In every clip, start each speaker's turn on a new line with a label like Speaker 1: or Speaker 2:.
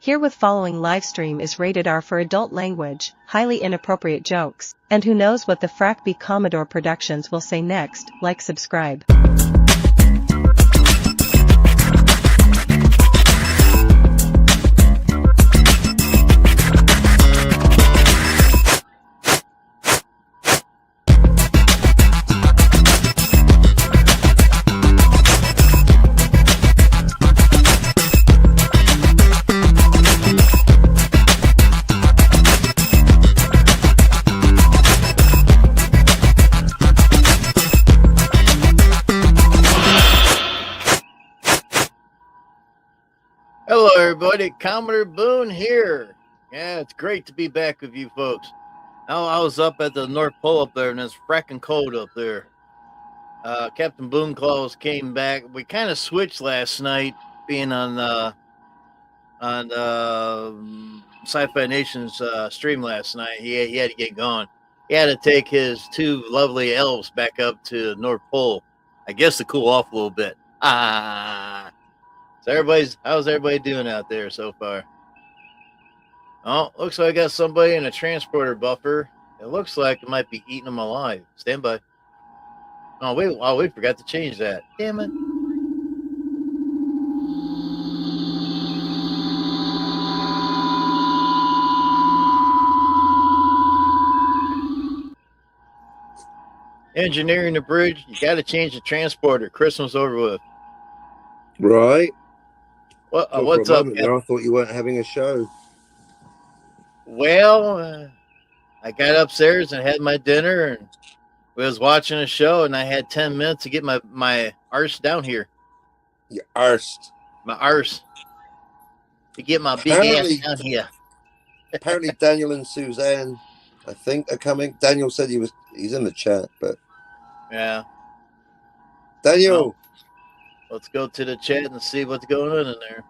Speaker 1: Herewith following livestream is rated R for adult language, highly inappropriate jokes, and who knows what the frack B Commodore Productions will say next. Like, subscribe.
Speaker 2: Hello, everybody. Commodore Boone here. Yeah, it's great to be back with you folks. Now, I was up at the North Pole up there, and it's fracking cold up there. Captain Boone Claus came back. We kind of switched last night, being on Sci-Fi Nation's stream last night. He had to get gone. He had to take his two lovely elves back up to the North Pole, I guess, to cool off a little bit. So how's everybody doing out there so far? Oh, looks like I got somebody in a transporter buffer. It looks like it might be eating them alive. Stand by. Oh, we forgot to change that. Damn it. Engineering the bridge, you got to change the transporter. Christmas over with.
Speaker 3: Right.
Speaker 2: What's up?
Speaker 3: I thought you weren't having a show.
Speaker 2: Well, I got upstairs and had my dinner, and we was watching a show, and I had 10 minutes to get my arse down here.
Speaker 3: Your arse.
Speaker 2: My arse. To get my big ass down here.
Speaker 3: Apparently, Daniel and Suzanne, I think, are coming. Daniel said he's in the chat, but
Speaker 2: yeah.
Speaker 3: Daniel.
Speaker 2: Well, let's go to the chat and see what's going on in there.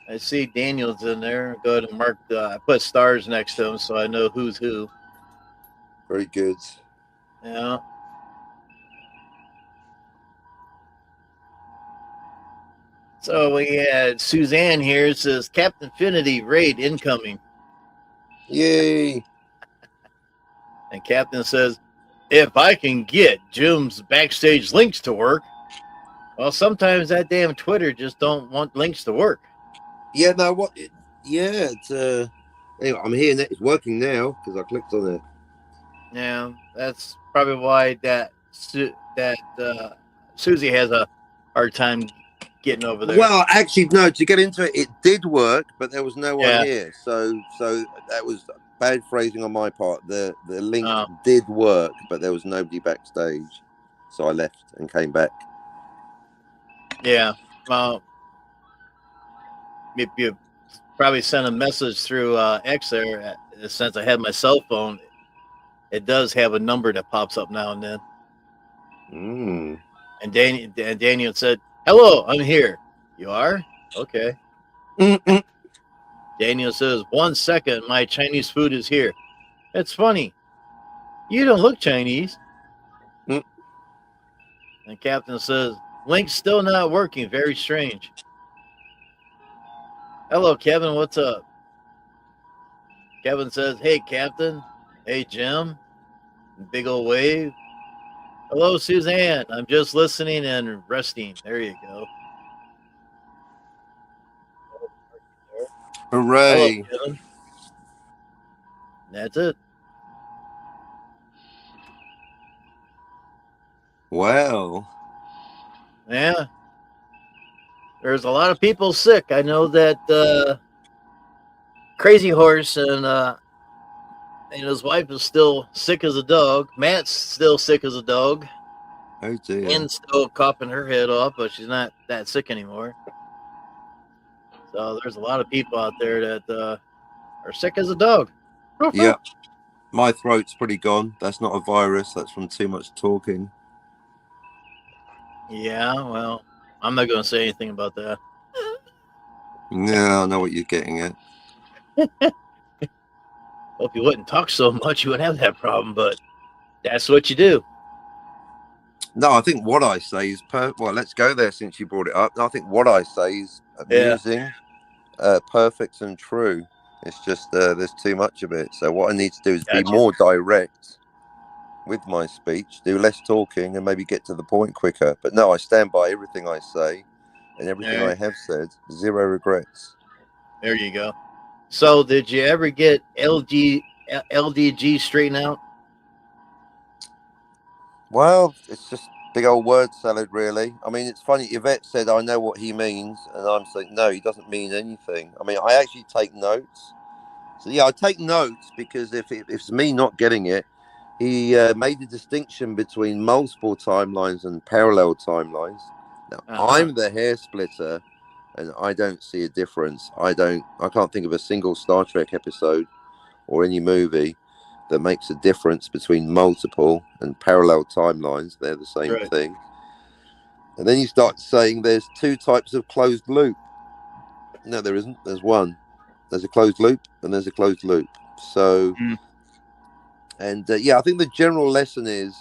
Speaker 2: I see Daniel's in there. Go ahead and mark. I put stars next to him so I know who's who.
Speaker 3: Very good.
Speaker 2: Yeah. So we had Suzanne here. It says Captain Finity raid incoming.
Speaker 3: Yay.
Speaker 2: And Captain says, if I can get Jim's backstage links to work. Well, sometimes that damn Twitter just don't want links to work.
Speaker 3: Yeah, no, what? Yeah, it's anyway, I'm here. It's working now because I clicked on it.
Speaker 2: Yeah, that's probably why that Susie has a hard time getting over there.
Speaker 3: Well, actually, no. To get into it, it did work, but there was no one here. So that was bad phrasing on my part. The link did work, but there was nobody backstage. So I left and came back.
Speaker 2: Yeah, well, if you probably sent a message through X there, since I had my cell phone, it does have a number that pops up now and then. And Daniel said, hello, I'm here. You are? Okay. Daniel says, 1 second, my Chinese food is here. It's funny. You don't look Chinese. And Captain says, link's still not working. Very strange. Hello, Kevin. What's up? Kevin says, hey, Captain. Hey, Jim. Big old wave. Hello, Suzanne. I'm just listening and resting. There you go.
Speaker 3: Hooray.
Speaker 2: Hello, Kevin. That's it.
Speaker 3: Wow.
Speaker 2: Yeah. There's a lot of people sick. I know that Crazy Horse and his wife is still sick as a dog. Matt's still sick as a dog.
Speaker 3: Oh dear.
Speaker 2: And still coughing her head off, but she's not that sick anymore. So there's a lot of people out there that are sick as a dog.
Speaker 3: Yeah. My throat's pretty gone. That's not a virus. That's from too much talking.
Speaker 2: Yeah, well, I'm not going to say anything about that.
Speaker 3: Yeah, I know what you're getting at.
Speaker 2: Well, if you wouldn't talk so much, you wouldn't have that problem, but that's what you do.
Speaker 3: No, I think what I say is well, let's go there since you brought it up. I think what I say is amusing. perfect and true. It's just there's too much of it. So what I need to do is be
Speaker 2: Gotcha.
Speaker 3: more direct with my speech, do less talking, and maybe get to the point quicker. But no, I stand by everything I say and everything I have said. Zero regrets.
Speaker 2: There you go. So, did you ever get LDG straightened out?
Speaker 3: Well, it's just big old word salad, really. I mean, it's funny. Yvette said, "I know what he means," and I'm saying, "No, he doesn't mean anything." I mean, I actually take notes. So yeah, I take notes because if it's me not getting it, he made a distinction between multiple timelines and parallel timelines. Now I'm the hair splitter, and I don't see a difference. I can't think of a single Star Trek episode or any movie that makes a difference between multiple and parallel timelines. They're the same thing. And then you start saying there's two types of closed loop. No, there isn't. There's one. There's a closed loop and there's a closed loop. So, and yeah, I think the general lesson is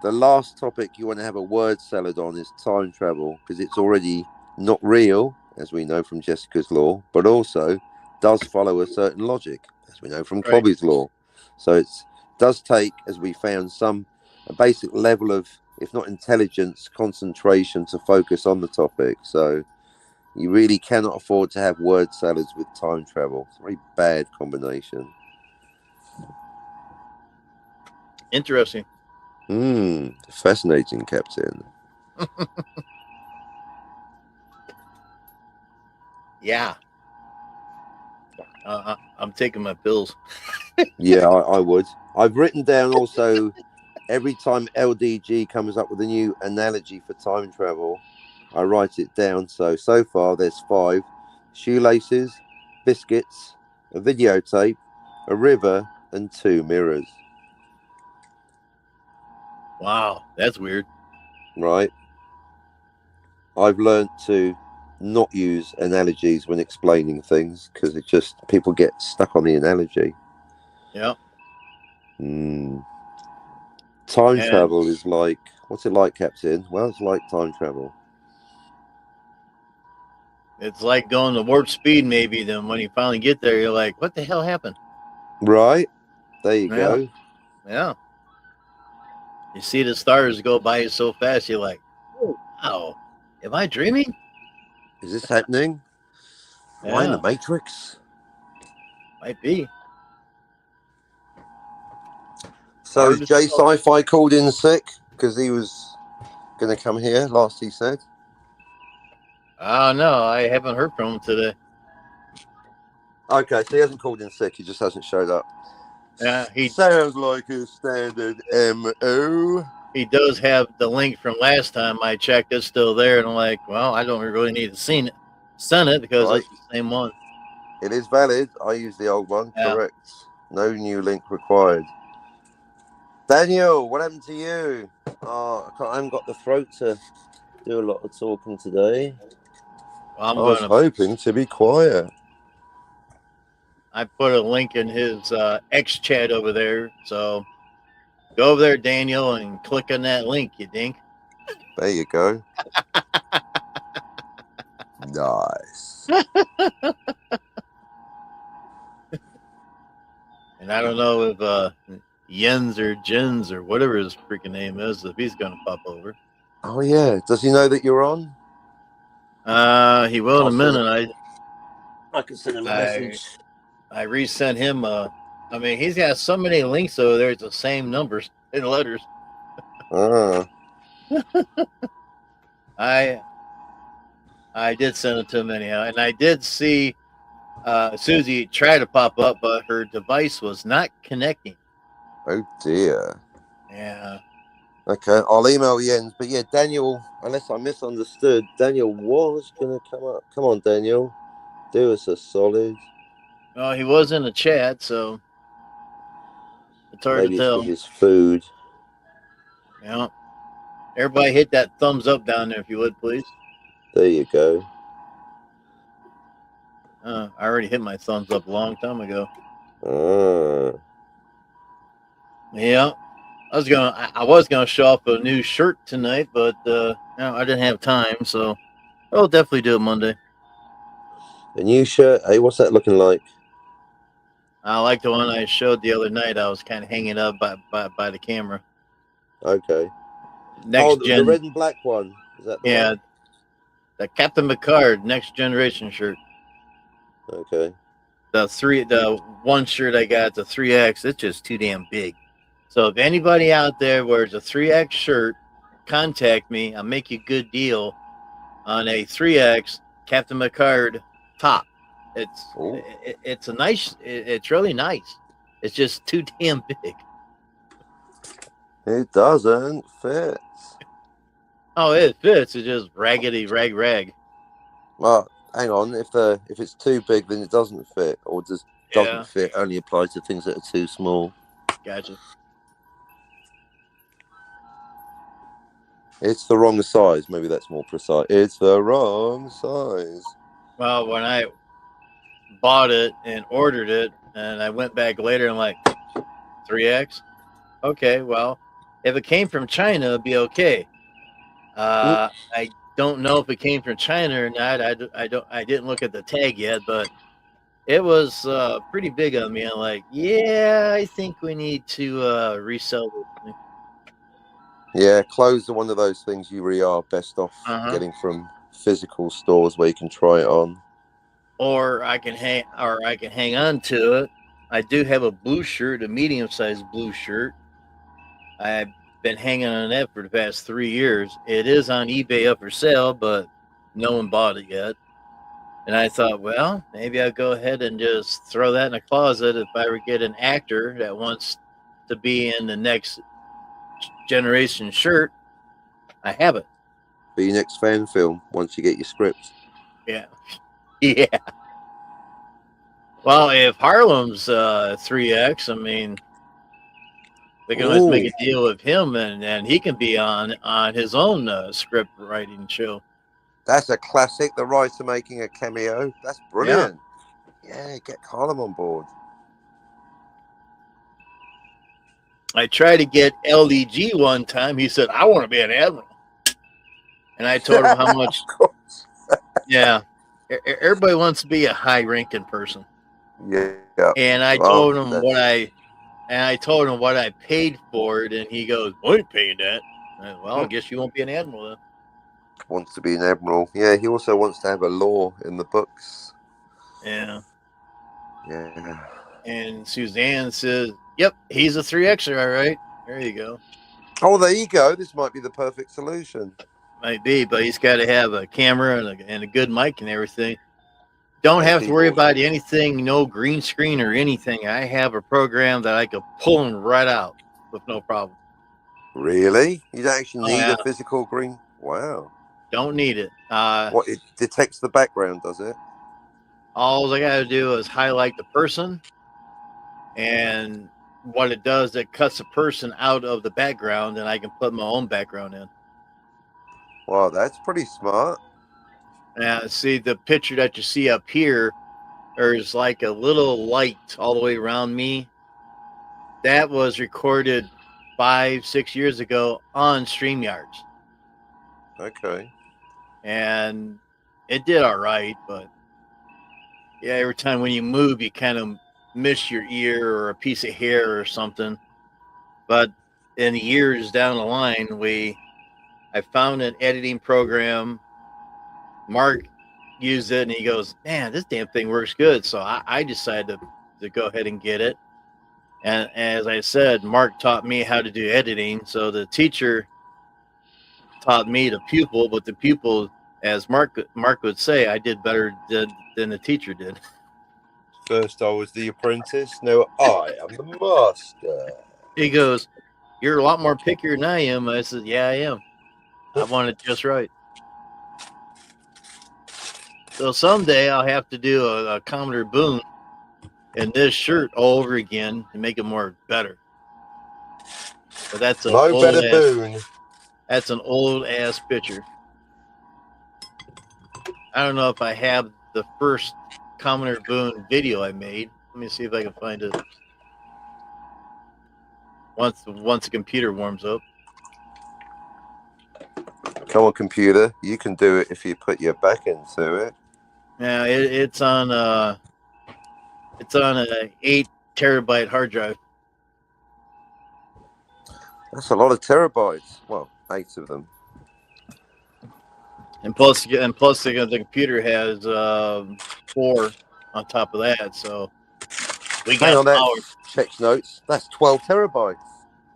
Speaker 3: the last topic you want to have a word salad on is time travel, because it's already not real, as we know from Jessica's law, but also does follow a certain logic, as we know from Clobby's law. So it does take, as we found, a basic level of, if not intelligence, concentration to focus on the topic. So you really cannot afford to have word salads with time travel. It's a very bad combination.
Speaker 2: Interesting.
Speaker 3: Fascinating, Captain.
Speaker 2: Yeah. I'm taking my pills.
Speaker 3: Yeah, I would. I've written down also every time LDG comes up with a new analogy for time travel, I write it down. So far there's 5: shoelaces, biscuits, a videotape, a river, and 2 mirrors.
Speaker 2: Wow, that's weird.
Speaker 3: Right. I've learned to not use analogies when explaining things, because it just, people get stuck on the analogy.
Speaker 2: Yeah.
Speaker 3: Time travel is like, what's it like, Captain? Well, it's like time travel.
Speaker 2: It's like going to warp speed, maybe. Then when you finally get there, you're like, what the hell happened?
Speaker 3: Right. There you go.
Speaker 2: Yeah. You see the stars go by so fast, you're like, oh, wow, am I dreaming?
Speaker 3: Is this happening? Am I in the Matrix?
Speaker 2: Might be.
Speaker 3: So Jay Sci-Fi called in sick because he was going to come here last, he said.
Speaker 2: Oh, no, I haven't heard from him today.
Speaker 3: Okay, so he hasn't called in sick. He just hasn't showed up.
Speaker 2: Yeah, he
Speaker 3: sounds like a standard MO.
Speaker 2: He does have the link from last time I checked. It's still there, and I'm like, well, I don't really need to send it because it's the same one.
Speaker 3: It is valid. I use the old one. Yeah. Correct. No new link required. Daniel, what happened to you? I haven't got the throat to do a lot of talking today. I was hoping to be quiet.
Speaker 2: I put a link in his X chat over there, so go over there, Daniel, and click on that link, you dink.
Speaker 3: There you go. Nice.
Speaker 2: And I don't know if Jens or Jens or whatever his freaking name is, if he's going to pop over.
Speaker 3: Oh, yeah. Does he know that you're on?
Speaker 2: He will in a minute.
Speaker 3: I can send him a message.
Speaker 2: I resent him. I mean, he's got so many links over there. It's the same numbers and letters. I did send it to him anyhow, and I did see Susie try to pop up, but her device was not connecting.
Speaker 3: Oh dear.
Speaker 2: Yeah.
Speaker 3: Okay, I'll email Jens. But yeah, Daniel, unless I misunderstood, Daniel was going to come up. Come on, Daniel. Do us a solid.
Speaker 2: Well, he was in the chat, so it's hard to tell.
Speaker 3: Maybe it's his food.
Speaker 2: Yeah. Everybody hit that thumbs up down there if you would, please.
Speaker 3: There you go.
Speaker 2: I already hit my thumbs up a long time ago. Yeah. I was gonna show off a new shirt tonight, but no, I didn't have time, so I'll definitely do it Monday.
Speaker 3: A new shirt. Hey, what's that looking like?
Speaker 2: I like the one I showed the other night. I was kind of hanging up by the camera.
Speaker 3: Okay.
Speaker 2: Next
Speaker 3: The
Speaker 2: gen.
Speaker 3: red and black one. Is that the one?
Speaker 2: The Captain Picard Next Generation shirt.
Speaker 3: Okay.
Speaker 2: The one shirt I got, the 3X, it's just too damn big. So if anybody out there wears a 3X shirt, contact me. I'll make you a good deal on a 3X Captain Picard top. It's a nice. It's really nice. It's just too damn big.
Speaker 3: It doesn't fit.
Speaker 2: Oh, it fits. It's just raggedy rag.
Speaker 3: Well, hang on. If it's too big, then it doesn't fit, or just doesn't fit. Only applies to things that are too small.
Speaker 2: Gotcha.
Speaker 3: It's the wrong size. Maybe that's more precise. It's the wrong size.
Speaker 2: Well, when I bought it and ordered it, and I went back later, I'm like, 3X? Okay, well, if it came from China, it'd be okay. I don't know if it came from China or not. I didn't look at the tag yet, but it was pretty big on me. I'm like, yeah, I think we need to resell this thing.
Speaker 3: Yeah, clothes are one of those things you really are best off getting from physical stores where you can try it on.
Speaker 2: Or I can hang on to it. I do have a blue shirt, a medium-sized blue shirt. I've been hanging on that for the past 3 years. It is on eBay up for sale, but no one bought it yet. And I thought, well, maybe I'll go ahead and just throw that in the closet. If I ever get an actor that wants to be in the next generation shirt, I have it.
Speaker 3: For your next fan film, once you get your script.
Speaker 2: Yeah. Yeah. Well, if Harlem's 3X, I mean, they can always make a deal with him, and he can be on his own script writing show.
Speaker 3: That's a classic. The writer making a cameo. That's brilliant. Yeah, get Harlem on board.
Speaker 2: I tried to get LEG one time. He said, I want to be an admiral. And I told him how much. Yeah. Everybody wants to be a high-ranking person.
Speaker 3: Yeah.
Speaker 2: And I told him what I paid for it, and he goes, I ain't paying that. Well, I guess you won't be an admiral then.
Speaker 3: Wants to be an admiral. Yeah, he also wants to have a law in the books.
Speaker 2: Yeah.
Speaker 3: Yeah.
Speaker 2: And Suzanne says, yep, he's a 3Xer, all right. There you go.
Speaker 3: Oh, there you go. This might be the perfect solution.
Speaker 2: Might be, but he's got to have a camera and a good mic and everything. Don't have to worry about anything, no green screen or anything. I have a program that I could pull him right out with no problem.
Speaker 3: Really? You don't actually need a physical green? Wow.
Speaker 2: Don't need it.
Speaker 3: What, it detects the background, does it?
Speaker 2: All I got to do is highlight the person, and what it does, it cuts the person out of the background, and I can put my own background in.
Speaker 3: Wow, that's pretty smart.
Speaker 2: Now, see the picture that you see up here, there's like a little light all the way around me. That was recorded 5-6 years ago on StreamYards.
Speaker 3: Okay.
Speaker 2: And it did all right, but yeah, every time when you move, you kind of miss your ear or a piece of hair or something. But in the years down the line, I found an editing program. Mark used it, and he goes, man, this damn thing works good. So I decided to go ahead and get it. And as I said, Mark taught me how to do editing. So the teacher taught me the pupil, but the pupil, as Mark would say, I did better than the teacher did.
Speaker 3: First I was the apprentice, now I am the master.
Speaker 2: He goes, you're a lot more pickier than I am. I said, yeah, I am. I want it just right. So someday I'll have to do a Commodore Boone in this shirt all over again and make it more better. But that's an
Speaker 3: Boone.
Speaker 2: That's an old ass picture. I don't know if I have the first Commodore Boone video I made. Let me see if I can find it. Once the computer warms up.
Speaker 3: Come on, computer. You can do it if you put your back into it.
Speaker 2: Yeah, it's on a 8 terabyte hard drive.
Speaker 3: That's a lot of terabytes. Well, 8 of them.
Speaker 2: And plus the computer has 4 on top of that. So we
Speaker 3: Hang
Speaker 2: got
Speaker 3: on, that
Speaker 2: power.
Speaker 3: checks notes. That's 12 terabytes.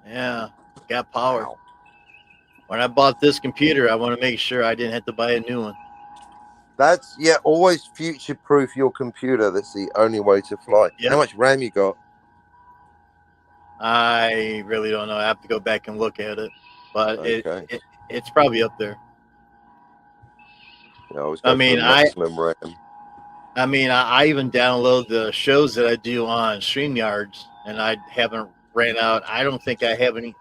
Speaker 2: Yeah, got power.
Speaker 3: Wow.
Speaker 2: When I bought this computer, I want to make sure I didn't have to buy a new one.
Speaker 3: That's always future-proof your computer. That's the only way to fly.
Speaker 2: Yep.
Speaker 3: How much RAM you got?
Speaker 2: I really don't know. I have to go back and look at it, but
Speaker 3: Okay.
Speaker 2: it's probably up there.
Speaker 3: I always go for the maximum RAM.
Speaker 2: I mean, I even download the shows that I do on StreamYards, and I haven't ran out. I don't think I have any.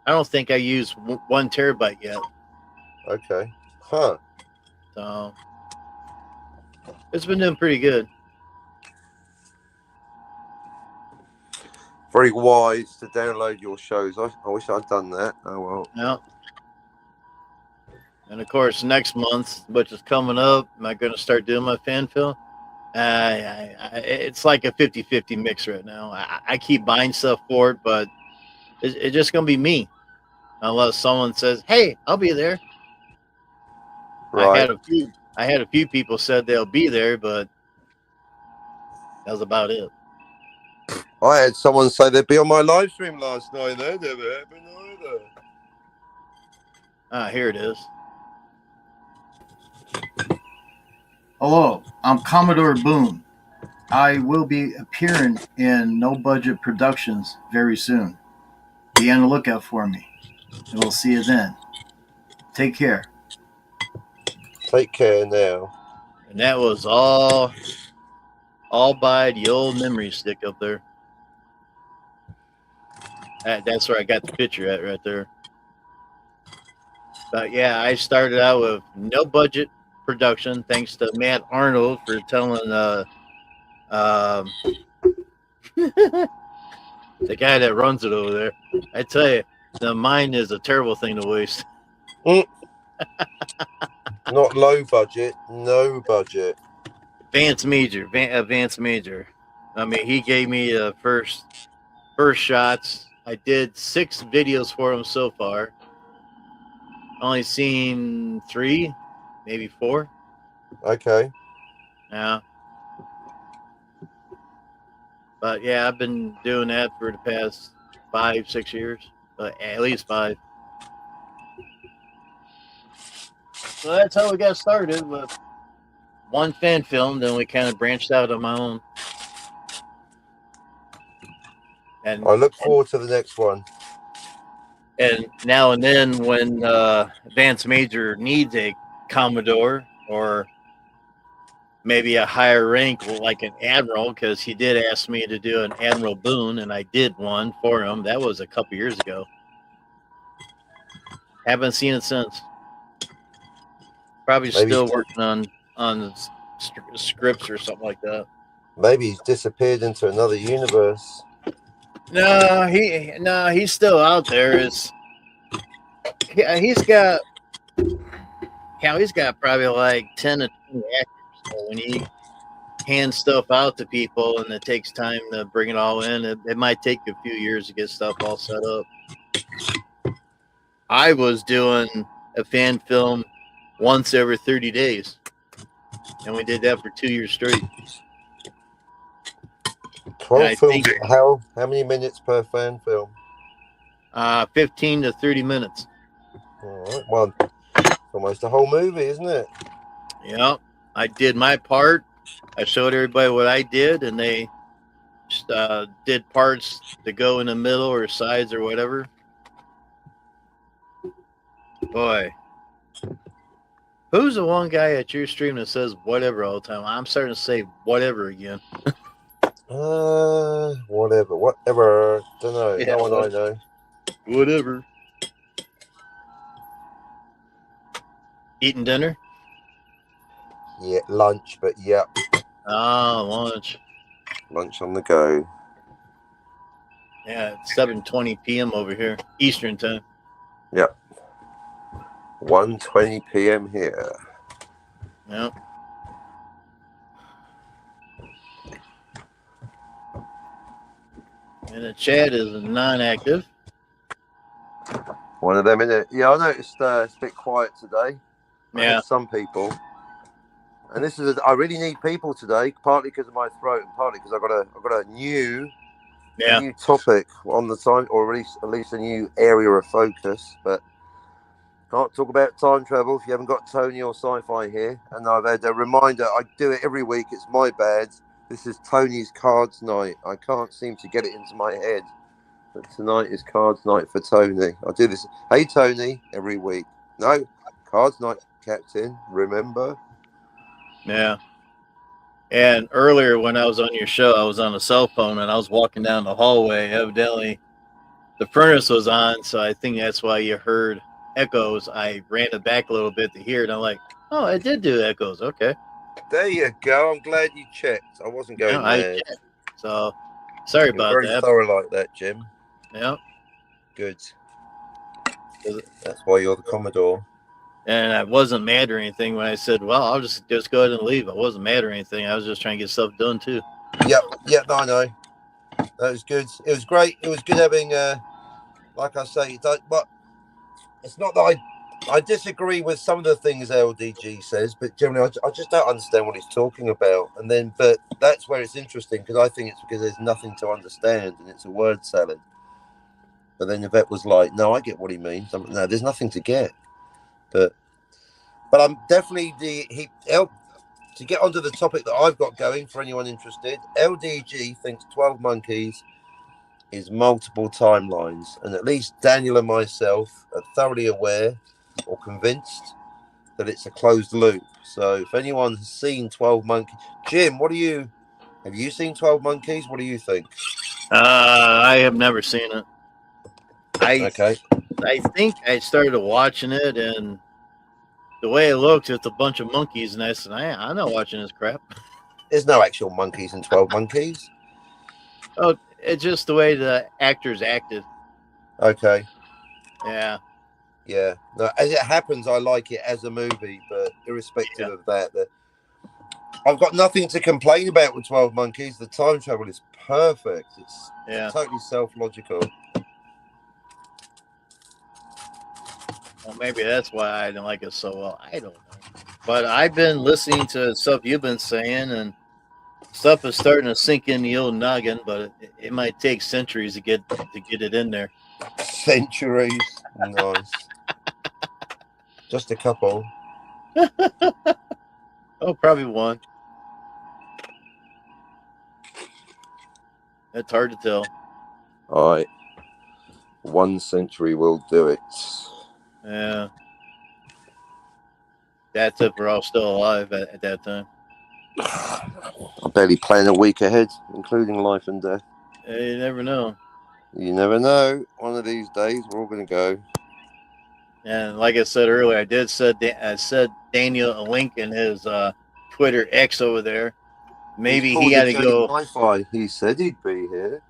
Speaker 2: I don't think I use 1 terabyte yet.
Speaker 3: Okay. Huh.
Speaker 2: So it's been doing pretty good.
Speaker 3: Very wise to download your shows. I wish I'd done that. Oh well.
Speaker 2: Yeah. And of course, next month, which is coming up, am I going to start doing my fan film? It's like a 50-50 mix right now. I keep buying stuff for it, but it's just going to be me. Unless someone says, "Hey, I'll be there."
Speaker 3: Right.
Speaker 2: I had a few people said they'll be there, but that was about it.
Speaker 3: I had someone say they'd be on my live stream last night. That never happened either.
Speaker 2: Here it is. Hello, I'm Commodore Boone. I will be appearing in No Budget Productions very soon. Be on the lookout for me, and we'll see you then. Take care.
Speaker 3: Take care now.
Speaker 2: And that was all by the old memory stick up there. That's where I got the picture at right there. But yeah, I started out with No Budget Production, thanks to Matt Arnold for telling the guy that runs it over there. I tell you, the mind is a terrible thing to waste.
Speaker 3: Not low budget, no budget.
Speaker 2: Advanced Major. I mean, he gave me the first shots. I did 6 videos for him so far. Only seen 3, maybe 4.
Speaker 3: Okay.
Speaker 2: Yeah. But yeah, I've been doing that for the past 5-6 years, at least 5. So that's how we got started with one fan film. Then we kind of branched out on my own. And
Speaker 3: I look forward to the next one.
Speaker 2: And now and then, when Advanced Major needs a Commodore or maybe a higher rank like an Admiral, because he did ask me to do an Admiral Boone, and I did one for him. That was a couple years ago. Haven't seen it since. Probably still working on scripts or something like that.
Speaker 3: Maybe he's disappeared into another universe.
Speaker 2: No, he's still out there. He's got probably like 10 to 20 actors. So when he hands stuff out to people and it takes time to bring it all in, it might take a few years to get stuff all set up. I was doing a fan film once every 30 days, and we did that for 2 years straight.
Speaker 3: 12 films. How many minutes per fan film?
Speaker 2: 15 to 30 minutes.
Speaker 3: All right. Well, almost a whole movie, isn't it?
Speaker 2: Yeah. I did my part. I showed everybody what I did, and they did parts to go in the middle or sides or whatever. Boy. Who's the one guy at your stream that says whatever all the time? I'm starting to say whatever again.
Speaker 3: Whatever. Don't know.
Speaker 2: Yeah,
Speaker 3: no one I know.
Speaker 2: Whatever. Eating dinner?
Speaker 3: Yeah, lunch, but yeah.
Speaker 2: Lunch.
Speaker 3: Lunch on the go.
Speaker 2: Yeah, it's 7:20 p.m. over here, Eastern time.
Speaker 3: Yep. 1:20 p.m. here.
Speaker 2: Yep. And the chat is non-active.
Speaker 3: One of them, innit? Yeah, I noticed it's a bit quiet today. I
Speaker 2: Yeah.
Speaker 3: had some people, and this is I really need people today, partly because of my throat, and partly because I've got a new topic on the time, or at least a new area of focus. But can't talk about time travel if you haven't got Tony or Sci-Fi here. And I've had a reminder. I do it every week. It's my bad. This is Tony's cards night. I can't seem to get it into my head. But tonight is cards night for Tony. I do this. Hey, Tony, every week. No, cards night, Captain. Remember?
Speaker 2: Yeah. And earlier when I was on your show, I was on a cell phone and I was walking down the hallway. Evidently, the furnace was on, so I think that's why you heard echoes. I ran it back a little bit to hear it. I'm like, oh, I did do echoes. Okay.
Speaker 3: There you go. I'm glad you checked. I wasn't going mad.
Speaker 2: So, sorry about
Speaker 3: very
Speaker 2: that.
Speaker 3: Very thorough like that, Jim.
Speaker 2: Yeah.
Speaker 3: Good. That's why you're the Commodore.
Speaker 2: And I wasn't mad or anything when I said, well, I'll just go ahead and leave. I wasn't mad or anything. I was just trying to get stuff done, too.
Speaker 3: Yep, I know. That was good. It was great. It was good having, like I say, but it's not that I disagree with some of the things LDG says, but generally I just don't understand what he's talking about. And then, but that's where it's interesting, because I think it's because there's nothing to understand and it's a word salad. But then Yvette was like, no, I get what he means. No, there's nothing to get. But I'm definitely to get onto the topic that I've got going for anyone interested. LDG thinks 12 Monkeys is multiple timelines, and at least Daniel and myself are thoroughly aware or convinced that it's a closed loop. So if anyone has seen 12 Monkeys, Jim, have you seen 12 Monkeys? What do you think?
Speaker 2: I have never seen it.
Speaker 3: Okay.
Speaker 2: I think I started watching it, and the way it looks, it's a bunch of monkeys, and I said, I'm not watching this crap.
Speaker 3: There's no actual monkeys in 12 Monkeys.
Speaker 2: Oh, it's just the way the actors acted.
Speaker 3: Okay.
Speaker 2: Yeah.
Speaker 3: Yeah. No, as it happens, I like it as a movie, but irrespective of that, I've got nothing to complain about with 12 Monkeys. The time travel is perfect. It's totally self-logical.
Speaker 2: Well, maybe that's why I didn't like it so well. I don't know. But I've been listening to stuff you've been saying, and stuff is starting to sink in the old noggin, but it might take centuries to get it in there.
Speaker 3: Centuries? Nice. Just a couple.
Speaker 2: Oh, probably one. That's hard to tell.
Speaker 3: All right. 1 century will do it.
Speaker 2: Yeah. That's if we're all still alive at that time.
Speaker 3: I barely plan a week ahead, including life and death.
Speaker 2: You never know.
Speaker 3: You never know. One of these days, we're all going to go.
Speaker 2: And like I said earlier, I said Daniel a link in his Twitter X over there. Maybe he had to go.
Speaker 3: Wi-Fi. He said he'd be here.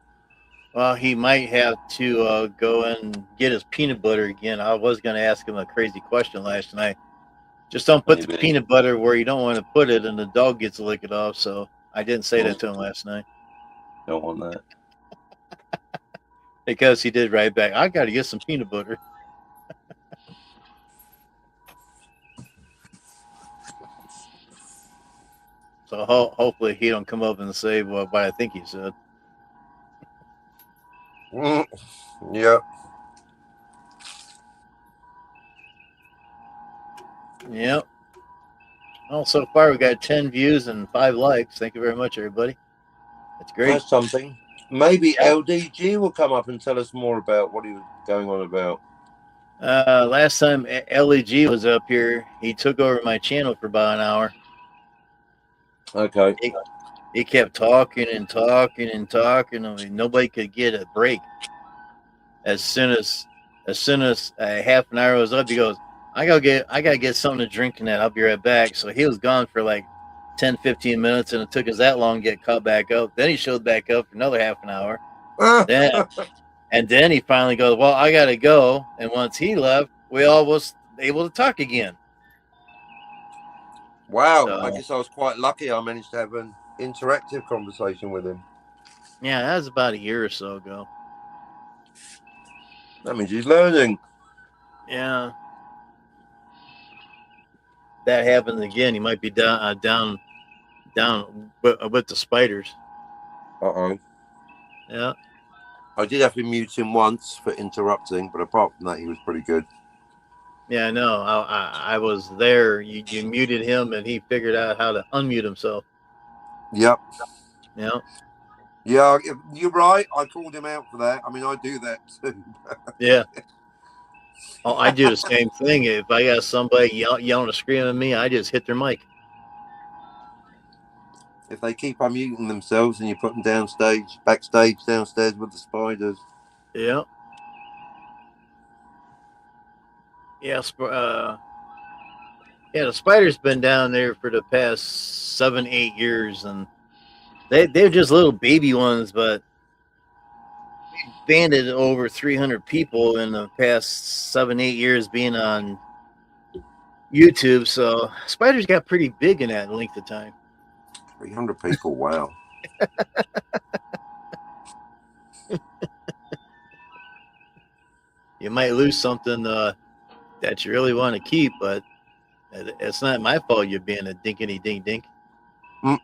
Speaker 2: Well, he might have to go and get his peanut butter again. I was going to ask him a crazy question last night. Just don't put the peanut butter where you don't want to put it, and the dog gets to lick it off. So I didn't say that to him last night.
Speaker 3: Don't want that.
Speaker 2: Because he did write back, I got to get some peanut butter. So hopefully he don't come up and say what I think he said.
Speaker 3: Yeah.
Speaker 2: Yep. Well, so far we got 10 views and 5 likes. Thank you very much, everybody. That's great.
Speaker 3: That's something. Maybe LDG will come up and tell us more about what he was going on about.
Speaker 2: Last time LEG was up here, he took over my channel for about an hour.
Speaker 3: Okay.
Speaker 2: He kept talking and talking and talking. I mean, nobody could get a break. As soon as half an hour was up, he goes, I gotta get something to drink in that. I'll be right back. So he was gone for like 10, 15 minutes, and it took us that long to get caught back up. Then he showed back up for another half an hour. Then he finally goes, well, I gotta go. And once he left, we all was able to talk again.
Speaker 3: Wow. So, I guess I was quite lucky. I managed to have an interactive conversation with him.
Speaker 2: Yeah, that was about a year or so ago.
Speaker 3: That means he's learning.
Speaker 2: Yeah. That happens again. He might be down with the spiders.
Speaker 3: Uh-oh.
Speaker 2: Yeah.
Speaker 3: I did have to mute him once for interrupting, but apart from that, he was pretty good.
Speaker 2: Yeah, I know. I was there. You muted him, and he figured out how to unmute himself.
Speaker 3: Yep.
Speaker 2: Yeah.
Speaker 3: Yeah, you're right. I called him out for that. I mean, I do that too.
Speaker 2: Yeah. Oh, I do the same thing. If I got somebody yelling or screaming at me, I just hit their mic.
Speaker 3: If they keep unmuting themselves and you put them backstage, downstairs with the spiders.
Speaker 2: Yeah. Yeah. Yeah. The spider's been down there for the past 7-8 years, and they're just little baby ones, but we banded over 300 people in the past 7-8 years being on YouTube. So spiders got pretty big in that length of time.
Speaker 3: 300 people, wow.
Speaker 2: You might lose something that you really want to keep, but it's not my fault you're being a dinkity dink dink.
Speaker 3: Mm.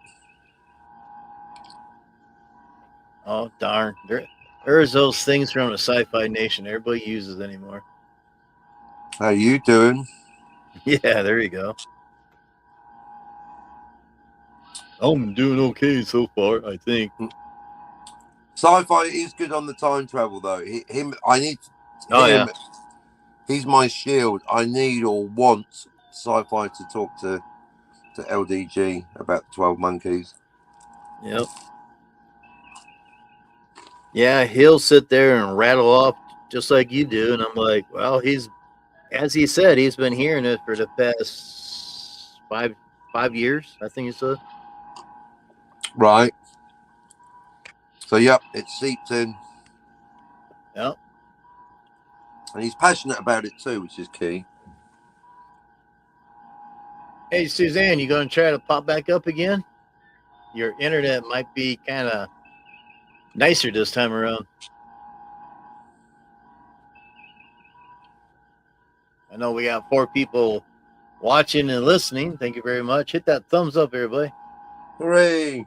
Speaker 2: Oh darn! There's those things from the Sci-Fi Nation everybody uses anymore.
Speaker 3: How you doing?
Speaker 2: Yeah, there you go. I'm doing okay so far, I think.
Speaker 3: Sci-Fi is good on the time travel though. I need
Speaker 2: Oh
Speaker 3: him.
Speaker 2: yeah.
Speaker 3: He's my shield. I need or want Sci-Fi to talk to LDG about the 12 Monkeys.
Speaker 2: Yep. Yeah, he'll sit there and rattle off just like you do, and I'm like, well, as he said, he's been hearing it for the past five years. I think he said.
Speaker 3: Right. So yep, it seeps in.
Speaker 2: Yep.
Speaker 3: And he's passionate about it too, which is key.
Speaker 2: Hey, Suzanne, you going to try to pop back up again? Your internet might be kind of nicer this time around. I know we got 4 people watching and listening. Thank you very much. Hit that thumbs up, everybody.
Speaker 3: Hooray!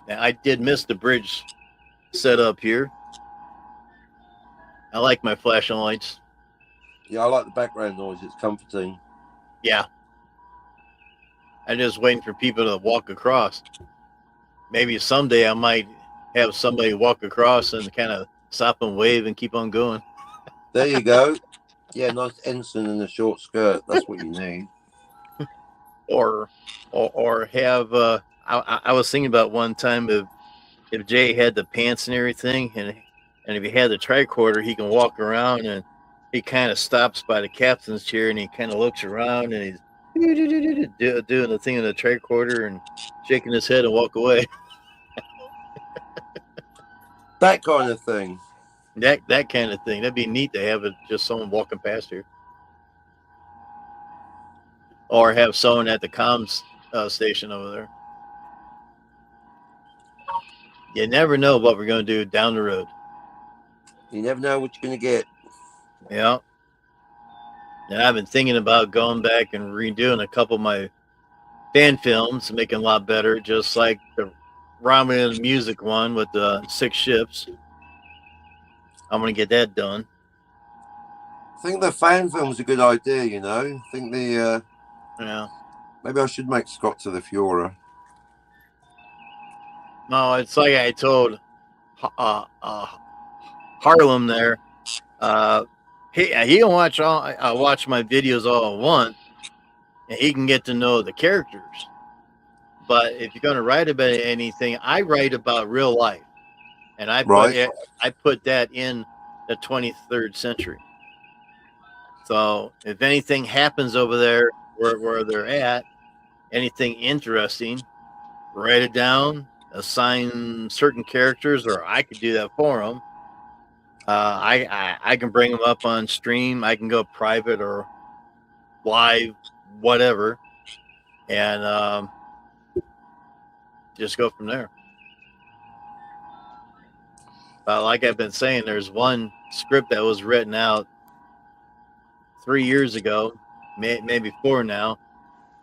Speaker 2: Now, I did miss the bridge setup here. I like my flashing lights.
Speaker 3: Yeah, I like the background noise. It's comforting.
Speaker 2: Yeah. I'm just waiting for people to walk across. Maybe someday I might have somebody walk across and kind of stop and wave and keep on going.
Speaker 3: There you go. Yeah, nice ensign and a short skirt. That's what you need.
Speaker 2: Or have I was thinking about one time if Jay had the pants and everything, and if he had the tricorder, he can walk around and he kind of stops by the captain's chair and he kind of looks around and he's doing the thing in the tricorder and shaking his head and walk away.
Speaker 3: That kind of thing.
Speaker 2: That kind of thing. That'd be neat to have it just someone walking past here, or have someone at the comms station over there. You never know what we're going to do down the road.
Speaker 3: You never know what you're going to get.
Speaker 2: Yeah. And I've been thinking about going back and redoing a couple of my fan films, making a lot better, just like the Romulan music one with the 6 ships. I'm going to get that done.
Speaker 3: I think the fan film's a good idea, you know. I think
Speaker 2: Yeah.
Speaker 3: maybe I should make Scott to the Fuhrer.
Speaker 2: No, it's like I told Harlem there. He can watch my videos all at once, and he can get to know the characters. But if you're going to write about anything, I write about real life, and I put that in the 23rd century. So if anything happens over there where they're at, anything interesting, write it down, assign certain characters, or I could do that for them. I can bring them up on stream. I can go private or live, whatever, and just go from there. Like I've been saying, there's one script that was written out 3 years ago, maybe 4 now,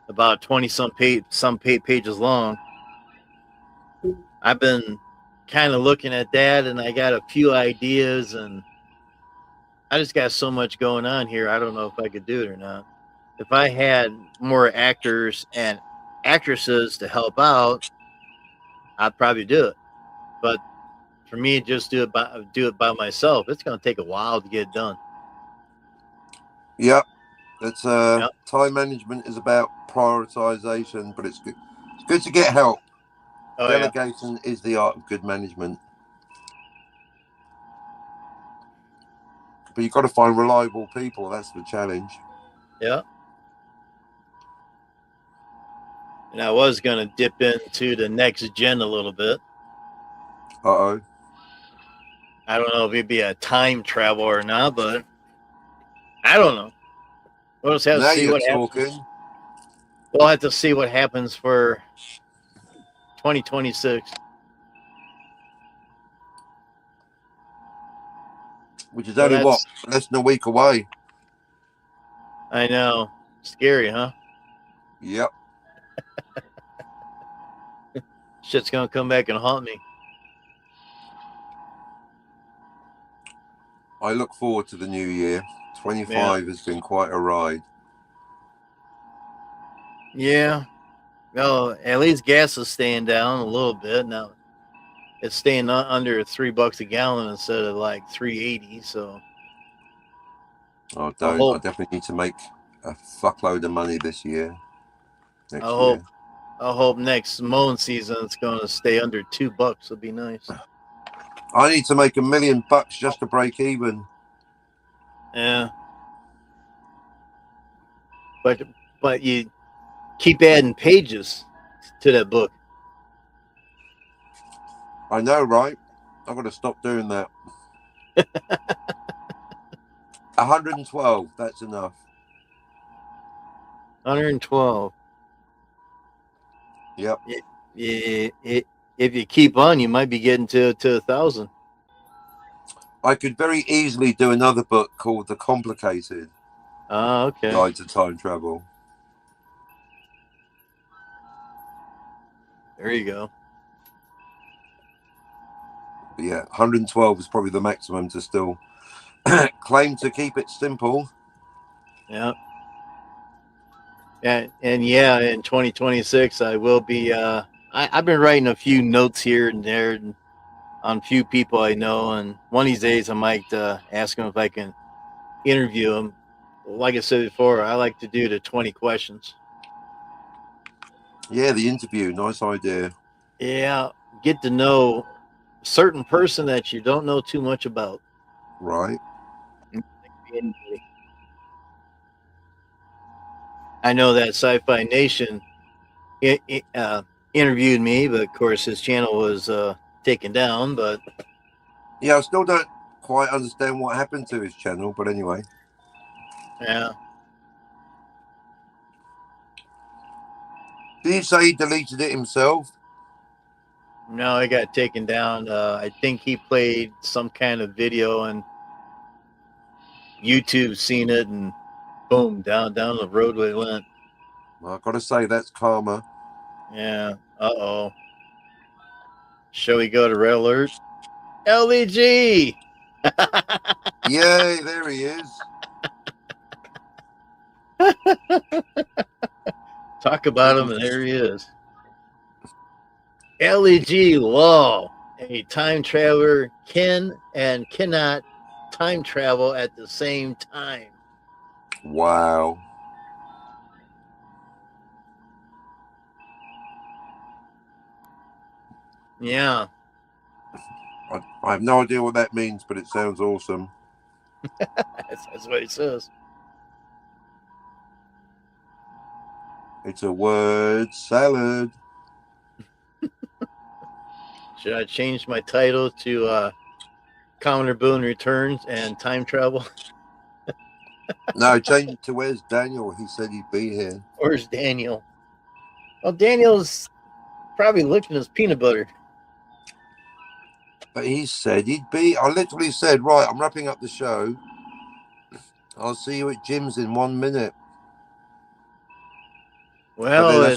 Speaker 2: about 20 some pages long. I've been kind of looking at that, and I got a few ideas, and I just got so much going on here. I don't know if I could do it or not. If I had more actors and actresses to help out, I'd probably do it. But for me, just do it by myself. It's going to take a while to get it done.
Speaker 3: Yep. That's time management is about prioritization, but it's good. It's good to get help. Oh, delegation is the art of good management. But you've got to find reliable people. That's the challenge.
Speaker 2: Yeah. And I was going to dip into the next gen a little bit.
Speaker 3: Uh-oh.
Speaker 2: I don't know if it'd be a time travel or not, but I don't know. We'll just have to see what happens. We'll have to see what happens for 2026.
Speaker 3: Which is only less than a week away.
Speaker 2: I know. Scary, huh?
Speaker 3: Yep.
Speaker 2: Shit's gonna come back and haunt me.
Speaker 3: I look forward to the new year. 25 has been quite a ride.
Speaker 2: Yeah. Well, at least gas is staying down a little bit now. It's staying under $3 a gallon instead of like $3.80. So.
Speaker 3: I definitely need to make a fuckload of money this year. Next year.
Speaker 2: I hope next mowing season it's going to stay under $2. It'll be nice.
Speaker 3: I need to make $1 million just to break even.
Speaker 2: Yeah. But you keep adding pages to that book.
Speaker 3: I know, right? I've got to stop doing that. 112, that's enough.
Speaker 2: 112.
Speaker 3: Yep.
Speaker 2: If you keep on, you might be getting to 1,000.
Speaker 3: I could very easily do another book called The Complicated.
Speaker 2: Okay.
Speaker 3: Guide to Time Travel.
Speaker 2: There you go.
Speaker 3: But yeah, 112 is probably the maximum to still claim to keep it simple.
Speaker 2: Yeah. And in 2026, I will be. I've been writing a few notes here and there on a few people I know, and one of these days I might ask them if I can interview them. Like I said before, I like to do the 20 questions.
Speaker 3: Yeah, the interview, nice idea.
Speaker 2: Yeah, get to know a certain person that you don't know too much about.
Speaker 3: Right.
Speaker 2: I know that Sci-Fi Nation interviewed me, but of course his channel was taken down. But
Speaker 3: yeah, I still don't quite understand what happened to his channel, but anyway.
Speaker 2: Yeah.
Speaker 3: Did he say he deleted it himself?
Speaker 2: No, it got taken down. I think he played some kind of video and YouTube seen it, and boom, down the roadway went.
Speaker 3: Well, I've got to say, that's karma.
Speaker 2: Yeah. Uh-oh. Shall we go to Red Alert? LEG!
Speaker 3: Yay, there he is.
Speaker 2: Talk about him, and there he is. LEG Law. A time traveler can and cannot time travel at the same time.
Speaker 3: Wow.
Speaker 2: Yeah.
Speaker 3: I have no idea what that means, but it sounds awesome.
Speaker 2: That's what it says.
Speaker 3: It's a word salad.
Speaker 2: Should I change my title to Commodore Boone Returns and Time Travel?
Speaker 3: No, change it to Where's Daniel? He said he'd be here.
Speaker 2: Where's Daniel? Well, Daniel's probably licking his peanut butter.
Speaker 3: But he said he'd be. I literally said, right, I'm wrapping up the show. I'll see you at Jim's in 1 minute.
Speaker 2: Well,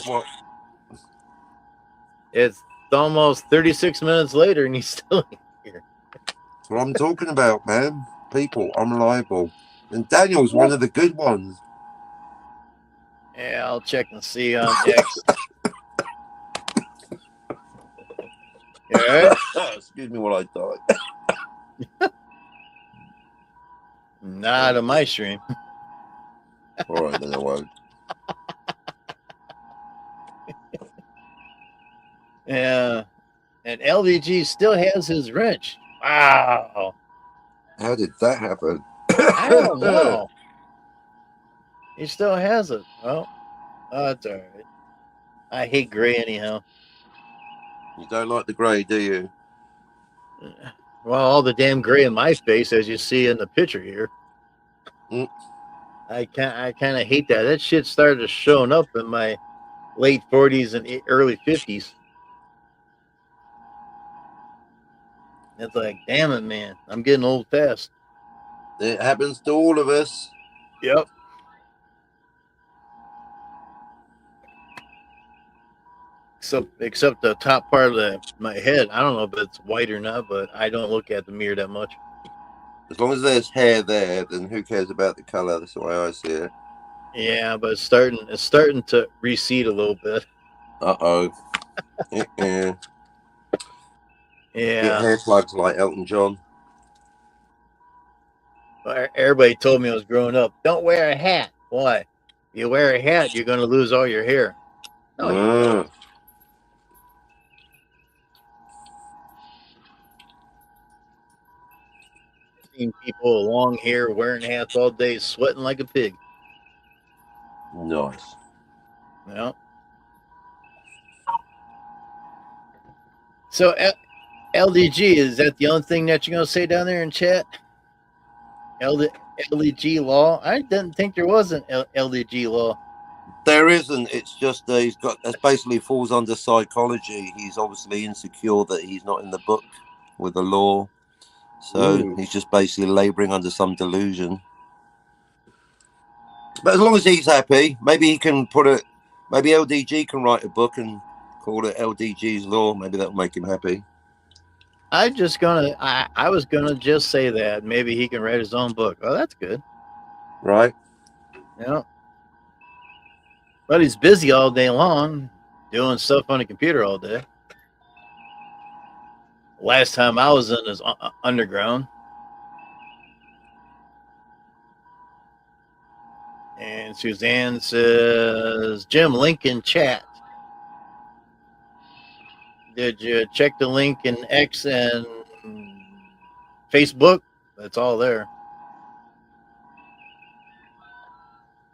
Speaker 2: it's almost 36 minutes later, and he's still here.
Speaker 3: That's what I'm talking about, man. People, unreliable. And Daniel's one of the good ones.
Speaker 2: Yeah, I'll check and see on X. Yeah.
Speaker 3: Excuse me while I die.
Speaker 2: Not on my stream.
Speaker 3: All right, then I won't.
Speaker 2: Yeah. And LDG still has his wrench. Wow.
Speaker 3: How did that happen?
Speaker 2: I don't know. He still has it. Oh, that's all right. I hate gray anyhow.
Speaker 3: You don't like the grey, do you?
Speaker 2: Well, all the damn gray in my face, as you see in the picture here.
Speaker 3: Mm.
Speaker 2: I kind of hate that. That shit started showing up in my late 40s and early 50s. It's like, damn it, man. I'm getting old fast.
Speaker 3: It happens to all of us.
Speaker 2: Yep. Except the top part of my head. I don't know if it's white or not, but I don't look at the mirror that much.
Speaker 3: As long as there's hair there, then who cares about the colour? That's the way I see it.
Speaker 2: Yeah, but it's starting to recede a little bit.
Speaker 3: Uh-oh. Yeah.
Speaker 2: Yeah.
Speaker 3: Get hair plugs like Elton John.
Speaker 2: Everybody told me I was growing up, don't wear a hat. Why? If you wear a hat, you're going to lose all your hair. No, you don't. I've seen people with long hair wearing hats all day, sweating like a pig.
Speaker 3: Nice.
Speaker 2: Yeah. So, LDG, is that the only thing that you're going to say down there in chat? LDG law? I didn't think there was an LDG law.
Speaker 3: There isn't. It's just he's got. That basically falls under psychology. He's obviously insecure that he's not in the book with the law, so he's just basically labouring under some delusion. But as long as he's happy, maybe he can put it. Maybe LDG can write a book and call it LDG's law. Maybe that'll make him happy.
Speaker 2: I was gonna just say that maybe he can write his own book. Oh, that's good.
Speaker 3: Right.
Speaker 2: Yeah. But he's busy all day long, doing stuff on the computer all day. Last time I was in his underground. And Suzanne says, Jim, link in chat. Did you check the link in X and Facebook? That's all there.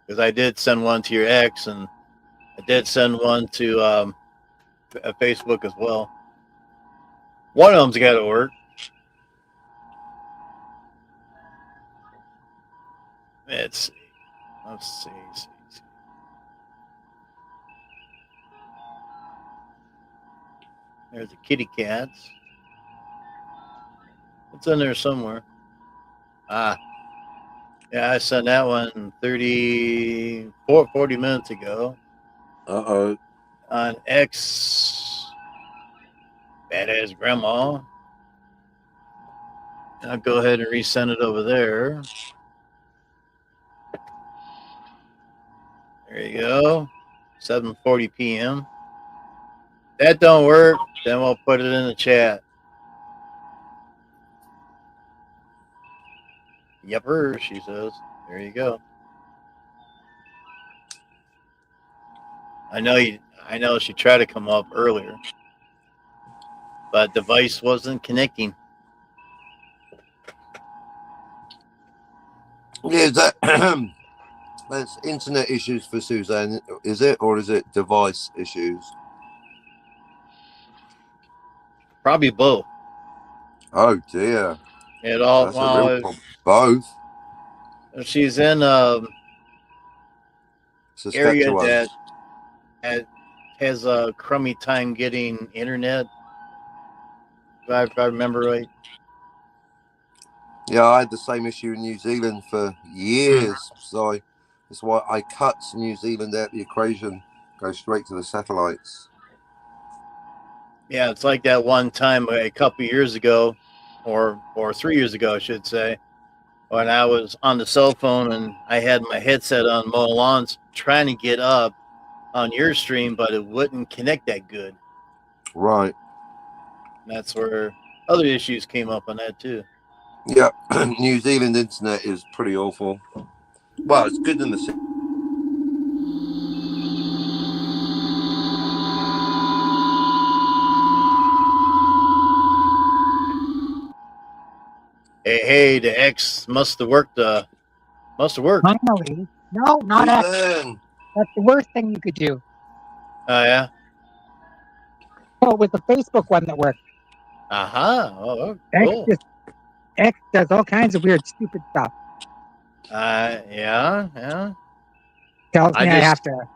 Speaker 2: Because I did send one to your X, and I did send one to Facebook as well. One of them's got to work. Let's see. There's the kitty cats. It's in there somewhere. Yeah, I sent that one 40 minutes ago.
Speaker 3: Uh-oh.
Speaker 2: On X, badass grandma. I'll go ahead and resend it over there. There you go. 7:40 p.m. That don't work, then we'll put it in the chat. Yepper, she says. There you go. I know she tried to come up earlier, but device wasn't connecting.
Speaker 3: Yeah, that's internet issues for Suzanne, is it? Or is it device issues?
Speaker 2: Probably both.
Speaker 3: Oh, dear.
Speaker 2: It all,
Speaker 3: that's a real problem. Both?
Speaker 2: She's in area that has a crummy time getting internet. If I remember right.
Speaker 3: Yeah, I had the same issue in New Zealand for years. So that's why I cut New Zealand out of the equation, go straight to the satellites.
Speaker 2: Yeah, it's like that one time a couple years ago, or 3 years ago, I should say, when I was on the cell phone and I had my headset on mowing lawns trying to get up on your stream, but it wouldn't connect that good.
Speaker 3: Right.
Speaker 2: And that's where other issues came up on that too.
Speaker 3: Yeah, New Zealand internet is pretty awful. Well, it's good in the city.
Speaker 2: Hey, the X must have worked.
Speaker 4: Finally. No, not X.
Speaker 3: Susan.
Speaker 4: That's the worst thing you could do.
Speaker 2: Oh yeah.
Speaker 4: Oh, it was the Facebook one that worked.
Speaker 2: Oh, cool.
Speaker 4: X does all kinds of weird, stupid stuff.
Speaker 2: Yeah.
Speaker 4: Tells me I have to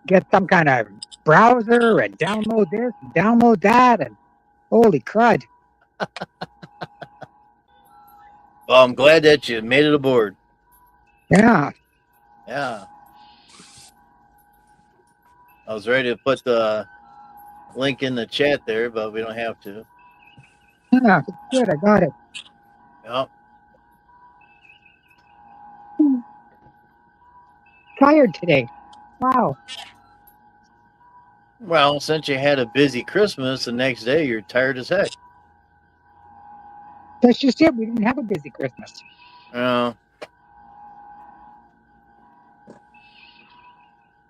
Speaker 4: get some kind of browser and download this and download that, and holy crud.
Speaker 2: Well, I'm glad that you made it aboard.
Speaker 4: Yeah.
Speaker 2: Yeah. I was ready to put the link in the chat there, but we don't have to.
Speaker 4: Yeah, it's good. I got it.
Speaker 2: Yep.
Speaker 4: Tired today. Wow.
Speaker 2: Well, since you had a busy Christmas, the next day you're tired as heck.
Speaker 4: That's just it. We didn't have a busy Christmas.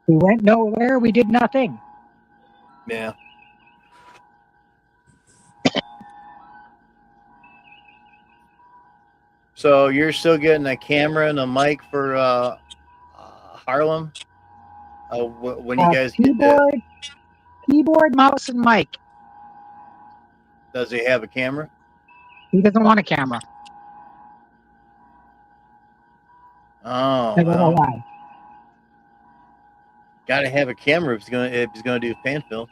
Speaker 4: We went nowhere. We did nothing.
Speaker 2: Yeah. So you're still getting a camera and a mic for Harlem? When you guys get that?
Speaker 4: Keyboard, mouse, and mic.
Speaker 2: Does he have a camera?
Speaker 4: He doesn't want a camera.
Speaker 2: Oh,
Speaker 4: I don't know why.
Speaker 2: Got to have a camera if he's gonna do fan films.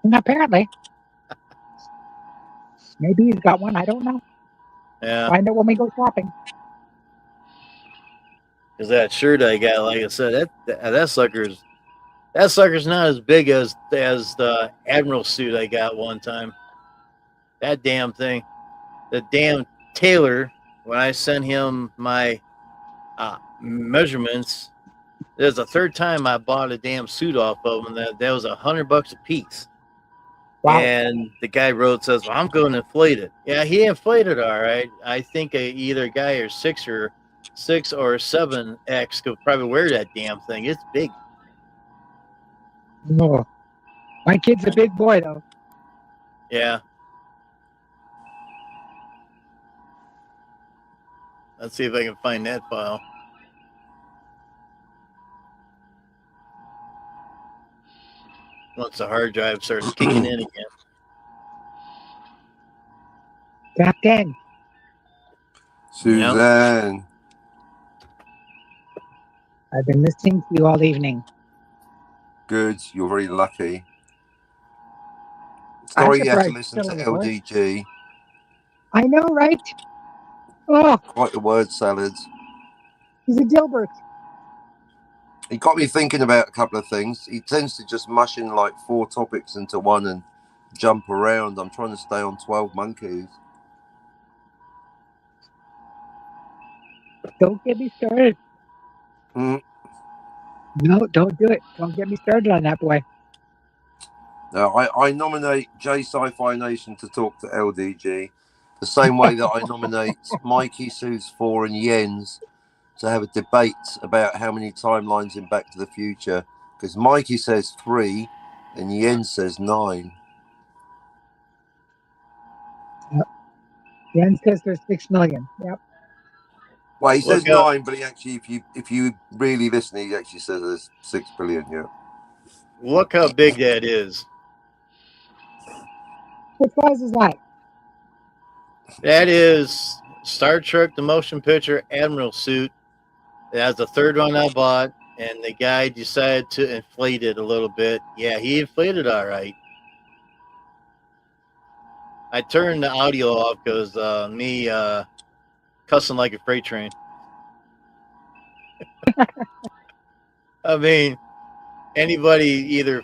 Speaker 4: And apparently, maybe he's got one. I don't know.
Speaker 2: Yeah.
Speaker 4: Find out when we go shopping.
Speaker 2: Because that shirt I got, like I said, that sucker's not as big as the Admiral suit I got one time. That damn thing, the damn tailor, when I sent him my measurements, there's a third time I bought a damn suit off of him. That was $100 a piece.
Speaker 4: Wow.
Speaker 2: And the guy wrote, says, well, I'm going to inflate it. Yeah, he inflated all right. I think either a guy or 6 or 7X could probably wear that damn thing. It's big.
Speaker 4: Oh. My kid's a big boy, though.
Speaker 2: Yeah. Let's see if I can find that file. Once the hard drive starts kicking in again.
Speaker 4: Top 10.
Speaker 3: Suzanne.
Speaker 2: Yep.
Speaker 4: I've been listening to you all evening.
Speaker 3: Good. You're very lucky. Sorry you have to listen to LDG.
Speaker 4: I know, right? Oh.
Speaker 3: Quite the word salads.
Speaker 4: He's a Dilbert.
Speaker 3: He got me thinking about a couple of things. He tends to just mush in like 4 topics into one and jump around. I'm trying to stay on 12 monkeys.
Speaker 4: Don't get me started. No, don't do it. Don't get me started on that boy.
Speaker 3: No, I nominate J Sci-Fi Nation to talk to LDG the same way that I nominate Mikey, Sue's 4 and Jens to have a debate about how many timelines in Back to the Future, because Mikey says 3 and Jens says 9.
Speaker 4: Yep. Jens says there's 6 million. Yep.
Speaker 3: Well, he says 9, but he actually, if you really listen, he actually says there's 6 billion. Yeah.
Speaker 2: Look how big that is.
Speaker 4: What size is that?
Speaker 2: That is Star Trek: The Motion Picture Admiral suit. That's the third one I bought. and the guy decided to inflate it a little bit. Yeah, he inflated all right. I turned the audio off because me cussing like a freight train. I mean, anybody either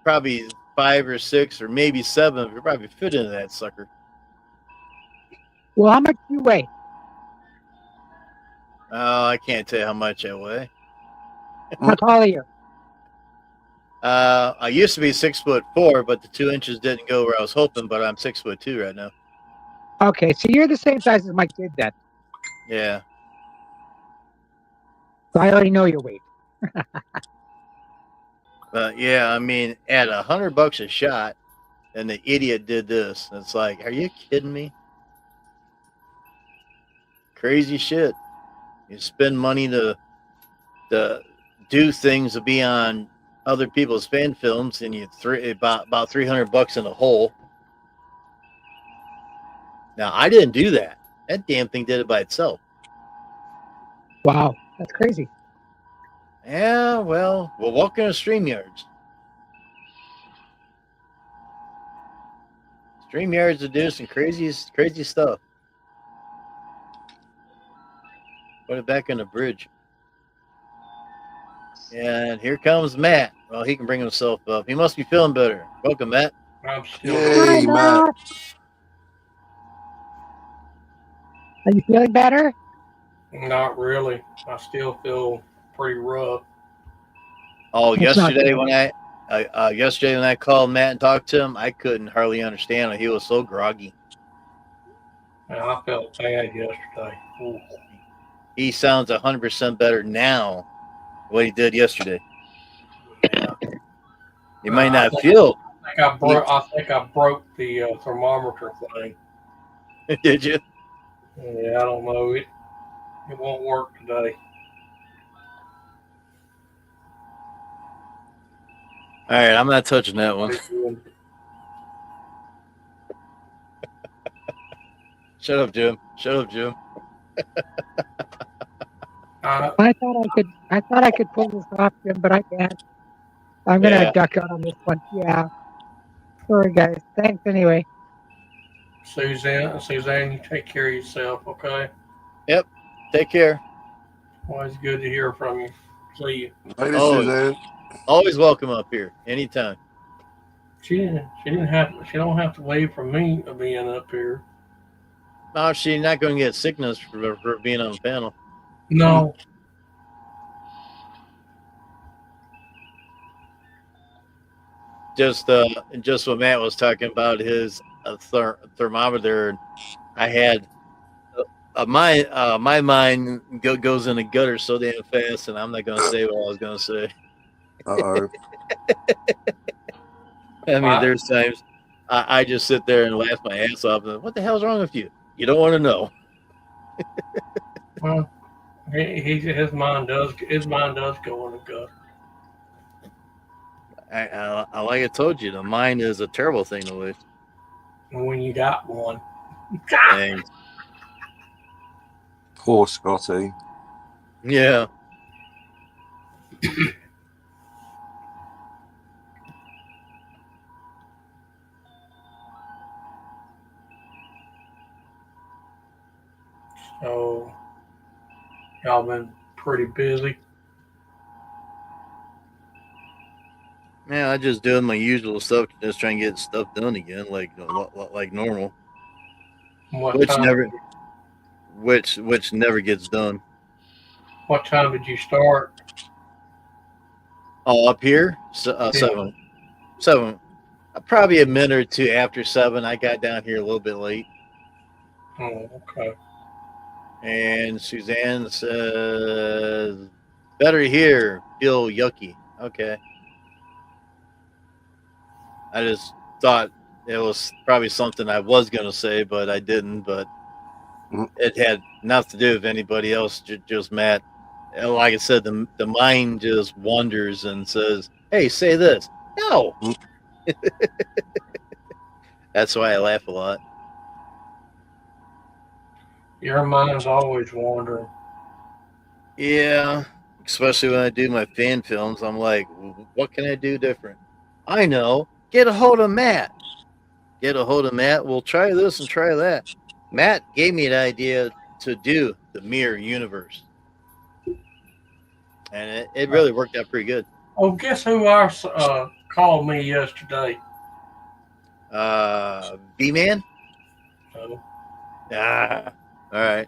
Speaker 2: probably 5 or 6 or maybe 7 could probably fit into that sucker.
Speaker 4: Well, how much do you weigh?
Speaker 2: I can't tell you how much I weigh.
Speaker 4: How tall are you?
Speaker 2: I used to be 6'4", but the 2 inches didn't go where I was hoping. But I'm 6'2" right now.
Speaker 4: Okay, so you're the same size as my kid then.
Speaker 2: Yeah.
Speaker 4: So I already know your weight.
Speaker 2: But yeah, I mean, at $100 a shot, and the idiot did this. It's like, are you kidding me? Crazy shit. You spend money to do things to be on other people's fan films, and you about $300 in a hole. Now, I didn't do that. That damn thing did it by itself.
Speaker 4: Wow, that's crazy.
Speaker 2: Yeah, well, we're walking to StreamYards. StreamYards will do some crazy stuff. Put it back in the bridge. And here comes Matt. Well, he can bring himself up. He must be feeling better. Welcome, Matt.
Speaker 5: I'm still
Speaker 3: Yay, Matt.
Speaker 4: Are you feeling better?
Speaker 5: not really. I still feel pretty rough.
Speaker 2: Oh,
Speaker 4: That's
Speaker 2: yesterday when I called Matt and talked to him, I couldn't hardly understand him. He was so groggy.
Speaker 5: And I felt bad yesterday. Ooh.
Speaker 2: He sounds 100% better now than what he did yesterday.
Speaker 5: Yeah.
Speaker 2: He might not feel.
Speaker 5: I think I broke the thermometer thing.
Speaker 2: Did you?
Speaker 5: Yeah, I don't know. It won't work today.
Speaker 2: All right, I'm not touching that one. Shut up, Jim. Shut up, Jim.
Speaker 4: I thought I could pull this off, Jim, but I can't. I'm gonna duck out on this one. Yeah. Sorry, guys. Thanks anyway.
Speaker 5: Suzanne, you take care of yourself, okay?
Speaker 2: Yep. Take care.
Speaker 5: Always good to hear from you. See you.
Speaker 3: Later, Suzanne.
Speaker 2: Always welcome up here, anytime.
Speaker 5: She don't have to wait for me being up here.
Speaker 2: No, she's not going to get sickness for being on the panel.
Speaker 5: No.
Speaker 2: Just what Matt was talking about, his thermometer. I had my mind goes in the gutter so damn fast, and I'm not going to say what I was going to say.
Speaker 3: Uh-oh.
Speaker 2: I mean, there's times I just sit there and laugh my ass off. And, what the hell's wrong with you? You don't want to know.
Speaker 5: Well, his mind does go in the gutter.
Speaker 2: I like I told you, the mind is a terrible thing to lose.
Speaker 5: When you got one.
Speaker 2: Thanks.
Speaker 3: Poor Scotty.
Speaker 2: Yeah.
Speaker 5: So, y'all been pretty busy.
Speaker 2: Yeah, I just doing my usual stuff, just trying to get stuff done again, like normal. Which never gets done.
Speaker 5: What time did you start?
Speaker 2: Oh, up here, 7. Probably a minute or two after 7. I got down here a little bit late.
Speaker 5: Oh, okay.
Speaker 2: And Suzanne says, "Better here. Feel yucky." Okay. I just thought it was probably something I was going to say, but I didn't. But it had nothing to do with anybody else, just Matt. And like I said, the mind just wanders and says, "Hey, say this." No. That's why I laugh a lot.
Speaker 5: Your mind's always wandering.
Speaker 2: Yeah, especially when I do my fan films. I'm like, what can I do different? I know. Get a hold of Matt. Get a hold of Matt. We'll try this and try that. Matt gave me an idea to do the mirror universe, and it really worked out pretty good.
Speaker 5: Oh, guess who else called me yesterday?
Speaker 2: B-Man?
Speaker 5: Oh,
Speaker 2: Ah, all right.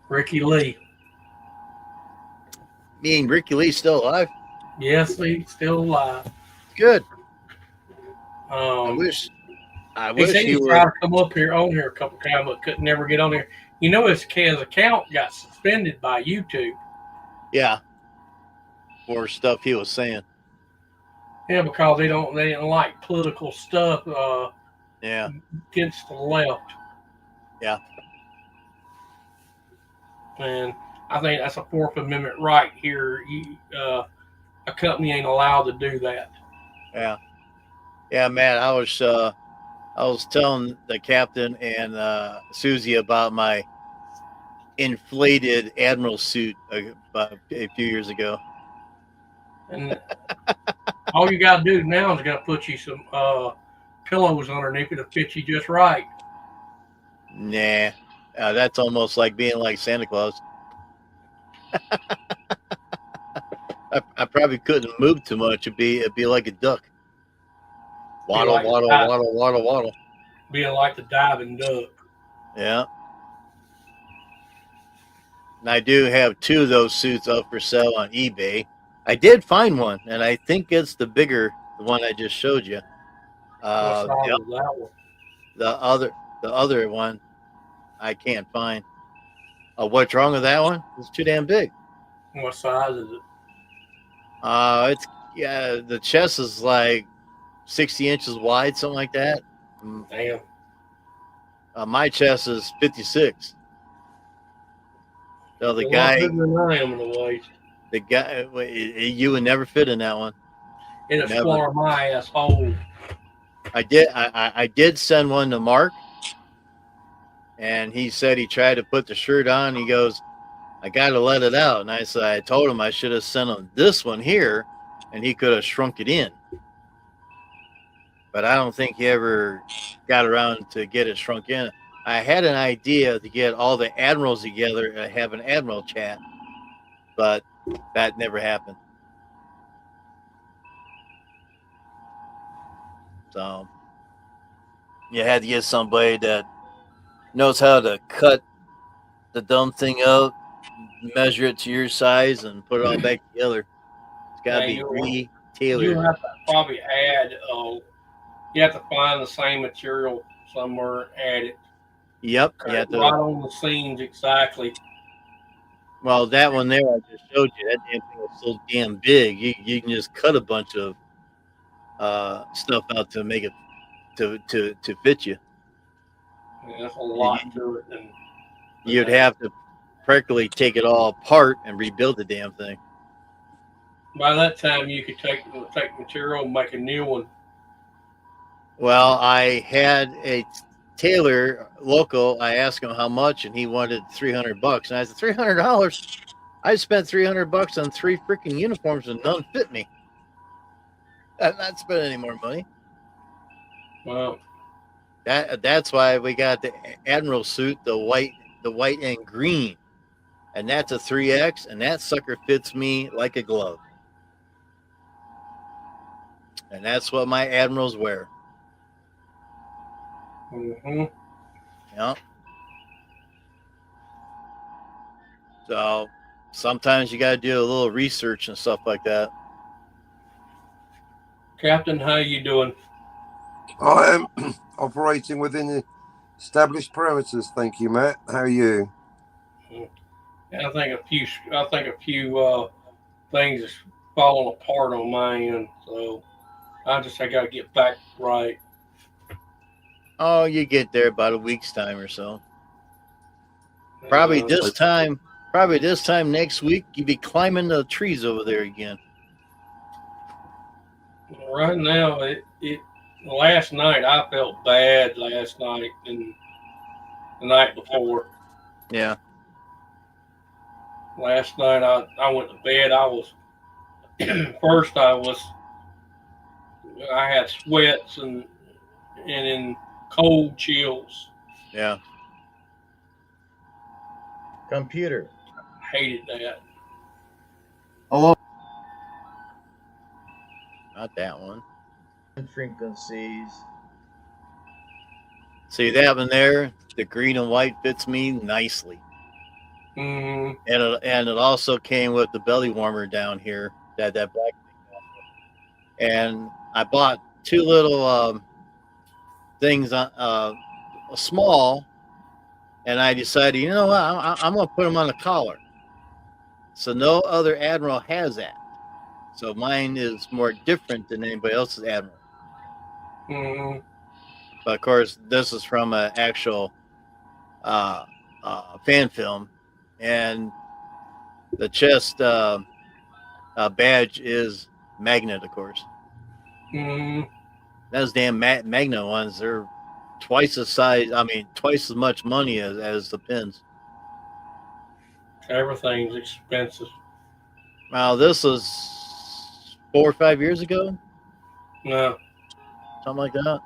Speaker 5: Ricky Lee.
Speaker 2: Me and Ricky Lee's still alive.
Speaker 5: Yes, he's still alive.
Speaker 2: Good.
Speaker 5: Um,
Speaker 2: I
Speaker 5: he
Speaker 2: wish
Speaker 5: said
Speaker 2: he
Speaker 5: he tried
Speaker 2: would.
Speaker 5: to come up here on here a couple times, but could never get on here. You know, his account got suspended by YouTube.
Speaker 2: Yeah. For stuff he was saying.
Speaker 5: Yeah, because they didn't like political stuff.
Speaker 2: Yeah.
Speaker 5: Against the left.
Speaker 2: Yeah.
Speaker 5: And I think that's a Fourth Amendment right here. A company ain't allowed to do that.
Speaker 2: Yeah. Yeah, man. I was telling the captain and Susie about my inflated admiral suit about a few years ago.
Speaker 5: And all you got to do now is got to put you some pillows underneath it to fit you just right.
Speaker 2: Nah. That's almost like being like Santa Claus. I probably couldn't move too much. It'd be like a duck. Waddle,
Speaker 5: like
Speaker 2: waddle, waddle, waddle, waddle.
Speaker 5: Being like the diving duck.
Speaker 2: Yeah. And I do have 2 of those suits up for sale on eBay. I did find one, and I think it's the one I just showed you.
Speaker 5: What size is that one?
Speaker 2: The other one, I can't find. What's wrong with that one? It's too damn big.
Speaker 5: What size is it?
Speaker 2: The chest is like 60 inches wide, something like that.
Speaker 5: Damn.
Speaker 2: My chest is 56. So the
Speaker 5: a
Speaker 2: guy,
Speaker 5: lot bigger than I am in the waist.
Speaker 2: You would never fit in that one.
Speaker 5: It'll swallow my asshole.
Speaker 2: I did send one to Mark, and he said he tried to put the shirt on. He goes, I got to let it out. And I said, I told him I should have sent him this one here, and he could have shrunk it in. But I don't think he ever got around to get it shrunk in. I had an idea to get all the admirals together and have an admiral chat, but that never happened. So you had to get somebody that knows how to cut the dumb thing out, measure it to your size, and put it all back together. It's got to be re-tailored.
Speaker 5: You have to probably add. You have to find the same material somewhere, add it.
Speaker 2: Yep.
Speaker 5: You have to right on the seams exactly.
Speaker 2: Well, that one there I just showed you, that damn thing was so damn big. You can just cut a bunch of stuff out to make it to fit you.
Speaker 5: Yeah, that's a lot to it. And
Speaker 2: you'd have to practically take it all apart and rebuild the damn thing.
Speaker 5: By that time, you could take material and make a new one.
Speaker 2: Well, I had a tailor local. I asked him how much, and he wanted $300. And I said, $300? I spent $300 on 3 freaking uniforms, and none fit me. I'm not spending any more money.
Speaker 5: Wow.
Speaker 2: That's why we got the admiral suit, the white and green, and that's a 3X, and that sucker fits me like a glove. And that's what my admirals wear.
Speaker 5: Mm-hmm.
Speaker 2: Yeah. So sometimes you got to do a little research and stuff like that.
Speaker 5: Captain, how you doing?
Speaker 3: I am operating within the established parameters. Thank you, Matt. How are you?
Speaker 5: I think a few things is falling apart on my end, so I got to get back right.
Speaker 2: Oh, you get there about a week's time or so. Probably this time next week, you'll be climbing the trees over there again.
Speaker 5: Right now, last night I felt bad last night and the night before.
Speaker 2: Yeah.
Speaker 5: Last night I went to bed. I was first I had sweats and then cold chills.
Speaker 2: Yeah. Computer.
Speaker 5: Hated that.
Speaker 2: Oh, not that one. Frequencies. See that one there? The green and white fits me nicely.
Speaker 5: Mm-hmm.
Speaker 2: And it also came with the belly warmer down here. That black thing. And I bought two little things, small, and I decided, you know what, I'm going to put them on the collar. So no other Admiral has that. So mine is more different than anybody else's Admiral.
Speaker 5: Mm-hmm.
Speaker 2: But of course, this is from an actual fan film, and the chest badge is magnet, of course.
Speaker 5: Mm-hmm.
Speaker 2: Those damn magnet ones, they're twice the size. I mean, twice as much money as the pins.
Speaker 5: Everything's expensive.
Speaker 2: Now, this was 4 or 5 years ago.
Speaker 5: No.
Speaker 2: Something like that.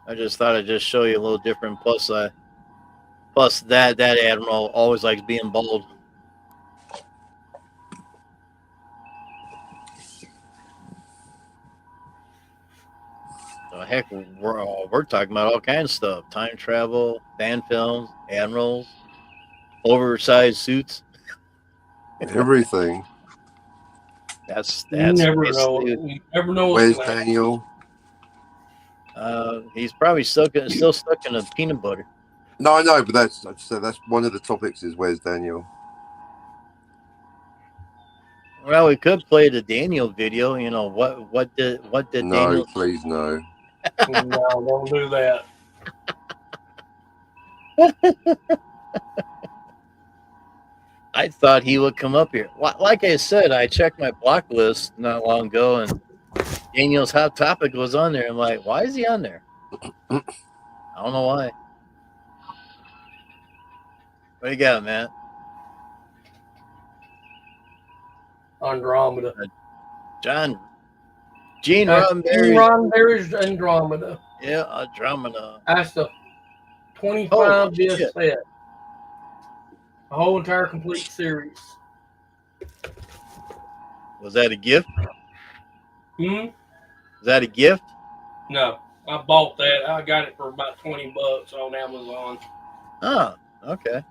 Speaker 2: I just thought I'd just show you a little different. Plus that Admiral always likes being bald. So heck, we're talking about all kinds of stuff: time travel, fan films, admirals, oversized suits.
Speaker 3: Everything.
Speaker 2: That's
Speaker 5: You never know. You never know.
Speaker 3: Where's Daniel?
Speaker 2: He's probably still stuck in a peanut butter.
Speaker 3: No, I know, but that's one of the topics. Is where's Daniel?
Speaker 2: Well, we could play the Daniel video. You know what did
Speaker 3: no,
Speaker 2: Daniel?
Speaker 3: Please no.
Speaker 5: No, don't do that.
Speaker 2: I thought he would come up here. Like I said, I checked my block list not long ago, and Daniel's Hot Topic was on there. I'm like, why is he on there? I don't know why. What you got, Matt?
Speaker 5: Andromeda.
Speaker 2: Gene
Speaker 5: Gene Roddenberry's Andromeda.
Speaker 2: Yeah, Andromeda.
Speaker 5: That's the 25 disc set. A whole entire complete series.
Speaker 2: Was that a gift?
Speaker 5: Hmm?
Speaker 2: Was that a gift?
Speaker 5: No. I bought that. I got it for about $20 on Amazon.
Speaker 2: Oh, okay.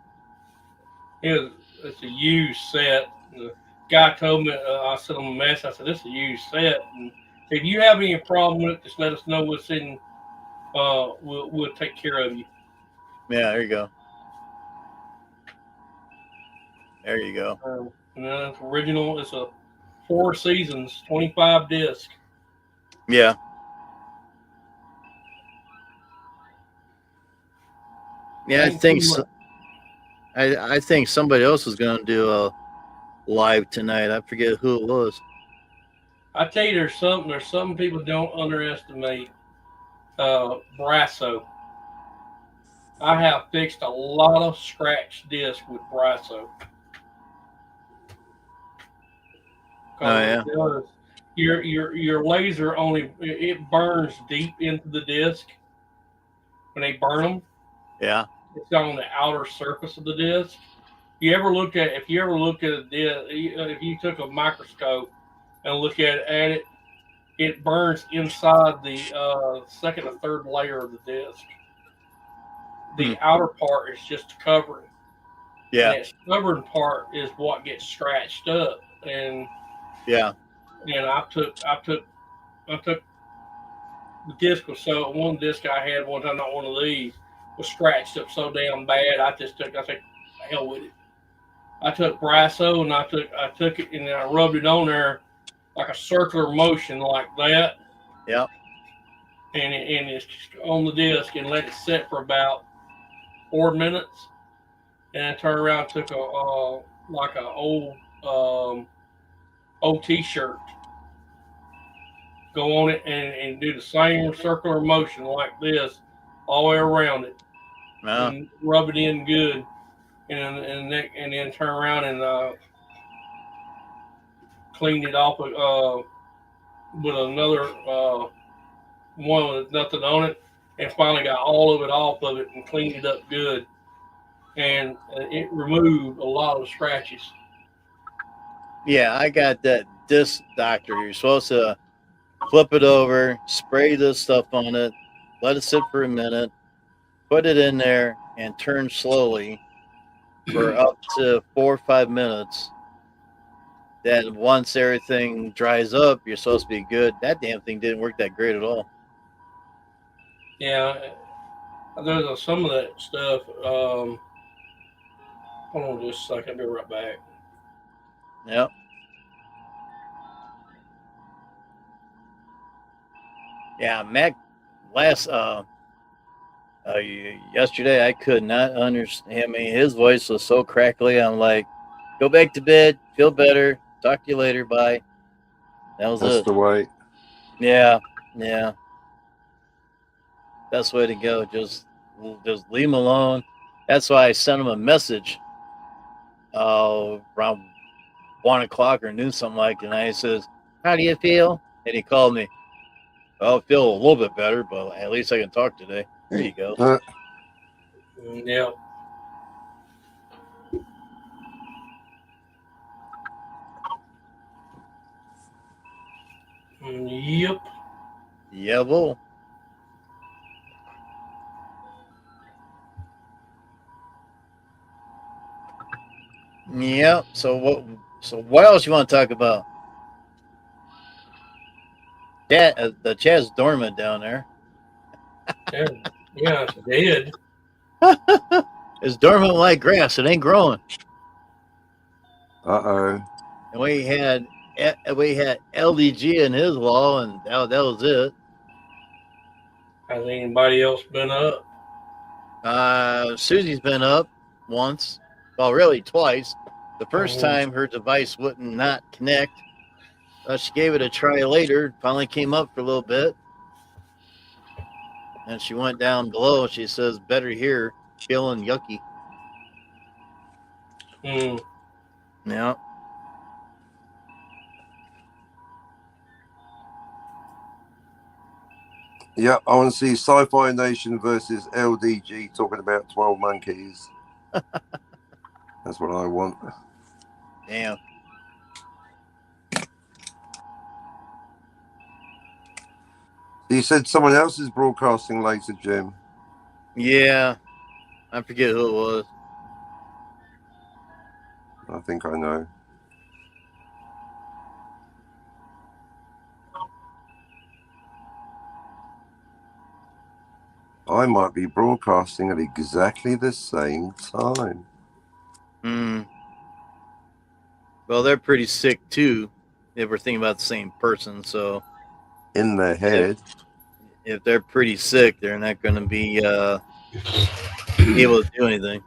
Speaker 5: It's a used set. The guy told me, I sent him a message. I said, this is a used set. And if you have any problem with it, just let us know what's in. We'll take care of you.
Speaker 2: Yeah, there you go. There you go.
Speaker 5: And it's original. It's a 4 seasons, 25 disc.
Speaker 2: Yeah. Yeah, I think somebody else was going to do a live tonight. I forget who it was.
Speaker 5: I tell you, there's some people don't underestimate Brasso. I have fixed a lot of scratch discs with Brasso.
Speaker 2: Oh yeah.
Speaker 5: Your laser only it burns deep into the disc when they burn them.
Speaker 2: Yeah.
Speaker 5: It's on the outer surface of the disc. If you ever look at a disc, if you took a microscope and look at it, it burns inside the second or third layer of the disc. The outer part is just a covering.
Speaker 2: Yeah.
Speaker 5: And that stubborn part is what gets scratched up. And
Speaker 2: yeah.
Speaker 5: And I took the disc was so one disc I had one time, not one of these, was scratched up so damn bad. I said, hell with it. I took Brasso and I took it and I rubbed it on there like a circular motion like that.
Speaker 2: Yep.
Speaker 5: And it's just on the disc and let it sit for about 4 minutes. And I turned around and took a old T-shirt, go on it and do the same circular motion like this all the way around it.
Speaker 2: No.
Speaker 5: And rub it in good. and then turn around and cleaned it off with another one with nothing on it, and finally got all of it off of it and cleaned it up good, and it removed a lot of the scratches.
Speaker 2: Yeah, I got that disc doctor. You're supposed to flip it over, spray this stuff on it, let it sit for a minute, put it in there, and turn slowly for up to 4 or 5 minutes. Then once everything dries up, you're supposed to be good. That damn thing didn't work that great at all.
Speaker 5: Yeah, there's some of that stuff. Hold on just a second. I'll be right back.
Speaker 2: Yep. Yeah, Mac. Yesterday I could not understand. I mean, his voice was so crackly. I'm like, go back to bed, feel better, talk to you later, bye. That was
Speaker 3: That's
Speaker 2: it.
Speaker 3: the way.
Speaker 2: Yeah, yeah. Best way to go. Just leave him alone. That's why I sent him a message around 1 o'clock or noon, something like that. And I says, how do you feel? And he called me. Well, I feel a little bit better, but at least I can talk today. There you go.
Speaker 5: Yeah. Yep.
Speaker 2: Yeah, bull. Yep. So what else you want to talk about? The chat's dormant down there.
Speaker 5: Yeah, it's dead.
Speaker 2: It's dormant like grass. It ain't growing.
Speaker 3: Uh-oh.
Speaker 2: And we had LDG in his wall, and that was it.
Speaker 5: Has anybody else been up?
Speaker 2: Susie's been up once. Well, really twice. The first time her device wouldn't not connect. She gave it a try later. Finally came up for a little bit. And she went down below. She says, better here. Feeling yucky. Yeah.
Speaker 3: Yeah, I want to see Sci-Fi Nation versus LDG talking about 12 Monkeys. That's what I want.
Speaker 2: Damn.
Speaker 3: You said someone else is broadcasting later, Jim.
Speaker 2: Yeah. I forget who it was.
Speaker 3: I think I know. I might be broadcasting at exactly the same time.
Speaker 2: Well, they're pretty sick too, if we're thinking about the same person. So,
Speaker 3: in their head,
Speaker 2: if they're pretty sick, they're not going to be able to do anything.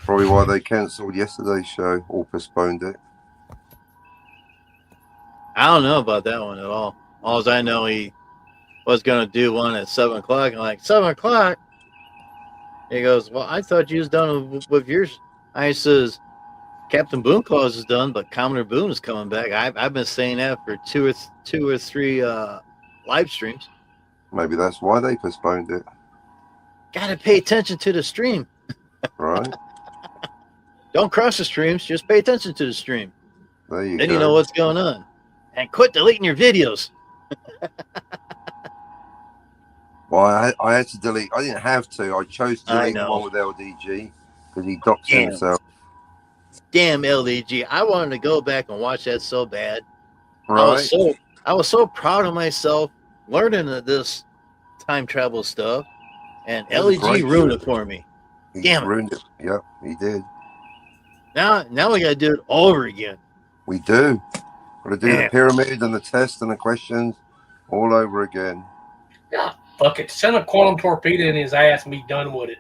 Speaker 3: Probably why they cancelled yesterday's show or postponed it.
Speaker 2: I don't know about that one at all. All I know, he was going to do one at 7 o'clock. I'm like, 7 o'clock? He goes, well, I thought you was done with yours. I says, Captain Boone Claus is done, but Commodore Boone is coming back. I've been saying that for two or three live streams.
Speaker 3: Maybe that's why they postponed it.
Speaker 2: Got to pay attention to the stream.
Speaker 3: Right.
Speaker 2: Don't cross the streams. Just pay attention to the stream.
Speaker 3: There you go.
Speaker 2: Then you know what's going on. And quit deleting your videos.
Speaker 3: Well, I had to delete. I didn't have to. I chose to delete the one with LDG because he doxed himself.
Speaker 2: Damn LDG! I wanted to go back and watch that so bad.
Speaker 3: Right.
Speaker 2: I was so proud of myself learning this time travel stuff, and LDG ruined it for me.
Speaker 3: He ruined it. Yep, he did.
Speaker 2: Now we got to do it all over again.
Speaker 3: We do. Got to do the pyramid and the test and the questions all over again.
Speaker 5: Yeah, fuck it. Send a quantum torpedo in his ass and be done with it.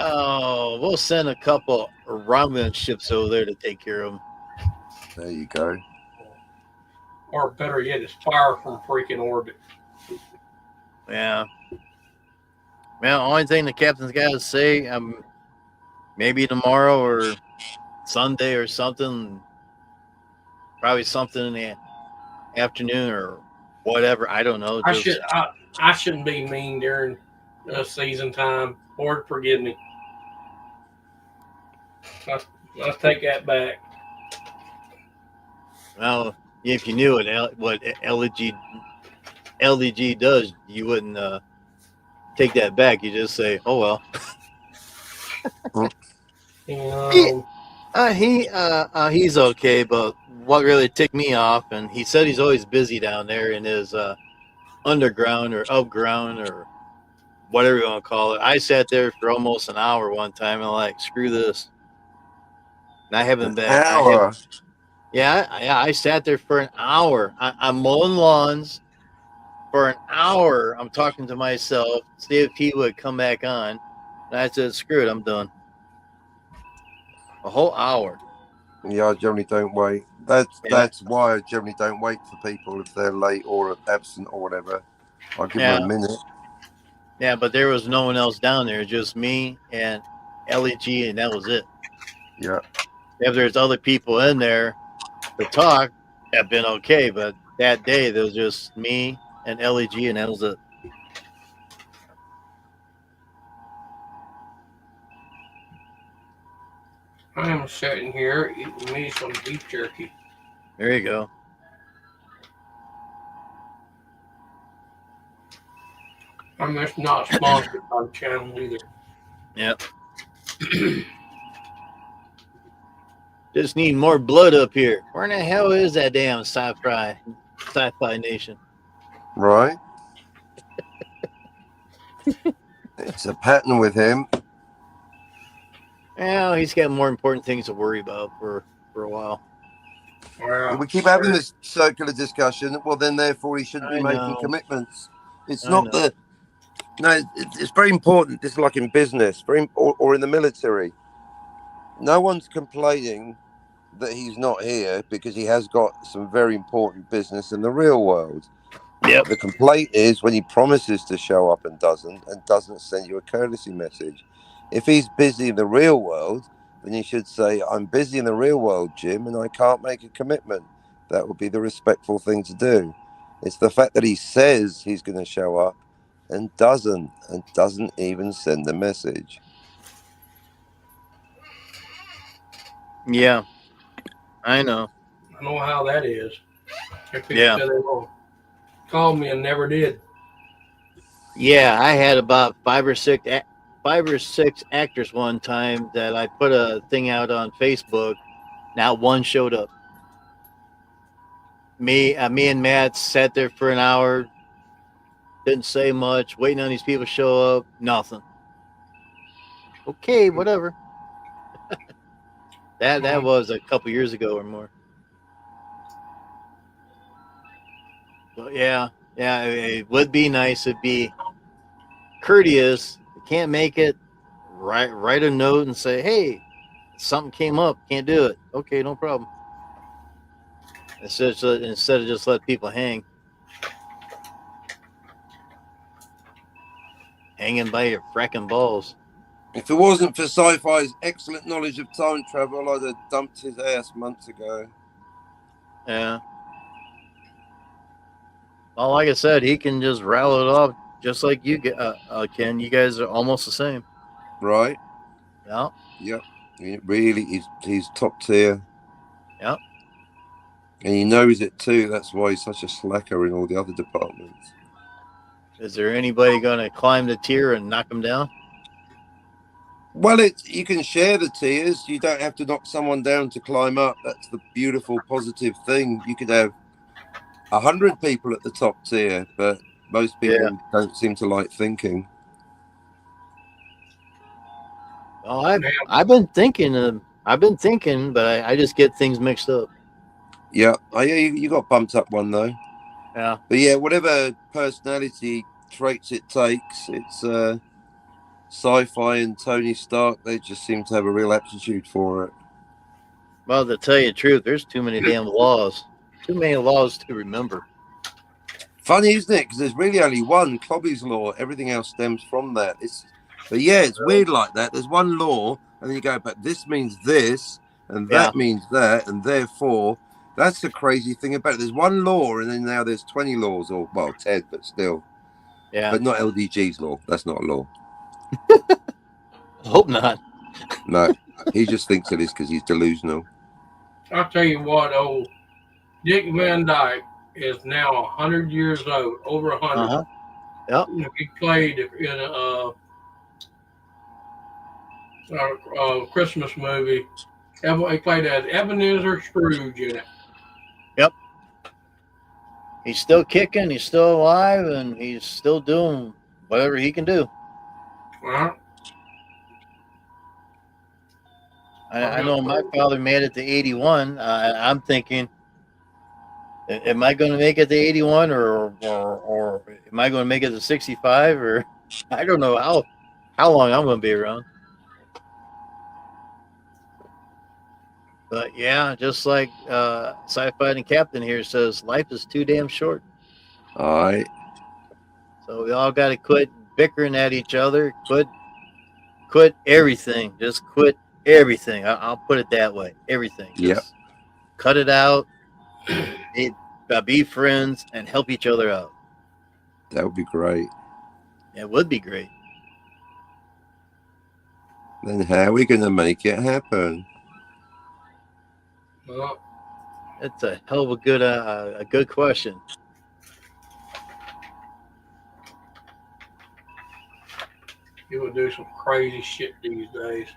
Speaker 2: Oh, we'll send a couple ramen ships over there to take care of them.
Speaker 3: There you go.
Speaker 5: Or better yet, it's fire from freaking orbit.
Speaker 2: Yeah. Well, only thing the captain's got to say, maybe tomorrow or Sunday or something, probably something in the afternoon or whatever. I don't know.
Speaker 5: I shouldn't be mean during season time. Lord forgive me. Let's take that back.
Speaker 2: Well, if you knew what LDG does, you wouldn't take that back. You just say, "Oh well." He's okay, but what really ticked me off, and he said he's always busy down there in his underground or upground or whatever you want to call it. I sat there for almost an hour one time, and I'm like, screw this. And I haven't been.
Speaker 3: Hour.
Speaker 2: I sat there for an hour. I'm mowing lawns for an hour. I'm talking to myself, see if he would come back on. And I said, screw it, I'm done. A whole hour.
Speaker 3: Yeah, I generally don't wait. That's why I generally don't wait for people if they're late or absent or whatever. I'll give them a minute.
Speaker 2: Yeah, but there was no one else down there, just me and LEG, and that was it.
Speaker 3: Yeah.
Speaker 2: If there's other people in there to talk, that'd been okay. But that day, there was just me and LEG, and that was it.
Speaker 5: I am sitting here eating me some beef jerky.
Speaker 2: There you go.
Speaker 5: I'm just not sponsored by the channel either.
Speaker 2: Yep. Just need more blood up here. Where in the hell is that damn sci-fi nation?
Speaker 3: Right. It's a pattern with him.
Speaker 2: Well, he's got more important things to worry about for a while.
Speaker 5: Well,
Speaker 3: we keep having this circular discussion. Well, then, therefore, he shouldn't be making commitments. It's not the... No, it's very important. This is like in business or in the military. No one's complaining that he's not here because he has got some very important business in the real world.
Speaker 2: Yep.
Speaker 3: The complaint is when he promises to show up and doesn't send you a courtesy message. If he's busy in the real world, then you should say, I'm busy in the real world, Jim, and I can't make a commitment. That would be the respectful thing to do. It's the fact that he says he's going to show up and doesn't even send a message.
Speaker 2: Yeah, I know.
Speaker 5: I know how that is. Yeah. Called me and never did.
Speaker 2: Yeah, I had about five or six actors one time that I put a thing out on Facebook. Not one showed up. Me and Matt sat there for an hour, didn't say much, waiting on these people to show up. Nothing. Okay, whatever. that was a couple years ago or more. But yeah, it would be nice. It'd be courteous. You can't make it. Write a note and say, hey, something came up, can't do it. Okay, no problem. Instead of just let people hanging by your fracking balls.
Speaker 3: If it wasn't for Sci-Fi's excellent knowledge of time travel, I'd have dumped his ass months ago.
Speaker 2: Yeah. Well, like I said, he can just rattle it off just like you Ken. You guys are almost the same.
Speaker 3: Right.
Speaker 2: Yeah.
Speaker 3: Yep. Really, he's top tier.
Speaker 2: Yep.
Speaker 3: And he knows it too. That's why he's such a slacker in all the other departments.
Speaker 2: Is there anybody going to climb the tier and knock him down?
Speaker 3: Well, you can share the tiers. You don't have to knock someone down to climb up. That's the beautiful, positive thing. You could have 100 people at the top tier, but most people don't seem to like thinking.
Speaker 2: Well, I've been thinking, but I just get things mixed up.
Speaker 3: Yeah, you got bumped up one though.
Speaker 2: Yeah,
Speaker 3: but yeah, whatever personality traits it takes, it's Sci-Fi and Tony Stark. They just seem to have a real aptitude for it.
Speaker 2: Well, to tell you the truth, there's too many damn laws. Too many laws to remember.
Speaker 3: Funny, isn't it? Because there's really only one, Clobby's law. Everything else stems from that. But yeah, it's weird like that. There's one law, and then you go, but this means this, and that means that, and therefore, that's the crazy thing about it. There's one law, and then now there's 20 laws, or well, 10, but still.
Speaker 2: Yeah.
Speaker 3: But not LDG's law. That's not a law.
Speaker 2: I hope not.
Speaker 3: No, he just thinks it is because he's delusional.
Speaker 5: I'll tell you what, old Dick Van Dyke is now 100 years old, over 100.
Speaker 2: Yep.
Speaker 5: He played in a Christmas movie. He played as Ebenezer Scrooge in it.
Speaker 2: Yep. He's still kicking. He's still alive, and he's still doing whatever he can do. I know my father made it to 81. I'm thinking, am I going to make it to 81, or am I going to make it to 65, or I don't know how long I'm going to be around. But yeah, just like Sci-Fi and Captain here says, life is too damn short.
Speaker 3: All right.
Speaker 2: So we all got to quit bickering at each other. Quit everything. Just quit everything. I'll put it that way. Everything. Just cut it out. Be friends and help each other out.
Speaker 3: That would be great.
Speaker 2: It would be great.
Speaker 3: Then how are we going to make it happen?
Speaker 5: Well,
Speaker 2: it's a hell of a good question.
Speaker 5: People do some crazy shit these days.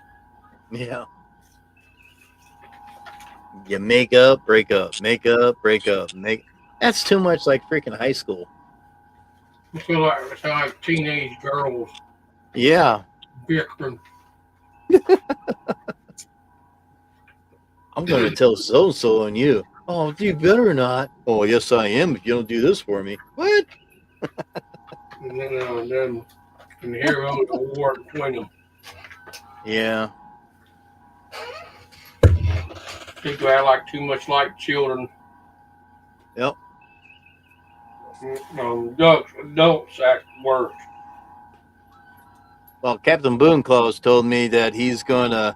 Speaker 2: Yeah. You make up, break up, make up, break up, That's too much like freaking high school.
Speaker 5: It's like teenage girls.
Speaker 2: Yeah.
Speaker 5: Bickering.
Speaker 2: I'm going to tell so-and-so on you. Oh, you better not. Oh, yes, I am if you don't do this for me. What?
Speaker 5: And then here goes the war between them.
Speaker 2: Yeah.
Speaker 5: People act like too much like children.
Speaker 2: Yep.
Speaker 5: Adults act worse.
Speaker 2: Well, Captain Boone Claus told me that he's got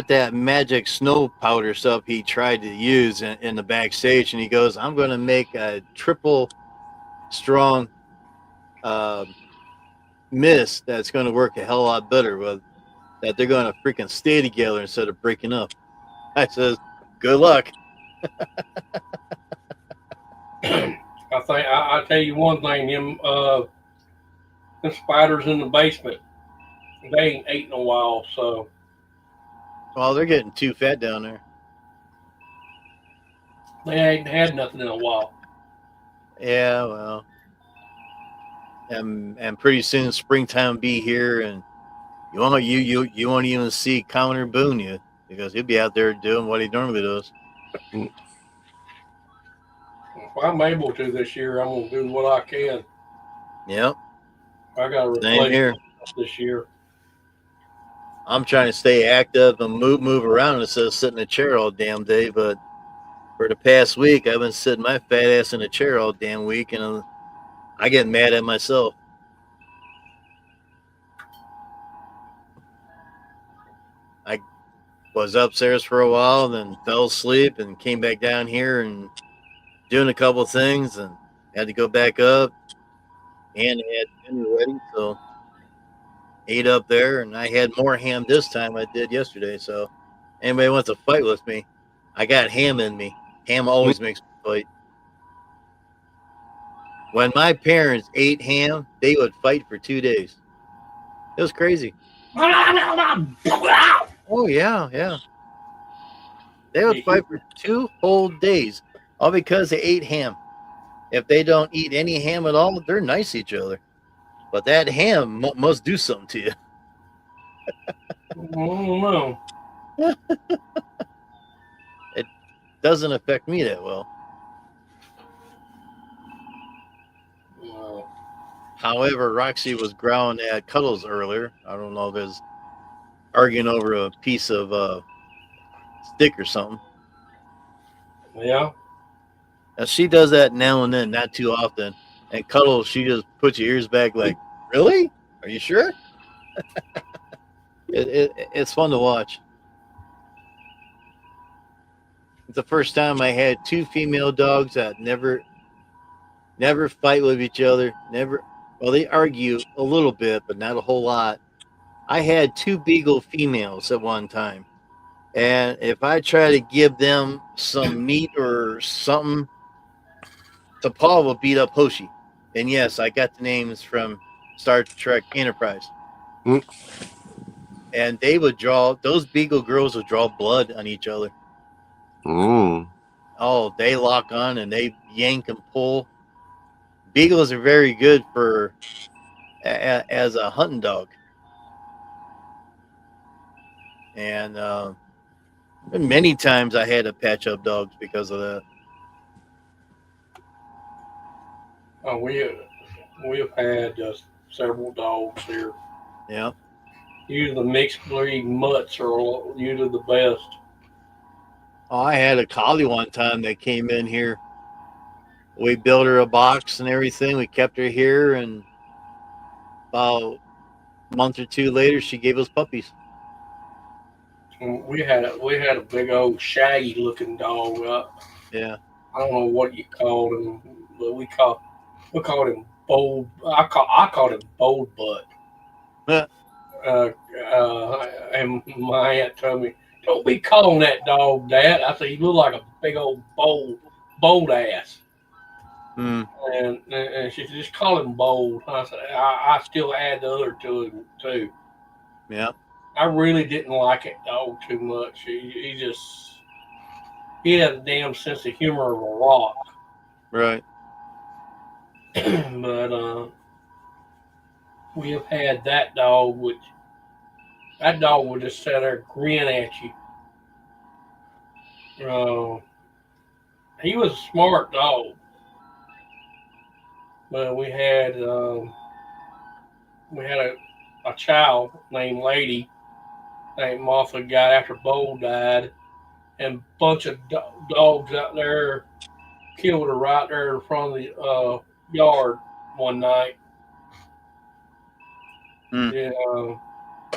Speaker 2: that magic snow powder stuff he tried to use in the backstage, and he goes, I'm going to make a triple strong mist that's going to work a hell of a lot better with that. They're going to freaking stay together instead of breaking up. I says, good luck.
Speaker 5: I tell you one thing, the spiders in the basement, they ain't ate in a while, so.
Speaker 2: Well, they're getting too fat down there.
Speaker 5: They ain't had nothing in a while.
Speaker 2: Yeah, well. And pretty soon springtime will be here, and you won't even see Commodore Boone yet, because he'll be out there doing what he normally does.
Speaker 5: If I'm able to this year, I'm gonna do what I can.
Speaker 2: Yep.
Speaker 5: I got to replace this year.
Speaker 2: I'm trying to stay active and move around instead of sitting in a chair all damn day. But for the past week, I've been sitting my fat ass in a chair all damn week, and I get mad at myself. I was upstairs for a while, then fell asleep, and came back down here and doing a couple of things, and had to go back up and had dinner ready. So ate up there, and I had more ham this time I did yesterday. So anybody wants to fight with me, I got ham in me. Ham always makes me fight. When my parents ate ham, they would fight for 2 days. It was crazy. Oh, yeah. They would fight for 2 whole days, all because they ate ham. If they don't eat any ham at all, they're nice to each other. But that ham must do something to you.
Speaker 5: I don't know.
Speaker 2: It doesn't affect me that well. However, Roxy was growling at Cuddles earlier. I don't know if there's arguing over a piece of stick or something.
Speaker 5: Yeah.
Speaker 2: Now, she does that now and then, not too often. And Cuddles, she just puts your ears back like, really? Are you sure? It's fun to watch. It's the first time I had two female dogs that never fight with each other. Never. Well, they argue a little bit, but not a whole lot. I had two beagle females at one time, and if I try to give them some meat or something, T'Pol will beat up Hoshi. And yes, I got the names from Star Trek Enterprise.
Speaker 3: Mm.
Speaker 2: And they would those beagle girls would draw blood on each other.
Speaker 3: Mm.
Speaker 2: Oh, they lock on and they yank and pull. Beagles are very good for as a hunting dog. And many times I had to patch up dogs because of that.
Speaker 5: We have had several dogs here.
Speaker 2: Yeah.
Speaker 5: Usually the mixed breed mutts are usually the best.
Speaker 2: Oh, I had a collie one time that came in here. We built her a box and everything. We kept her here, and about a month or two later, she gave us puppies.
Speaker 5: We had a big old shaggy looking dog.
Speaker 2: Yeah.
Speaker 5: I don't know what you called him, but we called him bold. I called him bold butt. And my aunt told me, "Don't be calling that dog that." I said, "You look like a big old bold ass."
Speaker 2: Mm.
Speaker 5: And she said, "Just call him bold." I said, I still add the other to him too.
Speaker 2: Yeah.
Speaker 5: I really didn't like that dog too much. He had a damn sense of humor of a rock.
Speaker 2: Right.
Speaker 5: But we have had that dog, which that dog would just sit there and grin at you. He was a smart dog, but we had a child named Lady, named Martha, got after Bo died, and a bunch of dogs out there killed her right there in front of the yard one night. Yeah,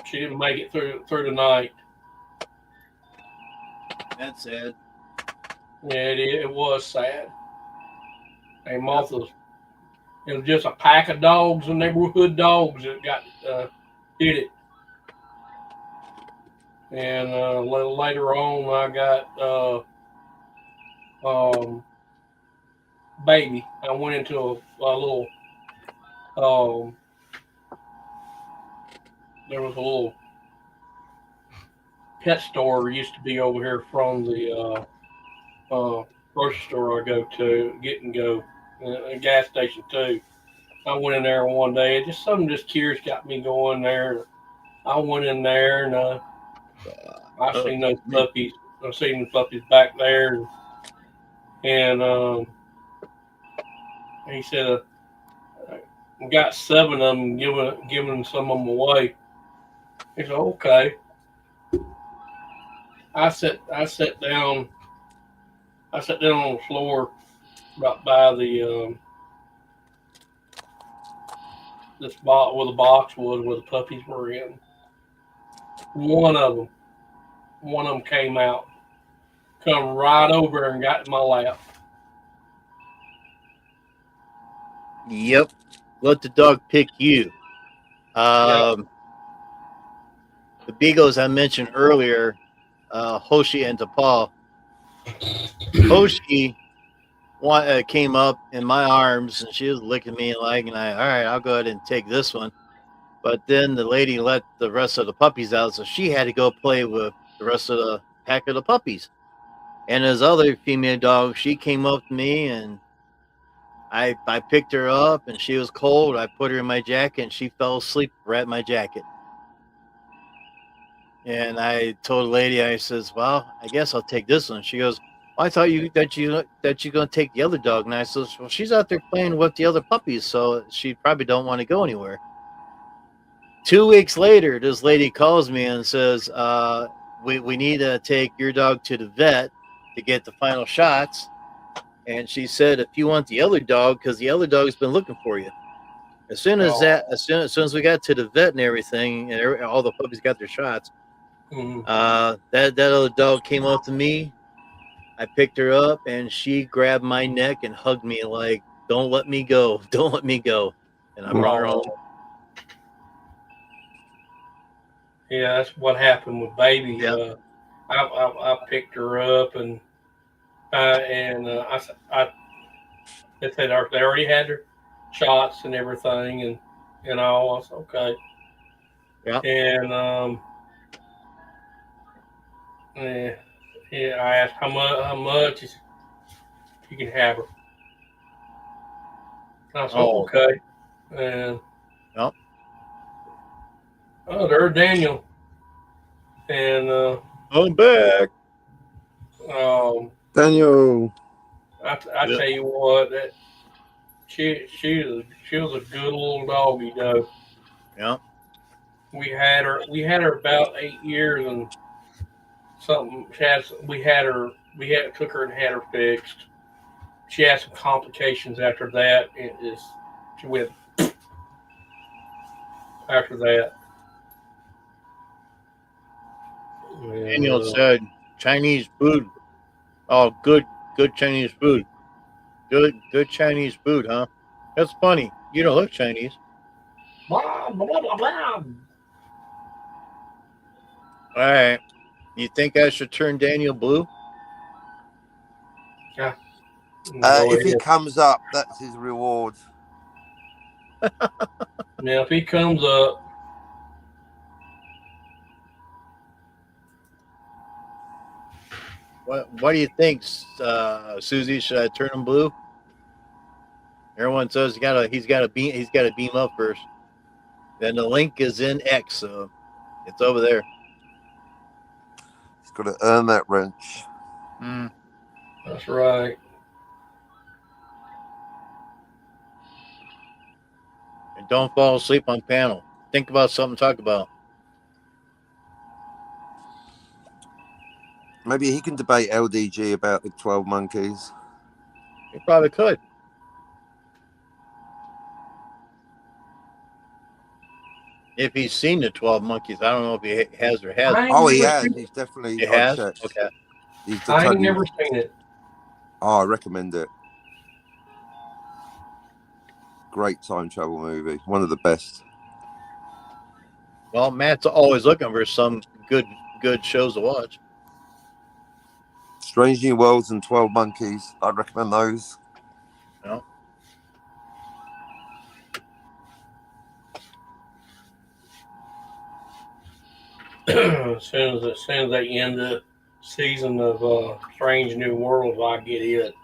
Speaker 5: she didn't make it through the night.
Speaker 2: That's sad.
Speaker 5: Yeah, it was sad. And Martha's, it was just a pack of dogs, and neighborhood dogs that got did it. And a little later on, I got baby. I went into a little there was a little pet store used to be over here from the grocery store I go to, Get and Go, a gas station too. I went in there one day. Something just curious got me going there. I went in there and I seen those puppies. I seen the puppies back there, and he said, "Got 7 of them, giving some of them away." He said, "Okay." I sat down. I sat down on the floor right by the this box where the box was, where the puppies were in. One of them came out, come right over and got in my lap.
Speaker 2: Yep. Let the dog pick you. The beagles I mentioned earlier, Hoshi and T'Pol. Hoshi came up in my arms and she was licking me and all right, I'll go ahead and take this one. But then the lady let the rest of the puppies out, so she had to go play with the rest of the pack of the puppies. And his other female dog, she came up to me and I picked her up and she was cold. I put her in my jacket and she fell asleep right in my jacket. And I told the lady, I says, "Well, I guess I'll take this one." She goes, "Well, I thought you're gonna take the other dog." And I says, "Well, she's out there playing with the other puppies, so she probably don't want to go anywhere." 2 weeks later, this lady calls me and says, we need to take your dog to the vet to get the final shots. and she said, if you want the other dog, because the other dog's been looking for you. As soon as we got to the vet and everything, and all the puppies got their shots, that other dog came up to me. I picked her up, and she grabbed my neck and hugged me like, "Don't let me go, don't let me go." And I brought her home.
Speaker 5: Yeah, that's what happened with Baby.
Speaker 2: Yep.
Speaker 5: I picked her up, and I they said they already had their shots and everything, and all. I said, okay.
Speaker 2: Yeah.
Speaker 5: And I asked how much. He said, you can have her. I said, okay. And there's Daniel. And
Speaker 2: I'm back.
Speaker 3: Daniel.
Speaker 5: I tell you what, that she was a good little doggy though.
Speaker 2: Yeah.
Speaker 5: We had her about 8 years and something. We took her and had her fixed. She had some complications after that. She went after that.
Speaker 2: Daniel said Chinese food. Oh, good Chinese food. Good Chinese food, huh? That's funny. You don't look Chinese.
Speaker 5: Blah, blah, blah, blah.
Speaker 2: All right. You think I should turn Daniel blue?
Speaker 5: Yeah.
Speaker 3: If he comes up, that's his reward.
Speaker 5: Now, if he comes up,
Speaker 2: what do you think, Susie? Should I turn him blue? Everyone says he's got to beam up first. Then the link is in X, so it's over there.
Speaker 3: He's got to earn that wrench.
Speaker 5: That's right.
Speaker 2: And don't fall asleep on panel. Think about something to talk about.
Speaker 3: Maybe he can debate LDG about the 12 monkeys.
Speaker 2: He probably could. If he's seen the 12 monkeys, I don't know if he has or hasn't.
Speaker 3: Oh, he has. He's definitely.
Speaker 2: He has.
Speaker 3: Checked.
Speaker 2: Okay.
Speaker 5: I ain't never seen it.
Speaker 3: Oh, I recommend it. Great time travel movie. One of the best.
Speaker 2: Well, Matt's always looking for some good shows to watch.
Speaker 3: Strange New Worlds and 12 Monkeys. I'd recommend those.
Speaker 2: No.
Speaker 5: As soon as they end the season of Strange New Worlds, I get it.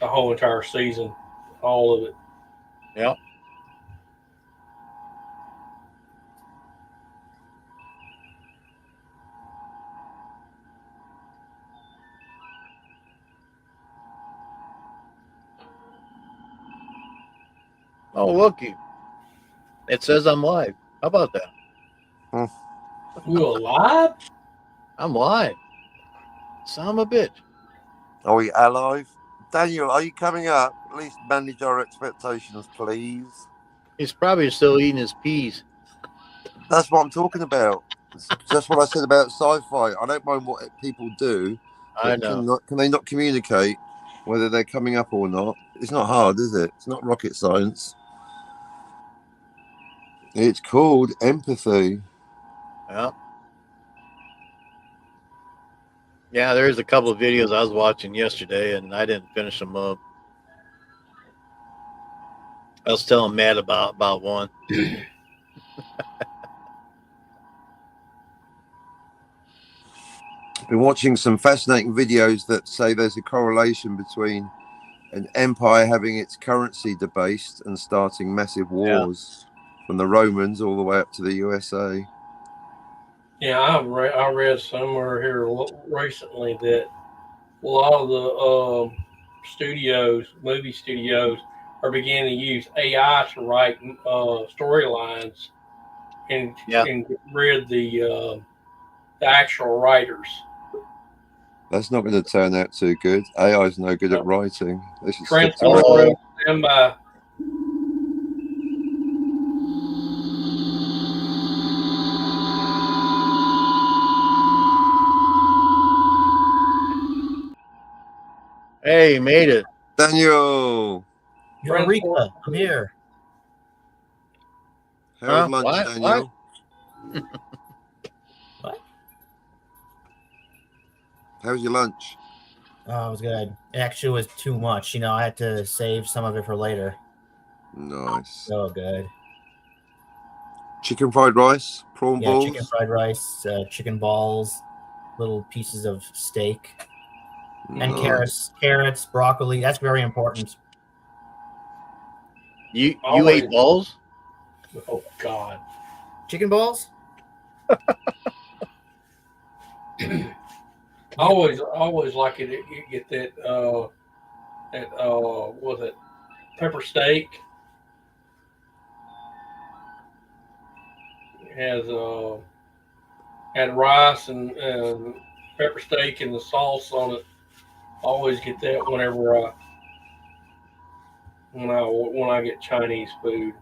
Speaker 5: The whole entire season, all of it.
Speaker 2: Yeah. Oh, looky. It says I'm live. How about that?
Speaker 5: You alive?
Speaker 2: I'm live. Son of a bitch.
Speaker 3: Are we alive? Daniel, are you coming up? At least manage our expectations, please.
Speaker 2: He's probably still eating his peas.
Speaker 3: That's what I'm talking about. That's what I said about sci-fi. I don't mind what people do.
Speaker 2: I know.
Speaker 3: Can they not communicate whether they're coming up or not? It's not hard, is it? It's not rocket science. It's called empathy.
Speaker 2: Yeah. Yeah, there's a couple of videos I was watching yesterday, and I didn't finish them up. I was telling Matt about one.
Speaker 3: Been watching some fascinating videos that say there's a correlation between an empire having its currency debased and starting massive wars, from the Romans all the way up to the USA.
Speaker 5: Yeah, I read somewhere here recently that a lot of the movie studios, are beginning to use AI to write storylines and get rid of the actual writers.
Speaker 3: That's not going to turn out too good. AI is no good at writing. They should stick to
Speaker 5: Transfer
Speaker 3: writing.
Speaker 5: stand by.
Speaker 2: Hey, you made it.
Speaker 3: Daniel!
Speaker 6: Eureka, I'm here.
Speaker 3: How was lunch, Daniel?
Speaker 6: What?
Speaker 3: How was your lunch?
Speaker 6: Oh, it was good. It actually was too much. You know, I had to save some of it for later.
Speaker 3: Nice.
Speaker 6: So good.
Speaker 3: Chicken fried rice, prawn balls?
Speaker 6: Chicken fried rice, chicken balls, little pieces of steak, and carrots, broccoli. That's very important.
Speaker 2: You ate balls?
Speaker 5: Oh God!
Speaker 6: Chicken balls?
Speaker 5: always like it. You get that was it pepper steak? It has had rice and pepper steak and the sauce on it. Always get that whenever when I get Chinese food.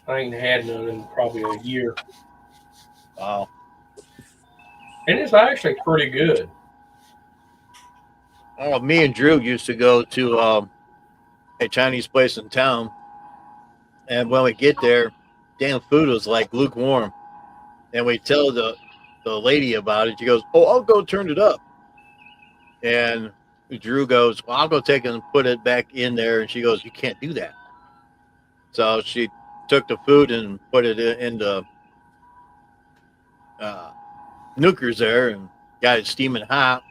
Speaker 5: I ain't had none in probably a year.
Speaker 2: Wow.
Speaker 5: And it's actually pretty good.
Speaker 2: Oh, me and Drew used to go to a Chinese place in town, and when we get there, damn food was like lukewarm. And we tell the lady about it. She goes, "Oh, I'll go turn it up." And Drew goes, "Well, I'll go take it and put it back in there." And she goes, "You can't do that." So she took the food and put it in the nukers there and got it steaming hot.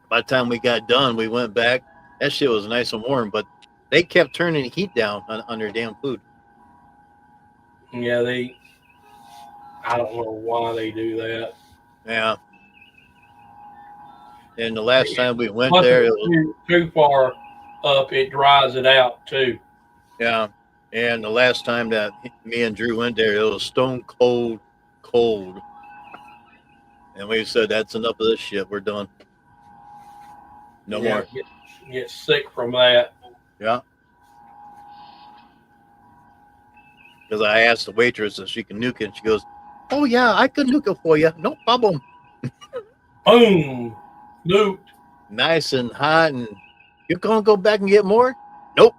Speaker 2: By the time we got done, we went back. That shit was nice and warm, but they kept turning the heat down on their damn food.
Speaker 5: Yeah, I don't know why they do that.
Speaker 2: Yeah. And the last time we went there, it was
Speaker 5: too far up. It dries it out too.
Speaker 2: Yeah. And the last time that me and Drew went there, it was stone cold. And we said, that's enough of this shit. We're done. No more.
Speaker 5: Get sick from that.
Speaker 2: Yeah. Because I asked the waitress if she can nuke it. And she goes, "Oh, yeah, I can nuke it for you. No problem."
Speaker 5: Boom. Nuked.
Speaker 2: Nice and hot. And you're going to go back and get more? Nope.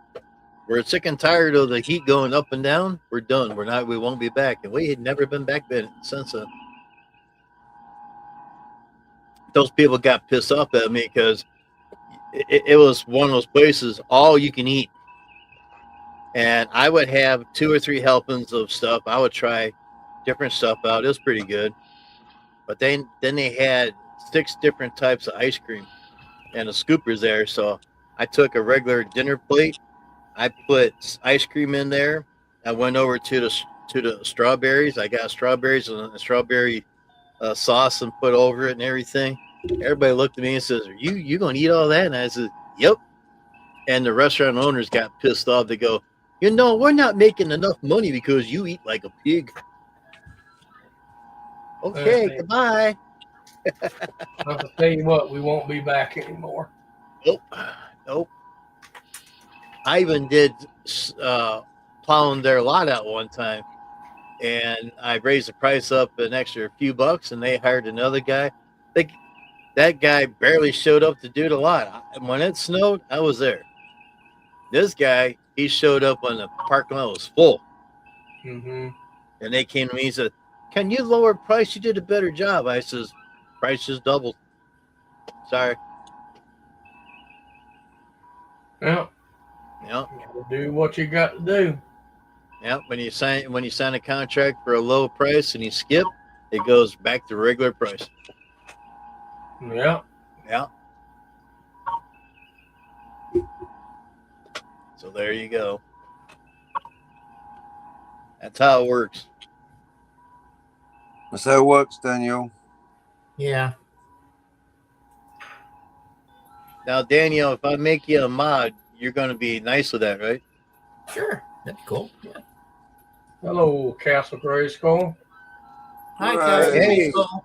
Speaker 2: We're sick and tired of the heat going up and down. We're done. We won't be back. And we had never been back since then. Those people got pissed off at me because it was one of those places, all you can eat. And I would have 2 or 3 helpings of stuff. I would try different stuff out. It was pretty good. But then they had 6 different types of ice cream and the scoopers there. So I took a regular dinner plate. I put ice cream in there. I went over to the strawberries. I got strawberries and a strawberry sauce and put over it and everything. Everybody looked at me and says, "Are you gonna eat all that?" And I said, "Yep." And the restaurant owners got pissed off. They go, "We're not making enough money because you eat like a pig." Okay, goodbye.
Speaker 5: I'll tell you what, we won't be back anymore.
Speaker 2: Nope. I even did plowing their lot out one time, and I raised the price up an extra few bucks, and they hired another guy. That guy barely showed up to do the lot. When it snowed, I was there. This guy, he showed up when the parking lot was full.
Speaker 5: Mm-hmm.
Speaker 2: And they came to me and said, "Can you lower price? You did a better job." I says, "Price just doubled. Sorry."
Speaker 5: Yeah.
Speaker 2: Yep.
Speaker 5: Do what you got to do.
Speaker 2: Yep. When you sign a contract for a low price and you skip, it goes back to regular price.
Speaker 5: Yeah.
Speaker 2: Yeah. So there you go. That's how it works.
Speaker 3: That's how it works, Daniel.
Speaker 6: Yeah.
Speaker 2: Now, Daniel, if I make you a mod, you're going to be nice with that, right?
Speaker 6: Sure. That'd be cool. Yeah.
Speaker 5: Hello, Castle Grayskull.
Speaker 6: Hi,
Speaker 3: Hooray.
Speaker 6: Castle
Speaker 2: Hey.
Speaker 6: Grayskull.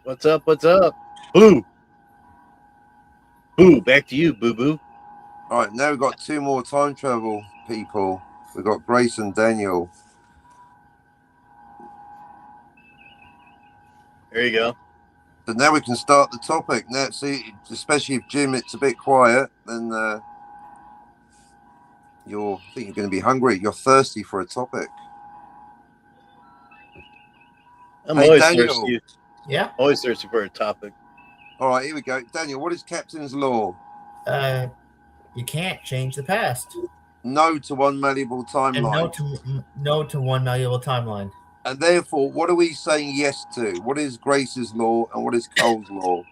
Speaker 2: What's up? What's up? Boo. Boo. Back to you, Boo Boo.
Speaker 3: All right, now we've got two more time travel people. We've got Grace and Daniel.
Speaker 2: There you go.
Speaker 3: So now we can start the topic. Now, see, especially if Jim, it's a bit quiet, then I think you're going to be hungry. You're thirsty for a topic.
Speaker 2: I'm always
Speaker 3: Daniel.
Speaker 2: thirsty.
Speaker 6: Yeah.
Speaker 2: Always thirsty for a topic.
Speaker 3: All right, here we go. Daniel, what is Captain's law?
Speaker 6: You can't change the past.
Speaker 3: No to one malleable timeline.
Speaker 6: And no to one malleable timeline.
Speaker 3: And therefore, what are we saying yes to? What is Grace's law and what is Cole's law?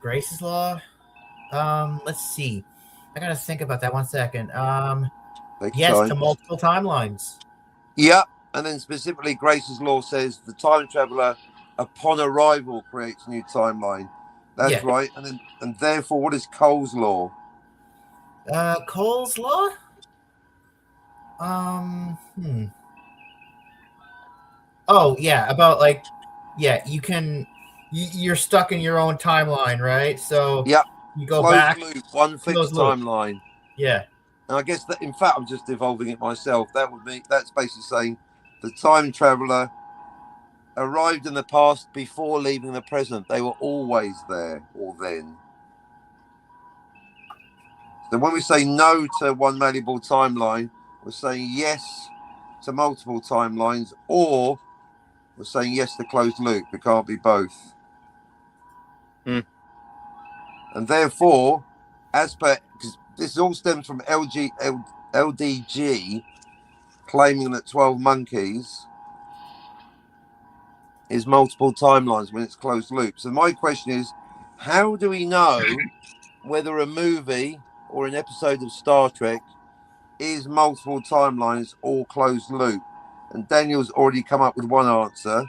Speaker 6: Grace's law? Let's see. I gotta think about that 1 second. Yes to multiple timelines.
Speaker 3: Yeah, and then specifically Grace's law says the time traveler upon arrival creates a new timeline. That's right. And therefore, what is Cole's law?
Speaker 6: Cole's law? Oh yeah, about you're stuck in your own timeline, right? So you go
Speaker 3: closed
Speaker 6: back,
Speaker 3: loop, one fixed timeline.
Speaker 6: Yeah.
Speaker 3: And I guess that, in fact, I'm just evolving it myself. That's basically saying the time traveler arrived in the past before leaving the present. They were always there or then. So when we say no to one malleable timeline, we're saying yes to multiple timelines, or we're saying yes to closed loop. It can't be both. And therefore, because this all stems from LDG claiming that 12 Monkeys is multiple timelines when it's closed loop. So my question is, how do we know whether a movie or an episode of Star Trek is multiple timelines or closed loop? And Daniel's already come up with one answer.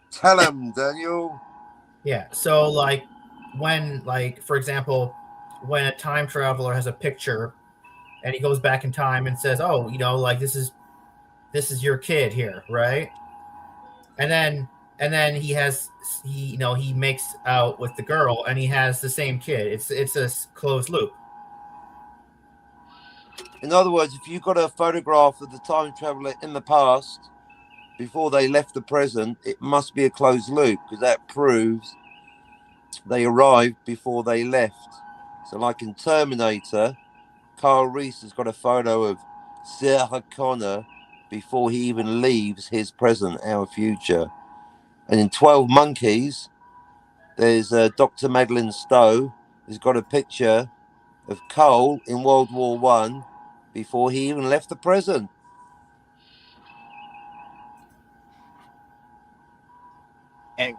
Speaker 3: Tell him, Daniel.
Speaker 6: Yeah. So for example, when a time traveler has a picture and he goes back in time and says, oh, this is your kid here, right? And then he makes out with the girl and he has the same kid. It's a closed loop.
Speaker 3: In other words, if you've got a photograph of the time traveler in the past before they left the present, it must be a closed loop because that proves they arrived before they left. So like in Terminator, Carl Reese has got a photo of Sarah Connor before he even leaves his present, our future. And in 12 Monkeys, there's Dr. Madeleine Stowe who's got a picture of Cole in World War I before he even left the present.
Speaker 2: And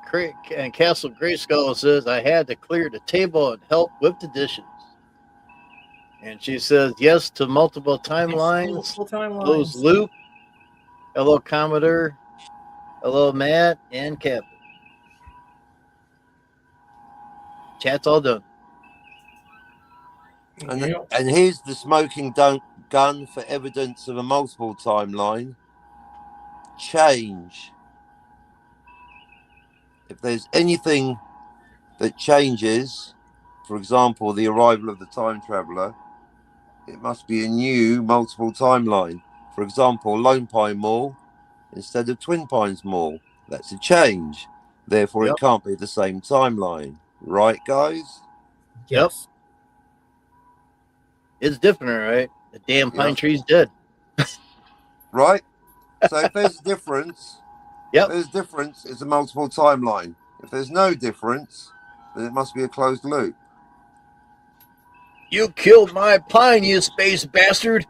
Speaker 2: Castle Grayskull says, I had to clear the table and help with the dishes. And she says, yes to multiple timelines. Closed loop. Hello, Commodore. Hello, Matt and Captain. Chat's all done.
Speaker 3: And here's the smoking gun for evidence of a multiple timeline. Change. If there's anything that changes, for example, the arrival of the time traveler, it must be a new multiple timeline. For example, Lone Pine Mall instead of Twin Pines Mall. That's a change. Therefore, it can't be the same timeline. Right, guys?
Speaker 6: Yes.
Speaker 2: It's different, right? The damn pine tree's dead.
Speaker 3: Right? So if there's a difference, it's a multiple timeline. If there's no difference, then it must be a closed loop.
Speaker 2: You killed my pine, you space bastard.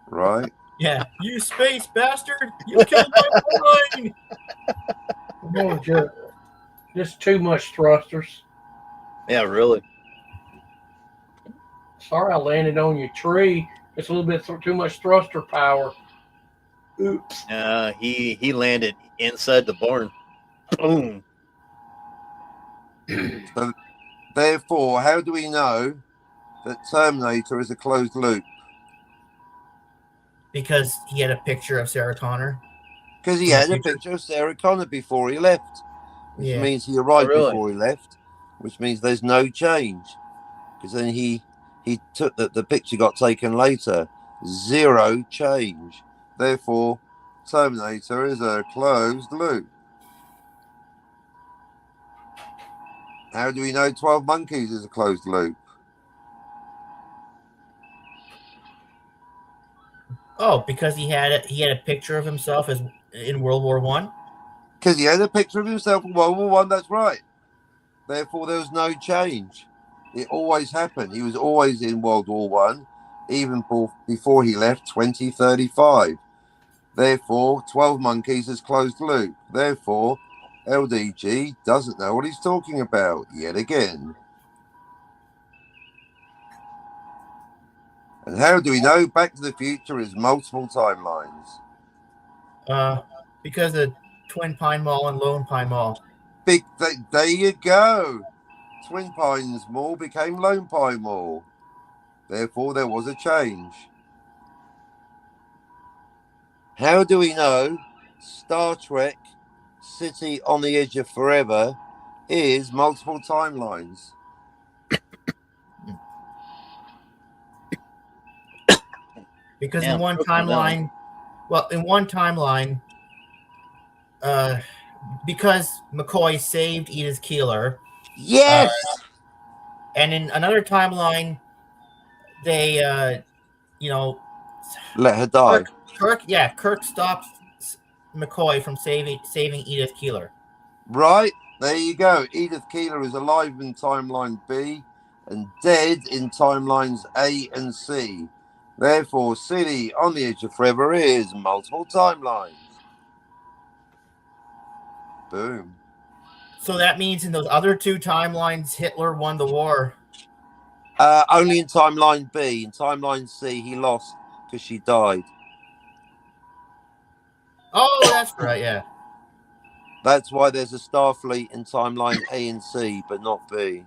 Speaker 3: Right?
Speaker 6: Yeah. You space bastard. You killed my pine.
Speaker 5: No, just too much thrusters.
Speaker 2: Yeah, really.
Speaker 5: Sorry, I landed on your tree. It's a little bit too much thruster power. Oops.
Speaker 2: He landed inside the barn. Boom.
Speaker 3: So, therefore, how do we know that Terminator is a closed loop?
Speaker 6: Because he had a picture of Sarah Connor.
Speaker 3: Because he had a picture of Sarah Connor before he left, which means he arrived before he left, which means there's no change. Because then he took the picture got taken later. 0 change. Therefore, Terminator is a closed loop. How do we know 12 Monkeys is a closed loop?
Speaker 6: Oh, because he had a picture of himself as in World War I.
Speaker 3: Because he had a picture of himself in World War I. That's right. Therefore, there was no change. It always happened. He was always in World War I, even before he left 2035. Therefore, 12 Monkeys is closed loop. Therefore, LDG doesn't know what he's talking about yet again. And how do we know Back to the Future is multiple timelines?
Speaker 6: Because of Twin Pine Mall and Lone Pine Mall.
Speaker 3: There you go. Twin Pines Mall became Lone Pine Mall. Therefore, there was a change. How do we know Star Trek City on the Edge of Forever is multiple timelines?
Speaker 6: Because in one timeline, because McCoy saved Edith Keeler.
Speaker 3: Yes.
Speaker 6: And in another timeline, they,
Speaker 3: let her die.
Speaker 6: Kirk stops McCoy from saving Edith Keeler.
Speaker 3: Right, there you go. Edith Keeler is alive in timeline B and dead in timelines A and C. Therefore, City on the Edge of Forever is multiple timelines. Boom.
Speaker 6: So that means in those other 2 timelines, Hitler won the war.
Speaker 3: Only in timeline B. In timeline C, he lost because she died.
Speaker 6: Oh, that's right, yeah.
Speaker 3: That's why there's a Starfleet in timeline A and C, but not B.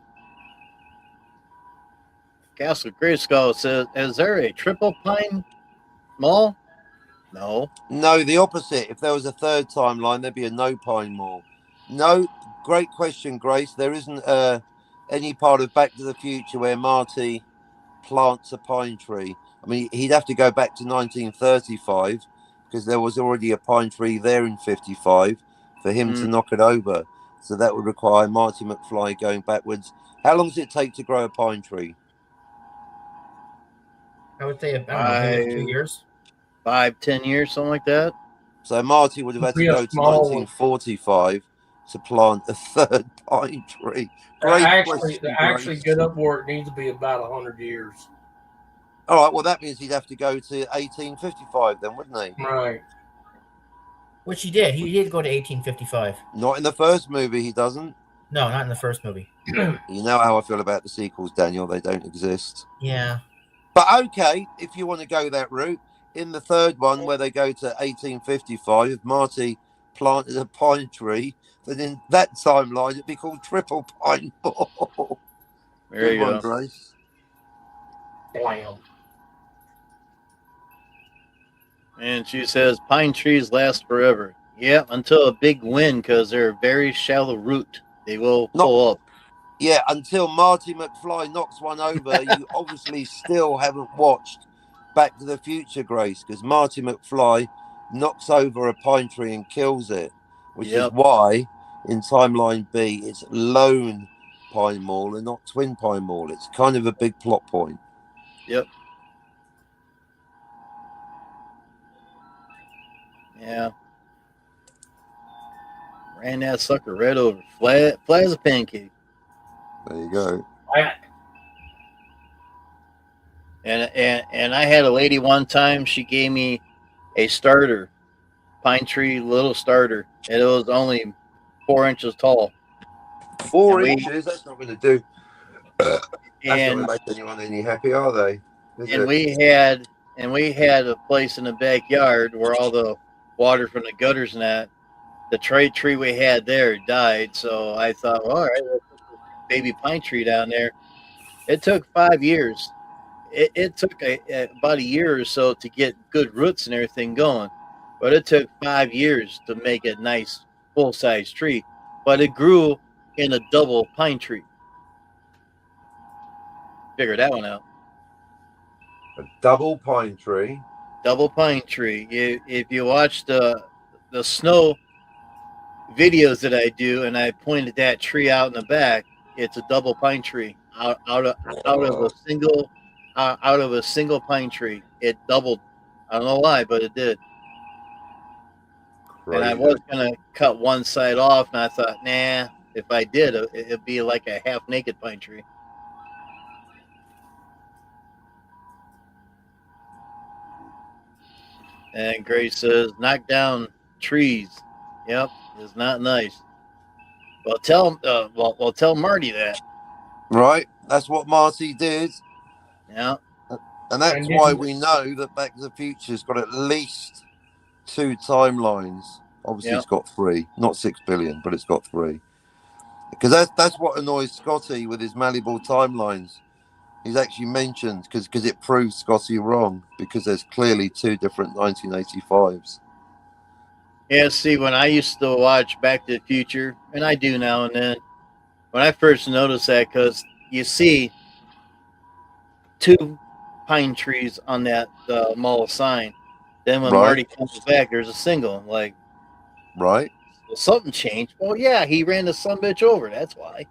Speaker 2: Castle Grayskull says, is there a triple pine mall? No.
Speaker 3: No, the opposite. If there was a third timeline, there'd be a no pine mall. No, great question, Grace. There isn't any part of Back to the Future where Marty plants a pine tree. I mean, he'd have to go back to 1935 because there was already a pine tree there in 55 for him to knock it over. So that would require Marty McFly going backwards. How long does it take to grow a pine tree?
Speaker 6: I would say, I don't know, maybe 2 years.
Speaker 2: 5-10 years, something like that.
Speaker 3: So Marty would have had to go to 1945 to plant a third pine tree.
Speaker 5: Actually get up where it needs to be about 100 years.
Speaker 3: All right, well, that means he'd have to go to 1855 then, wouldn't he?
Speaker 5: Right.
Speaker 6: Which he did. He did go to 1855.
Speaker 3: Not in the first movie, he doesn't.
Speaker 6: No, not in the first movie.
Speaker 3: You know how I feel about the sequels, Daniel. They don't exist.
Speaker 6: Yeah.
Speaker 3: But okay, if you want to go that route, in the third one where they go to 1855, if Marty planted a pine tree, then in that timeline it'd be called Triple Pine Mall.
Speaker 2: There you go.
Speaker 3: Grace.
Speaker 5: Blam.
Speaker 2: And she says pine trees last forever. Yeah, until a big wind, because they're a very shallow root. They will pull up.
Speaker 3: Yeah, until Marty McFly knocks one over, you obviously still haven't watched Back to the Future, Grace, because Marty McFly knocks over a pine tree and kills it, which is why in timeline B it's Lone Pine Mall and not Twin Pine Mall. It's kind of a big plot point.
Speaker 2: Yep. Yeah. Ran that sucker right over. Flat as a pancake.
Speaker 3: There you go.
Speaker 2: And I had a lady one time, she gave me a starter, pine tree little starter, and it was only 4 inches tall.
Speaker 3: 4 inches? That's not going to do. That's
Speaker 2: and
Speaker 3: not going to make anyone any happy, are they?
Speaker 2: We had a place in the backyard where all the water from the gutters and that. The tree we had there died, so I thought, well, all right, let's put this baby pine tree down there. It took 5 years. It took about a year or so to get good roots and everything going. but it took 5 years to make a nice full-size tree. But it grew in a double pine tree. Figure that one out.
Speaker 3: A double pine tree.
Speaker 2: Double pine tree. If you watch the snow videos that I do, and I pointed that tree out in the back, it's a double pine tree out of a single pine tree. It doubled. I don't know why, but it did.
Speaker 3: Crazy.
Speaker 2: And I was gonna cut one side off, and I thought, nah, if I did, it'd be like a half naked pine tree. And Grace says, knock down trees. Yep, it's not nice. Well, tell Marty that.
Speaker 3: Right, that's what Marty did.
Speaker 2: Yeah.
Speaker 3: And that's why we know that Back to the Future's got at least 2 timelines. Obviously, It's got 3, not 6 billion, but it's got 3. Because that's what annoys Scotty with his malleable timelines. He's actually mentioned because it proves Scotty wrong, because there's clearly 2 different 1985s.
Speaker 2: Yeah, see, when I used to watch Back to the Future, and I do now and then, when I first noticed that, because you see 2 pine trees on that mall sign. Then when Marty comes back, there's a single. Like,
Speaker 3: right?
Speaker 2: Well, something changed. Well, yeah, he ran the sumbitch over. That's why.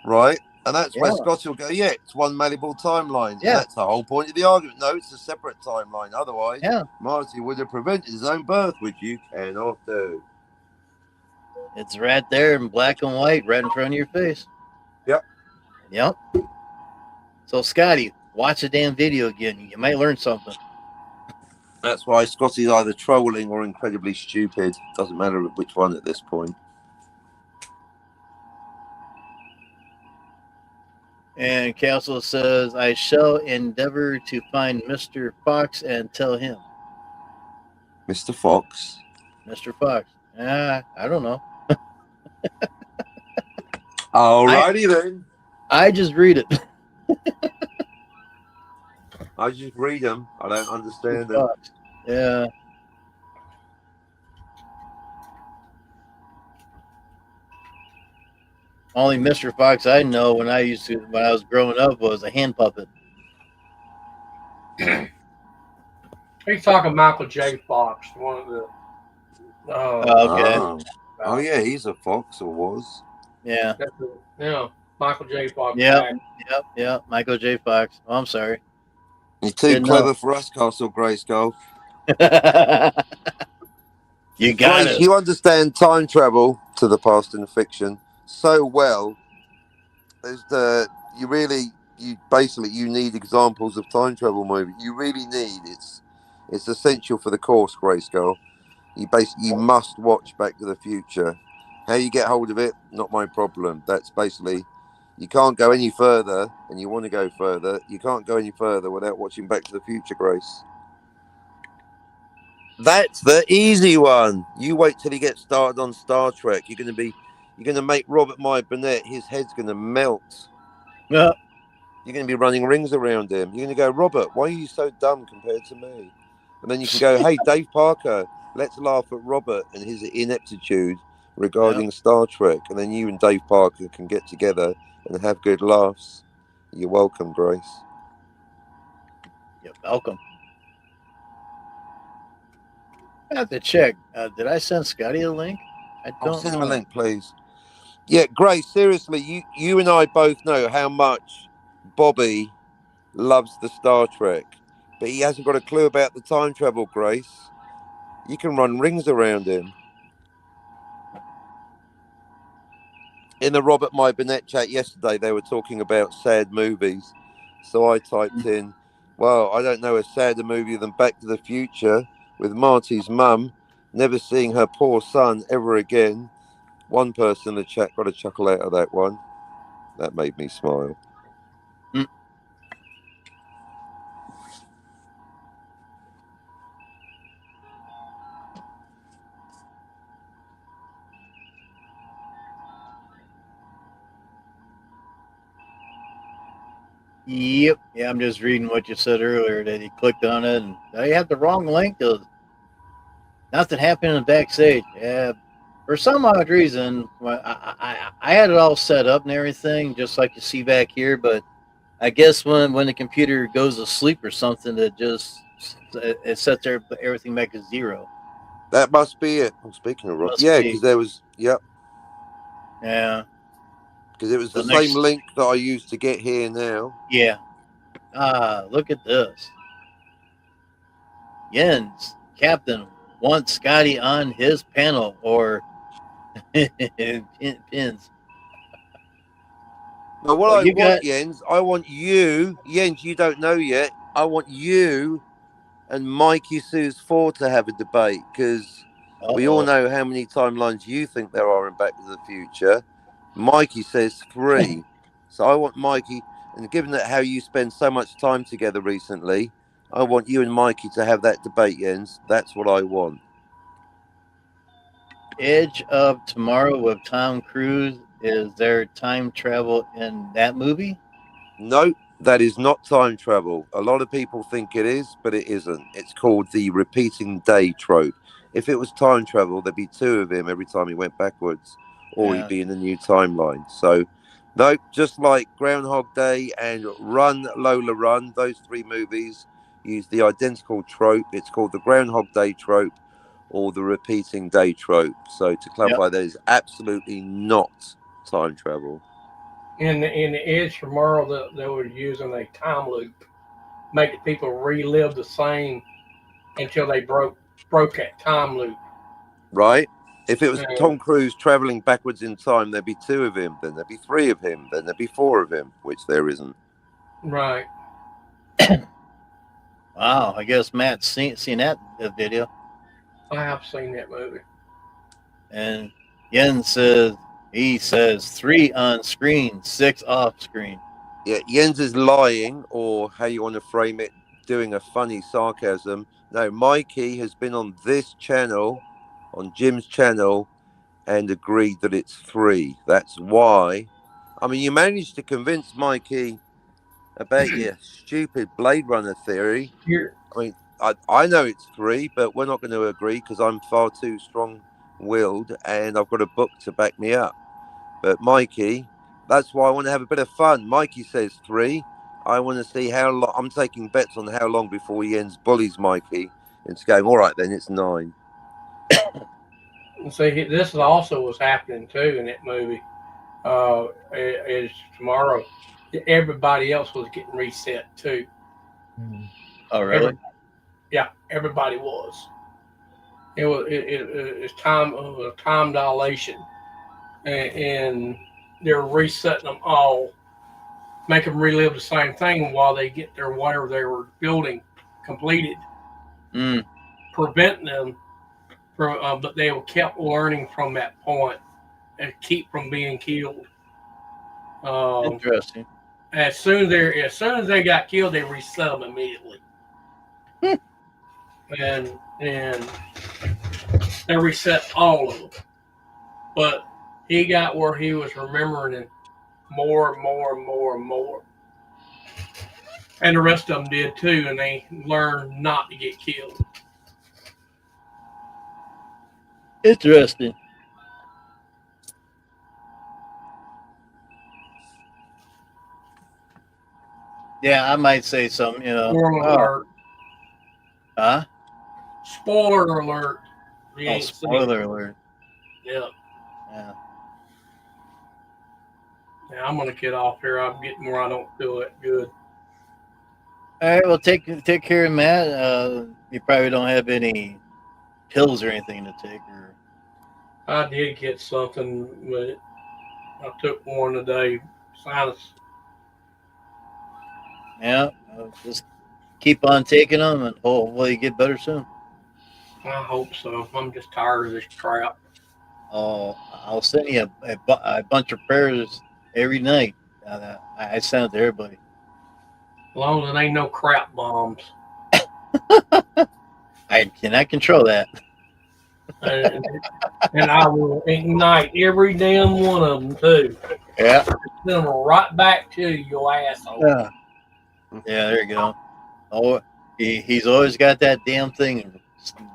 Speaker 3: Right, and that's where Scotty will go. Yeah, it's one malleable timeline.
Speaker 2: Yeah,
Speaker 3: and that's the whole point of the argument. No, it's a separate timeline. Otherwise, Marty would have prevented his own birth, which you cannot do.
Speaker 2: It's right there in black and white, right in front of your face. Yep. So, Scotty, watch the damn video again. You might learn something.
Speaker 3: That's why Scotty's either trolling or incredibly stupid. Doesn't matter which one at this point.
Speaker 2: And Castle says, I shall endeavor to find Mr. Fox and tell him.
Speaker 3: Mr. Fox?
Speaker 2: Mr. Fox. I don't know.
Speaker 3: Alrighty then.
Speaker 2: I just read it.
Speaker 3: I just read them. I don't understand them.
Speaker 2: Yeah. Only Mr. Fox I know when I was growing up was a hand puppet.
Speaker 5: He's talking Michael J. Fox, one of the.
Speaker 2: Okay.
Speaker 3: Oh yeah, he's a fox or was.
Speaker 2: Yeah.
Speaker 5: Yeah, Michael J. Fox.
Speaker 2: Yep. Michael J. Fox. Oh, I'm sorry.
Speaker 3: You're too clever for us, Castle Grayskull.
Speaker 2: You got it.
Speaker 3: You understand time travel to the past in fiction so well. You need examples of time travel movies. You really need it's essential for the course, Grayskull. You must watch Back to the Future. How you get hold of it, not my problem. That's basically, you can't go any further, and you want to go further. You can't go any further without watching Back to the Future, Grace. That's the easy one. You wait till he gets started on Star Trek. You're going to make Robert My Burnett. His head's going to melt.
Speaker 2: Yeah.
Speaker 3: You're going to be running rings around him. You're going to go, Robert, why are you so dumb compared to me? And then you can go, hey, Dave Parker, let's laugh at Robert and his ineptitude regarding Star Trek. And then you and Dave Parker can get together and have good laughs. You're welcome, Grace.
Speaker 2: You're welcome. I have to check. Did I send Scotty a link?
Speaker 3: Send him a link, please. Yeah, Grace, seriously, you and I both know how much Bobby loves the Star Trek, but he hasn't got a clue about the time travel, Grace. You can run rings around him. In the Robert My Burnett chat yesterday, they were talking about sad movies. So I typed in, well, I don't know a sadder movie than Back to the Future with Marty's mum never seeing her poor son ever again. One person in the chat got a chuckle out of that one. That made me smile.
Speaker 2: Yep. Yeah, I'm just reading what you said earlier that he clicked on it and he had the wrong link. Nothing happened in the backstage. Yeah, for some odd reason, I had it all set up and everything, just like you see back here. But I guess when the computer goes to sleep or something, it sets everything back to zero.
Speaker 3: That must be it. I'm speaking of Rob.
Speaker 2: Must
Speaker 3: Yeah,
Speaker 2: be.
Speaker 3: because there was
Speaker 2: Yeah.
Speaker 3: because it was
Speaker 2: So
Speaker 3: the same
Speaker 2: next,
Speaker 3: link that I used to get here now.
Speaker 2: yeah. Look at this. Jens, Captain, wants Scotty on his panel or pins.
Speaker 3: Now, what
Speaker 2: Well,
Speaker 3: I
Speaker 2: you
Speaker 3: want,
Speaker 2: got.
Speaker 3: Jens, I want you, Jens, you don't know yet. I want you and Mikey Sue's 4 to have a debate because we all
Speaker 2: Uh-oh.
Speaker 3: know how many timelines you think there are in Back to the Future. Mikey says 3. So I want Mikey, and given that how you spend so much time together recently, I want you and Mikey to have that debate, Jens. That's what I want.
Speaker 2: Edge of Tomorrow with Tom Cruise. Is there time travel in that movie?
Speaker 3: No, that is not time travel. A lot of people think it is, but it isn't. It's called the repeating day trope. If it was time travel, there'd be 2 of him every time he went backwards, or he'd
Speaker 2: Yeah.
Speaker 3: be in a new timeline. So, no, just like Groundhog Day and Run, Lola Run, those 3 movies use the identical trope. It's called the Groundhog Day trope or the repeating day trope. So, to
Speaker 2: Yep.
Speaker 3: clarify, that is absolutely not time travel.
Speaker 5: In the Edge Tomorrow, that they were using a time loop, make the people relive the same until they broke that time loop.
Speaker 3: Right? If it was
Speaker 5: And,
Speaker 3: Tom Cruise traveling backwards in time, there'd be 2 of him, then there'd be 3 of him, then there'd be 4 of him, which there isn't.
Speaker 5: right.
Speaker 2: Wow. I guess Matt's seen that video.
Speaker 5: I have seen that movie.
Speaker 2: And Jens says 3 on screen, 6 off screen.
Speaker 3: Yeah, Jens is lying, or how you want to frame it, doing a funny sarcasm. No, Mikey has been on this channel, on Jim's channel, and agreed that it's 3. That's why. I mean, you managed to convince Mikey about your stupid Blade Runner theory.
Speaker 5: You're,
Speaker 3: I mean, I know it's 3, but we're not going to agree because I'm far too strong-willed and I've got a book to back me up. But Mikey, that's why I want to have a bit of fun. Mikey says 3. I want to see how long. I'm taking bets on how long before Jens bullies Mikey into going, all right, then it's 9.
Speaker 5: see, this is also what's happening too in that movie. Is Tomorrow. Everybody else was getting reset too.
Speaker 2: Oh, really?
Speaker 5: Everybody was. It's time dilation, and they're resetting them all, make them relive the same thing while they get their whatever they were building completed, preventing them from. But they kept learning from that point and keep from being killed.
Speaker 2: Interesting.
Speaker 5: As soon as they got killed, they reset them immediately. and they reset all of them. But he got where he was remembering it more and more and more and more. And the rest of them did too, and they learned not to get killed.
Speaker 2: Interesting. Yeah, I might say something,
Speaker 5: Spoiler alert.
Speaker 2: Huh?
Speaker 5: Spoiler alert.
Speaker 2: Spoiler alert.
Speaker 5: Yeah.
Speaker 2: Yeah.
Speaker 5: Yeah, I'm gonna get off here. I'm getting where I don't feel that good.
Speaker 2: All right, well, take care of Matt. You probably don't have any pills or anything to take, or
Speaker 5: I did get something, but I took one today. Sinus.
Speaker 2: yeah, just keep on taking them, and hopefully you get better soon.
Speaker 5: I hope so. I'm just tired of this crap.
Speaker 2: Oh, I'll send you a bunch of prayers every night. I send it to everybody.
Speaker 5: As long as it ain't no crap bombs.
Speaker 2: I cannot control that.
Speaker 5: And I will ignite every damn one of them too.
Speaker 2: Yeah.
Speaker 5: Send them right back to your asshole.
Speaker 2: Yeah. Yeah, there you go. Oh, he's always got that damn thing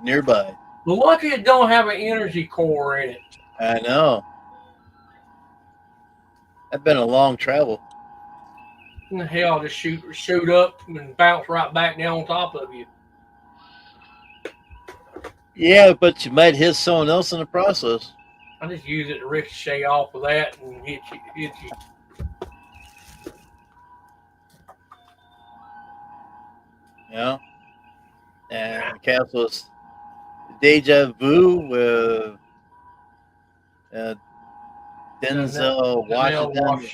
Speaker 2: nearby.
Speaker 5: Lucky it don't have an energy core in it.
Speaker 2: I know. That's been a long travel.
Speaker 5: And the hell, just shoot up and bounce right back down on top of you.
Speaker 2: Yeah, but you might hit someone else in the process.
Speaker 5: I just use it to ricochet off of that and hit you.
Speaker 2: Yeah. And Castle's Deja Vu with Denzel Washington.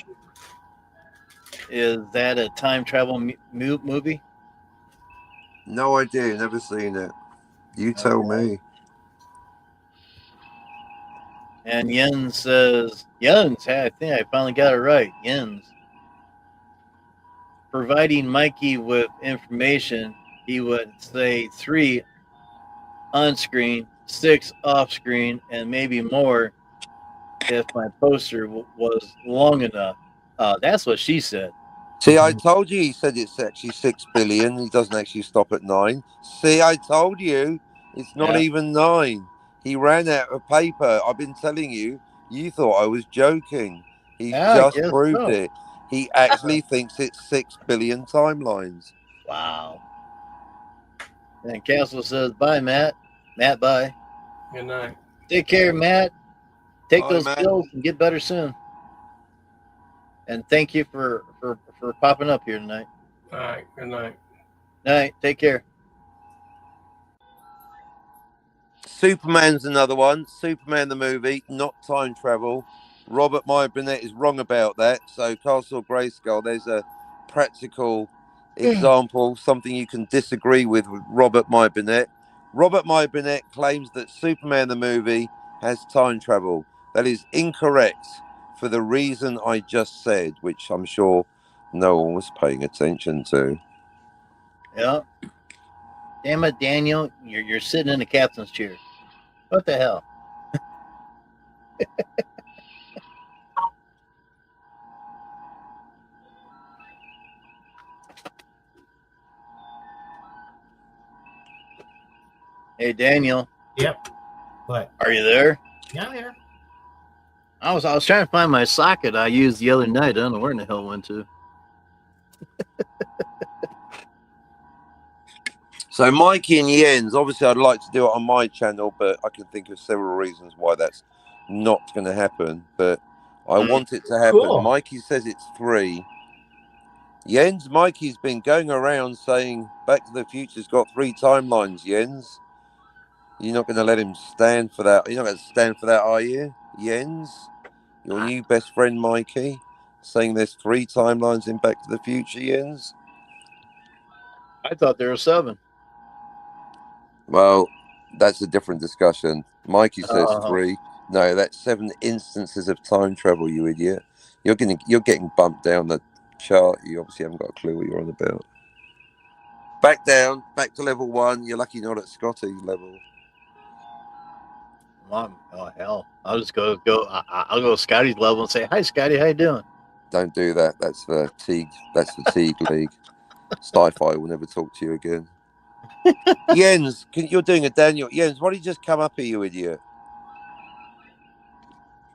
Speaker 2: Is that a time travel movie?
Speaker 3: No idea. Never seen it. You tell me.
Speaker 2: And Jens says, Jens, hey, I think I finally got it right. Jens. Providing Mikey with information, he would say 3 on screen, 6 off screen, and maybe more if my poster was long enough. That's what she said.
Speaker 3: See, I told you he said it's actually 6 billion. He doesn't actually stop at 9. See, I told you it's not even 9. He ran out of paper. I've been telling you. You thought I was joking. He's just proved it. He actually thinks it's 6 billion timelines.
Speaker 2: Wow. And Castle says, bye, Matt. Matt, bye.
Speaker 5: Good night.
Speaker 2: Take care, Matt. Take
Speaker 3: Bye,
Speaker 2: those
Speaker 3: Matt.
Speaker 2: pills and get better soon. And thank you for popping up here tonight.
Speaker 5: All right. Good night.
Speaker 2: Night. Take care.
Speaker 3: Superman's another one. Superman the movie, not time travel. Robert Meyer Burnett is wrong about that. So Castle Grayskull, there's a practical example, something you can disagree with Robert Meyer Burnett. Robert Meyer Burnett claims that Superman the movie has time travel. That is incorrect for the reason I just said, which I'm sure no one was paying attention to.
Speaker 2: Yeah. Damn it, Daniel. You're sitting in the captain's chair. What the hell? Hey, Daniel.
Speaker 6: Yep. What?
Speaker 2: Are you there?
Speaker 6: Yeah, I'm here.
Speaker 2: I was trying to find my socket I used the other night. I don't know where in the hell it went to.
Speaker 3: So Mikey and Jens, obviously I'd like to do it on my channel, but I can think of several reasons why that's not going to happen. But I want it to happen.
Speaker 6: Cool.
Speaker 3: Mikey says it's 3. Jens, Mikey's been going around saying Back to the Future's got 3 timelines, Jens. You're not going to let him stand for that. You're not going to stand for that, are you, Jens? Your new best friend, Mikey, saying there's 3 timelines in Back to the Future, Jens?
Speaker 2: I thought there were 7.
Speaker 3: Well, that's a different discussion. Mikey says 3. No, that's 7 instances of time travel, you idiot. You're getting bumped down the chart. You obviously haven't got a clue what you're on about. Back down, back to level 1. You're lucky you're not at Scotty's level.
Speaker 2: Oh hell! I'll just go. I'll go to Scotty's level and say, "Hi, Scotty. How you doing?"
Speaker 3: Don't do that. That's the Teague. That's the Teague League. Sci-Fi will never talk to you again. Jens, you're doing a Daniel. Jens, why did you just come up here, you idiot?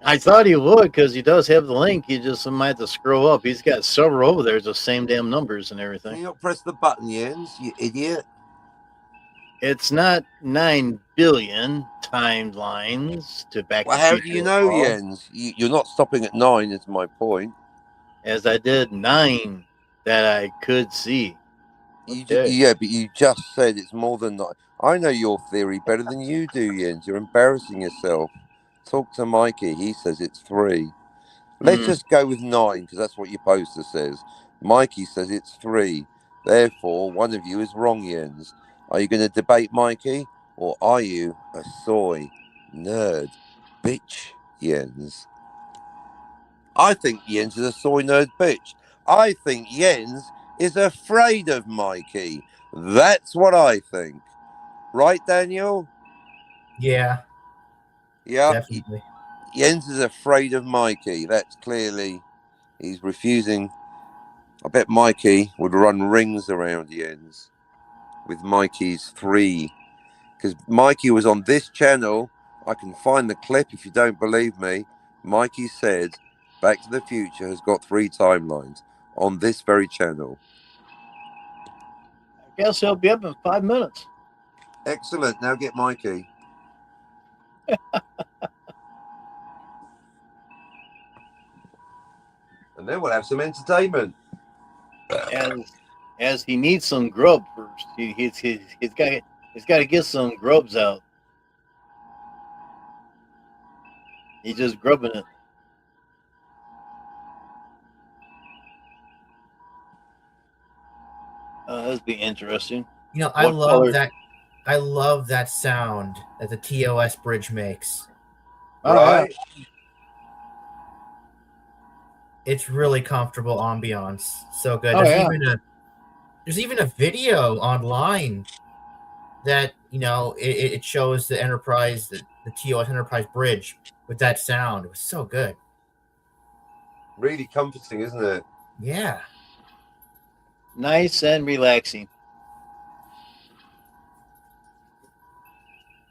Speaker 2: I thought he would because he does have the link. He just might have to scroll up. He's got several over there, the same damn numbers and everything.
Speaker 3: Can you not press the button, Jens? You idiot.
Speaker 2: It's not 9 billion timelines to Back to the Future.
Speaker 3: How do you know, Jens? You're not stopping at 9, is my point.
Speaker 2: As I did 9 that I could see.
Speaker 3: Okay. Yeah, but you just said it's more than 9. I know your theory better than you do, Jens. You're embarrassing yourself. Talk to Mikey. He says it's 3. Let's just go with 9 because that's what your poster says. Mikey says it's 3. Therefore, one of you is wrong, Jens. Are you going to debate Mikey, or are you a soy nerd bitch, Jens? I think Jens is a soy nerd bitch. I think Jens is afraid of Mikey. That's what I think. Right, Daniel?
Speaker 6: Yeah.
Speaker 3: Yeah.
Speaker 6: Definitely.
Speaker 3: Jens is afraid of Mikey. That's clearly, he's refusing. I bet Mikey would run rings around Jens with Mikey's 3 because Mikey was on this channel. I can find the clip if you don't believe me. Mikey said Back to the Future has got 3 timelines on this very channel.
Speaker 2: I guess he'll be up in 5 minutes.
Speaker 3: Excellent. Now get Mikey. And then we'll have some entertainment.
Speaker 2: As he needs some grub first. He's got to get some grubs out. He's just grubbing it. That'd be interesting.
Speaker 6: You know, I love that. I love that sound that the TOS bridge makes.
Speaker 3: Right.
Speaker 6: It's really comfortable ambiance. So good. There's even a video online that, you know, it shows the Enterprise, the TOS Enterprise bridge with that sound. It was so good.
Speaker 3: Really comforting, isn't it?
Speaker 6: Yeah.
Speaker 2: Nice and relaxing.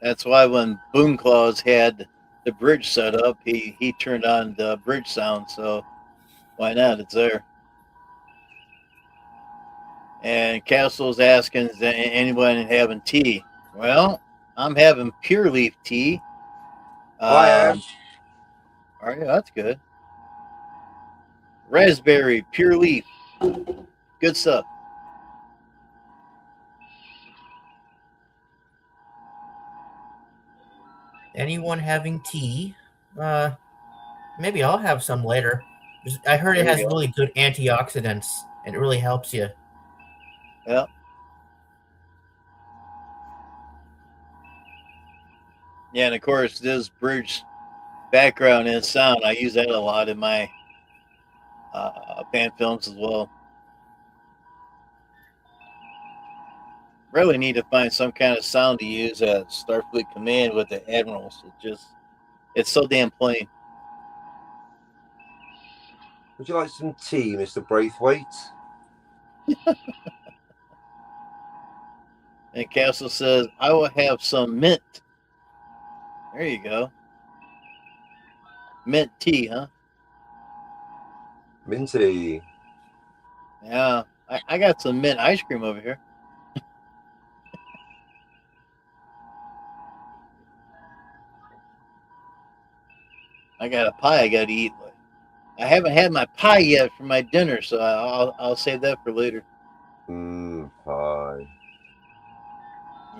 Speaker 2: That's why when Boom Claws had the bridge set up, he turned on the bridge sound, so why not? It's there. And Castle's asking, is anyone having tea? Well, I'm having pure leaf tea.
Speaker 3: I am.
Speaker 2: All right, that's good. Raspberry, pure leaf. Good stuff.
Speaker 6: Anyone having tea? Maybe I'll have some later. I heard it has really good antioxidants, and it really helps you.
Speaker 2: Yeah. Yeah, and of course, this bridge background and sound, I use that a lot in my fan films as well. Really need to find some kind of sound to use at Starfleet Command with the admirals. It's so damn plain.
Speaker 3: Would you like some tea, Mr. Braithwaite?
Speaker 2: And Castle says, I will have some mint. There you go. Mint tea, huh?
Speaker 3: Minty.
Speaker 2: Yeah. I got some mint ice cream over here. I got a pie I got to eat. I haven't had my pie yet for my dinner, so I'll save that for later.
Speaker 3: Pie.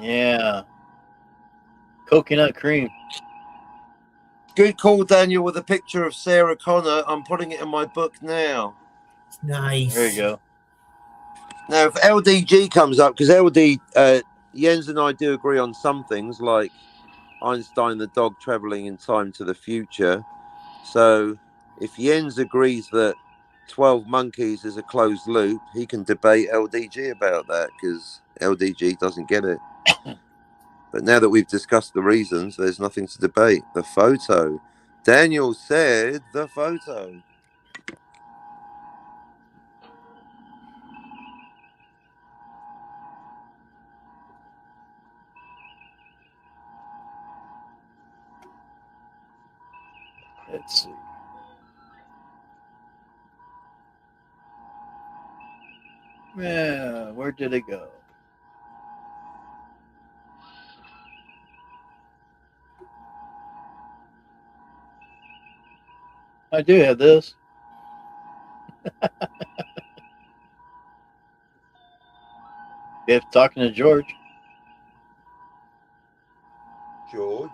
Speaker 2: Yeah. Coconut cream.
Speaker 3: Good call, Daniel, with a picture of Sarah Connor. I'm putting it in my book now.
Speaker 6: Nice.
Speaker 2: There you go.
Speaker 3: Now, if LDG comes up, because LD, Jens and I do agree on some things, like Einstein the dog traveling in time to the future. So if Jens agrees that 12 Monkeys is a closed loop, he can debate LDG about that, because LDG doesn't get it. But now that we've discussed the reasons, there's nothing to debate. The photo. Daniel said the photo.
Speaker 2: Let's see. Yeah, where did it go? I do have this. Biff talking to George.
Speaker 3: George.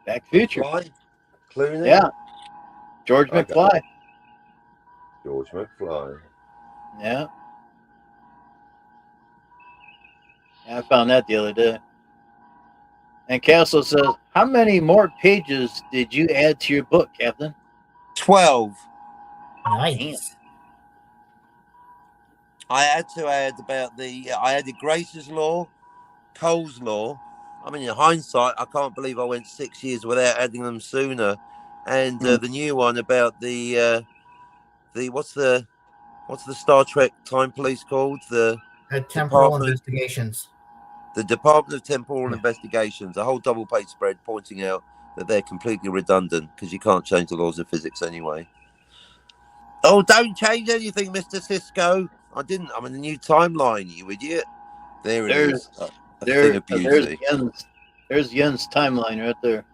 Speaker 2: Back to the Future.
Speaker 3: McFly? Clooney?
Speaker 2: Yeah. George McFly.
Speaker 3: George McFly.
Speaker 2: Yeah. I found that the other day. And Castle says, how many more pages did you add to your book, Captain?
Speaker 3: 12.
Speaker 6: Nice.
Speaker 3: I had to add I added Grace's Law, Cole's Law. I mean, in hindsight, I can't believe I went 6 years without adding them sooner. And the new one about the what's the Star Trek time police called? The
Speaker 6: Temporal
Speaker 3: Department,
Speaker 6: Investigations.
Speaker 3: The Department of Temporal Investigations, a whole double-page spread pointing out that they're completely redundant because you can't change the laws of physics anyway. Oh, don't change anything, Mr. Cisco. I didn't. I'm in the new timeline, you idiot. There it is. A thing of beauty.
Speaker 2: There's Yen's timeline right there.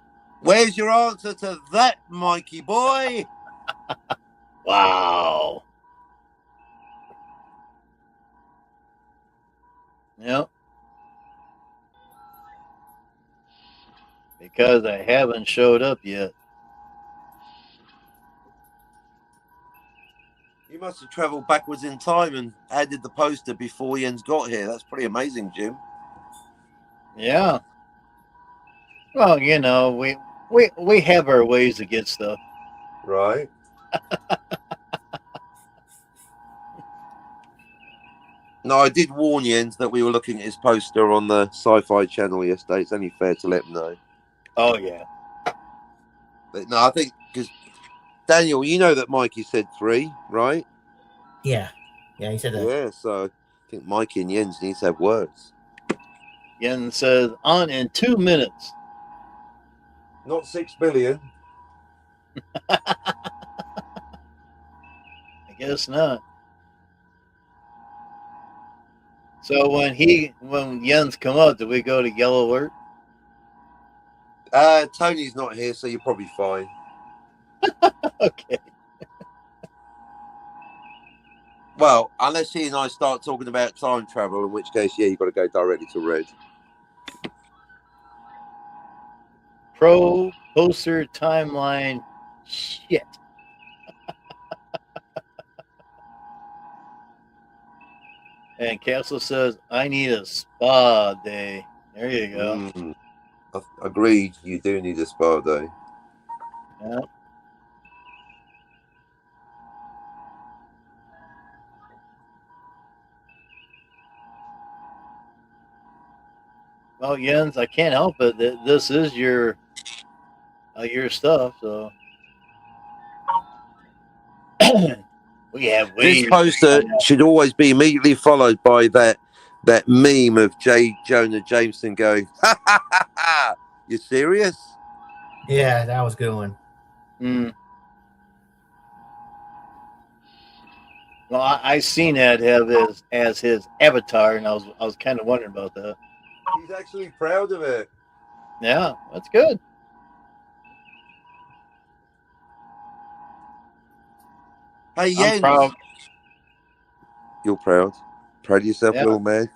Speaker 3: Where's your answer to that, Mikey boy?
Speaker 2: Wow. Yep. Because I haven't showed up yet.
Speaker 3: You must have travelled backwards in time and added the poster before Jens got here. That's pretty amazing, Jim.
Speaker 2: Yeah. Well, you know, we have our ways to get stuff.
Speaker 3: Right. No, I did warn Jens that we were looking at his poster on the Sci-Fi Channel yesterday. It's only fair to let him know.
Speaker 2: Oh, yeah.
Speaker 3: But no, I think because Daniel, you know that Mikey said 3, right?
Speaker 6: Yeah, he said that.
Speaker 3: Yeah, so I think Mikey and Jens need to have words.
Speaker 2: Jens says on in 2 minutes.
Speaker 3: Not 6 billion.
Speaker 2: I guess not. So when Jens come up, do we go to yellow alert?
Speaker 3: Tony's not here, so you're probably fine.
Speaker 2: Okay.
Speaker 3: Well, unless he and I start talking about time travel, in which case, yeah, you've got to go directly to red.
Speaker 2: Pro poster timeline shit. And Castle says, I need a spa day. There you go.
Speaker 3: Agreed, you do need a spa day.
Speaker 2: Yeah. Well, Jens, I can't help it. This is your stuff, so we have ways.
Speaker 3: This poster should always be immediately followed by that meme of J. Jonah Jameson going, ha ha ha ha. You serious?
Speaker 6: Yeah, that was a good one.
Speaker 2: Well, I seen that as his avatar, and I was kind of wondering about that.
Speaker 3: He's actually proud of it.
Speaker 2: Yeah, that's good.
Speaker 3: Hey, Jens. Proud. You're proud. Proud of yourself, little man.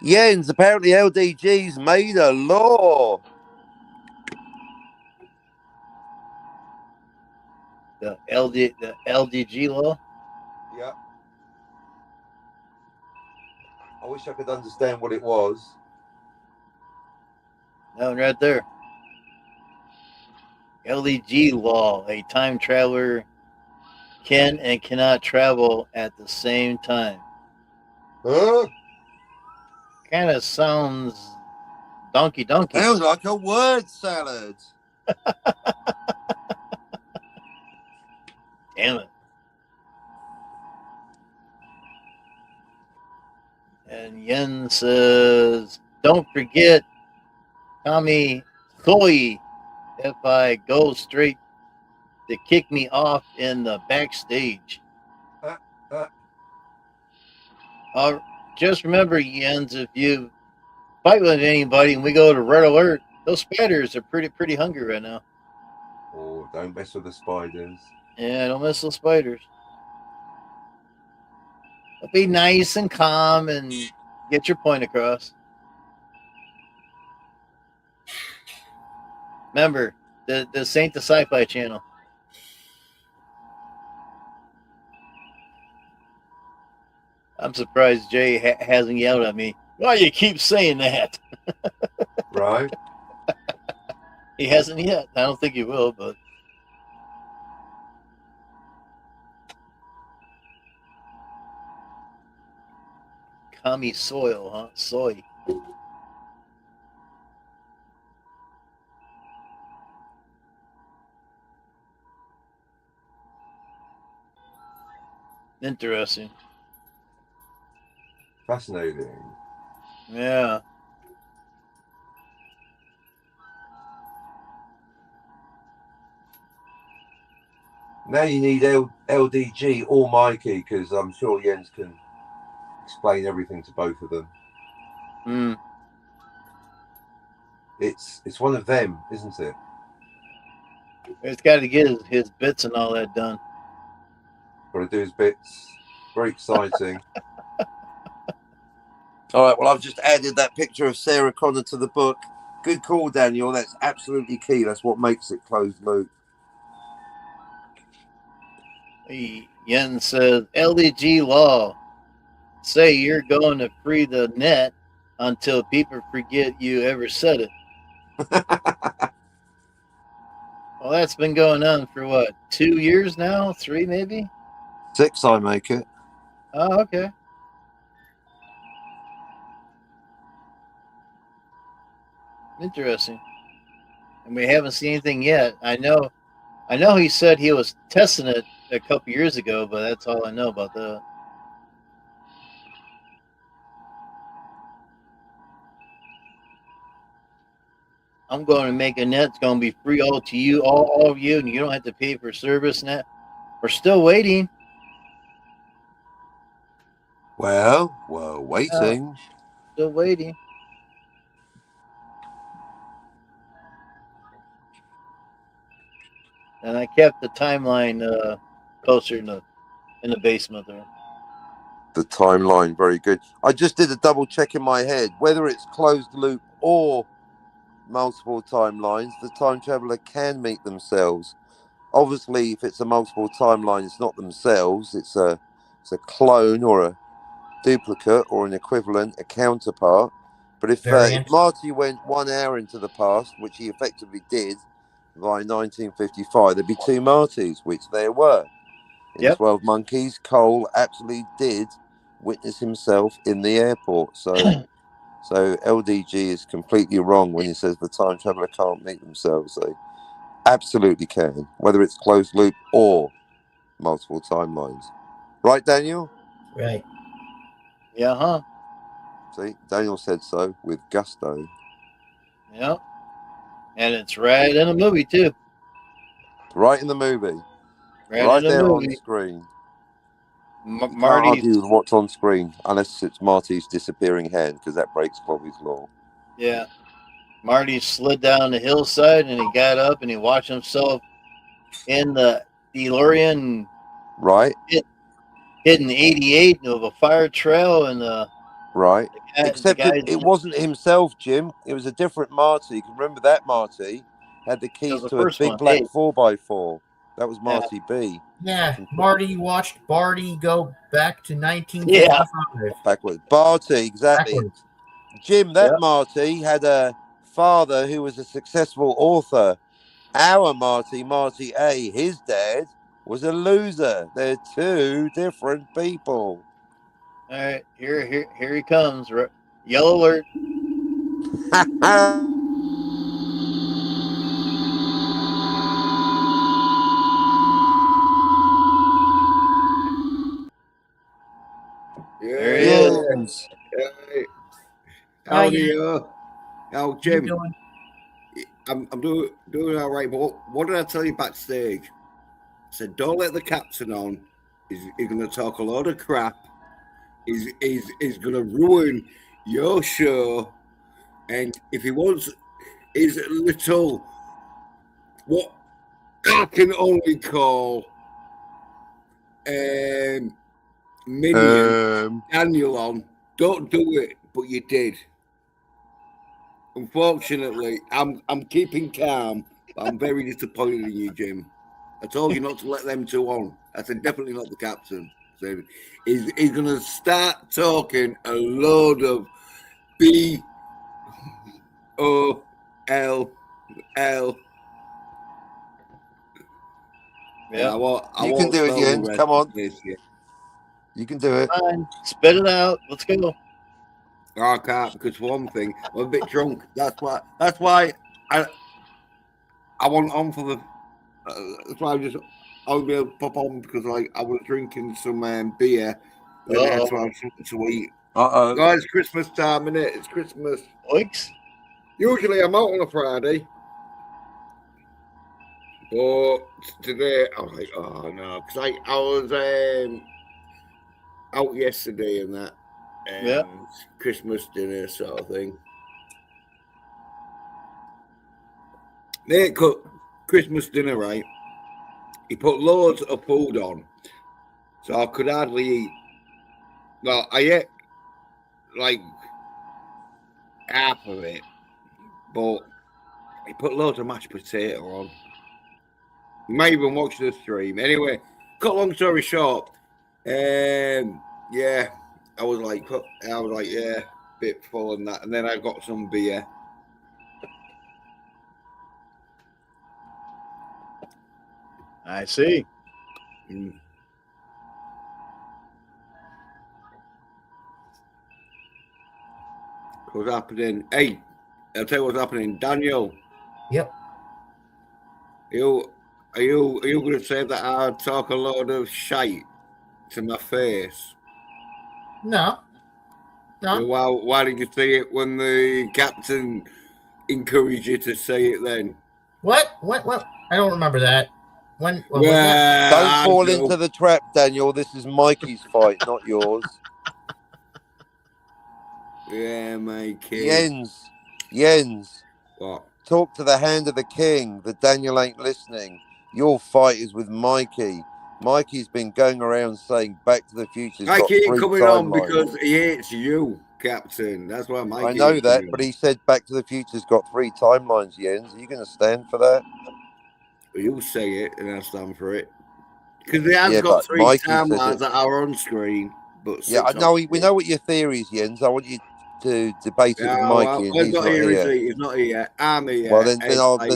Speaker 3: Jens, apparently LDG's made a law.
Speaker 2: The LDG law?
Speaker 3: Yeah. I wish I could understand what it was.
Speaker 2: No, right there. LDG law. A time traveler can and cannot travel at the same time.
Speaker 3: Huh?
Speaker 2: Kind of sounds donkey.
Speaker 3: Sounds like a word salad.
Speaker 2: Damn it. And Yen says, don't forget Tommy Soy if I go straight to kick me off in the backstage. Just remember, Jens, if you fight with anybody and we go to red alert, those spiders are pretty hungry right now.
Speaker 3: Oh, don't mess with the spiders.
Speaker 2: Yeah, don't mess with spiders. But be nice and calm and get your point across. Remember, this ain't the Sci-Fi Channel. I'm surprised Jay hasn't yelled at me. Why you keep saying that?
Speaker 3: Right.
Speaker 2: He hasn't yet. I don't think he will, but. Kami soil, huh? Soy. Interesting.
Speaker 3: Fascinating.
Speaker 2: Yeah.
Speaker 3: Now you need LDG or Mikey, because I'm sure Jens can explain everything to both of them. It's one of them, isn't it?
Speaker 2: He's got to get his bits and all that done.
Speaker 3: Got to do his bits. Very exciting. All right, well, I've just added that picture of Sarah Connor to the book. Good call, Daniel. That's absolutely key. That's what makes it closed loop.
Speaker 2: Yen says, LDG law. Say you're going to free the net until people forget you ever said it. Well, that's been going on for what, 2 years now? 3 maybe?
Speaker 3: 6, I make it.
Speaker 2: Oh, okay. Interesting. And we haven't seen anything yet. I know he said he was testing it a couple years ago, but that's all I know about that. I'm going to make a net. It's going to be free all to you, all of you, and you don't have to pay for service net. We're still waiting.
Speaker 3: Well, we're waiting.
Speaker 2: Still waiting. And I kept the timeline closer in the basement there.
Speaker 3: The timeline, very good. I just did a double check in my head. Whether it's closed loop or multiple timelines, the time traveler can meet themselves. Obviously, if it's a multiple timeline, it's not themselves. It's a clone or a duplicate or an equivalent, a counterpart. But if Marty went 1 hour into the past, which he effectively did by 1955, there'd be 2 Martys, which there were. In 12 Monkeys, Cole absolutely did witness himself in the airport. So LDG is completely wrong when he says the time traveler can't meet themselves. They absolutely can, whether it's closed loop or multiple timelines. Right, Daniel?
Speaker 6: Right.
Speaker 2: Yeah, huh?
Speaker 3: See, Daniel said so with gusto.
Speaker 2: Yep. And it's right in the movie, too.
Speaker 3: Right in the movie.
Speaker 2: Right in the
Speaker 3: there
Speaker 2: movie.
Speaker 3: on screen.
Speaker 2: Marty
Speaker 3: can't argue with what's on screen unless it's Marty's disappearing hand, because that breaks Bobby's law.
Speaker 2: Yeah. Marty slid down the hillside and he got up and he watched himself in the DeLorean.
Speaker 3: Right.
Speaker 2: Hitting 88 of a fire trail and
Speaker 3: right. Except it wasn't himself, Jim. It was a different Marty. You can remember that Marty had the keys to a big black 4x4. That was Marty B.
Speaker 6: Yeah, Marty watched Barty go back to 1955.
Speaker 3: Yeah. Backwards. Barty, exactly. Backwards. Jim, that Marty had a father who was a successful author. Our Marty A, his dad, was a loser. They're 2 different people.
Speaker 2: All right, here he comes. Yellow alert. There he is.
Speaker 7: How do you? How, Jim? I'm doing all right. But what did I tell you backstage? I said, don't let the captain on. He's going to talk a load of crap. He's going to ruin your show. And if he wants his little, what I can only call minion Daniel on, don't do it. But you did. Unfortunately, I'm keeping calm, but I'm very disappointed in you, Jim. I told you not to let them 2 on. I said definitely not the captain. So he's going to start talking a load of B-O-L-L.
Speaker 2: Yeah,
Speaker 3: you can do it, Jens. Come on. You can do it.
Speaker 2: Fine. Spit it out. Let's go.
Speaker 7: I can't, because for one thing, I'm a bit drunk. That's why I want on for the. That's why I'll be able to pop on, because I was drinking some beer. Then I had to have something to eat. Guys, Christmas time, innit? It's Christmas.
Speaker 2: Oinks.
Speaker 7: Usually I'm out on a Friday. But today I was like, oh no, because I was out yesterday and that, Christmas dinner sort of thing. They cooked Christmas dinner, right? He put loads of food on, so I could hardly eat. Well, I ate like half of it, but he put loads of mashed potato on. You might even watch the stream. Anyway, cut long story short, yeah, I was like, yeah, bit full and that, and then I got some beer.
Speaker 2: I see.
Speaker 7: What's happening? Hey, I'll tell you what's happening, Daniel.
Speaker 6: Yep.
Speaker 7: Are you going to say that I talk a load of shite to my face?
Speaker 6: No.
Speaker 7: Well, why did you say it when the captain encouraged you to say it then?
Speaker 6: What? I don't remember that. When? What was
Speaker 3: that? Don't fall into the trap, Daniel. This is Mikey's fight, not yours.
Speaker 7: Yeah, Mikey.
Speaker 3: Jens.
Speaker 7: What?
Speaker 3: Talk to the hand of the king. The Daniel ain't listening. Your fight is with Mikey. Mikey's been going around saying Back to the Future's
Speaker 7: Mikey ain't
Speaker 3: got 3
Speaker 7: coming
Speaker 3: timelines.
Speaker 7: on because he hates you, Captain. That's why Mikey.
Speaker 3: I know that, but he said Back to the Future's got 3 timelines, Jens. Are you going to stand for that?
Speaker 7: Well, you say it, and I'll stand for it. Because he has got 3 timelines that are on screen. But
Speaker 3: yeah, I know. We know what your theory is, Jens. I want you to debate it with Mikey, and he's not here.
Speaker 7: He's not here. I'm here.
Speaker 3: Well, then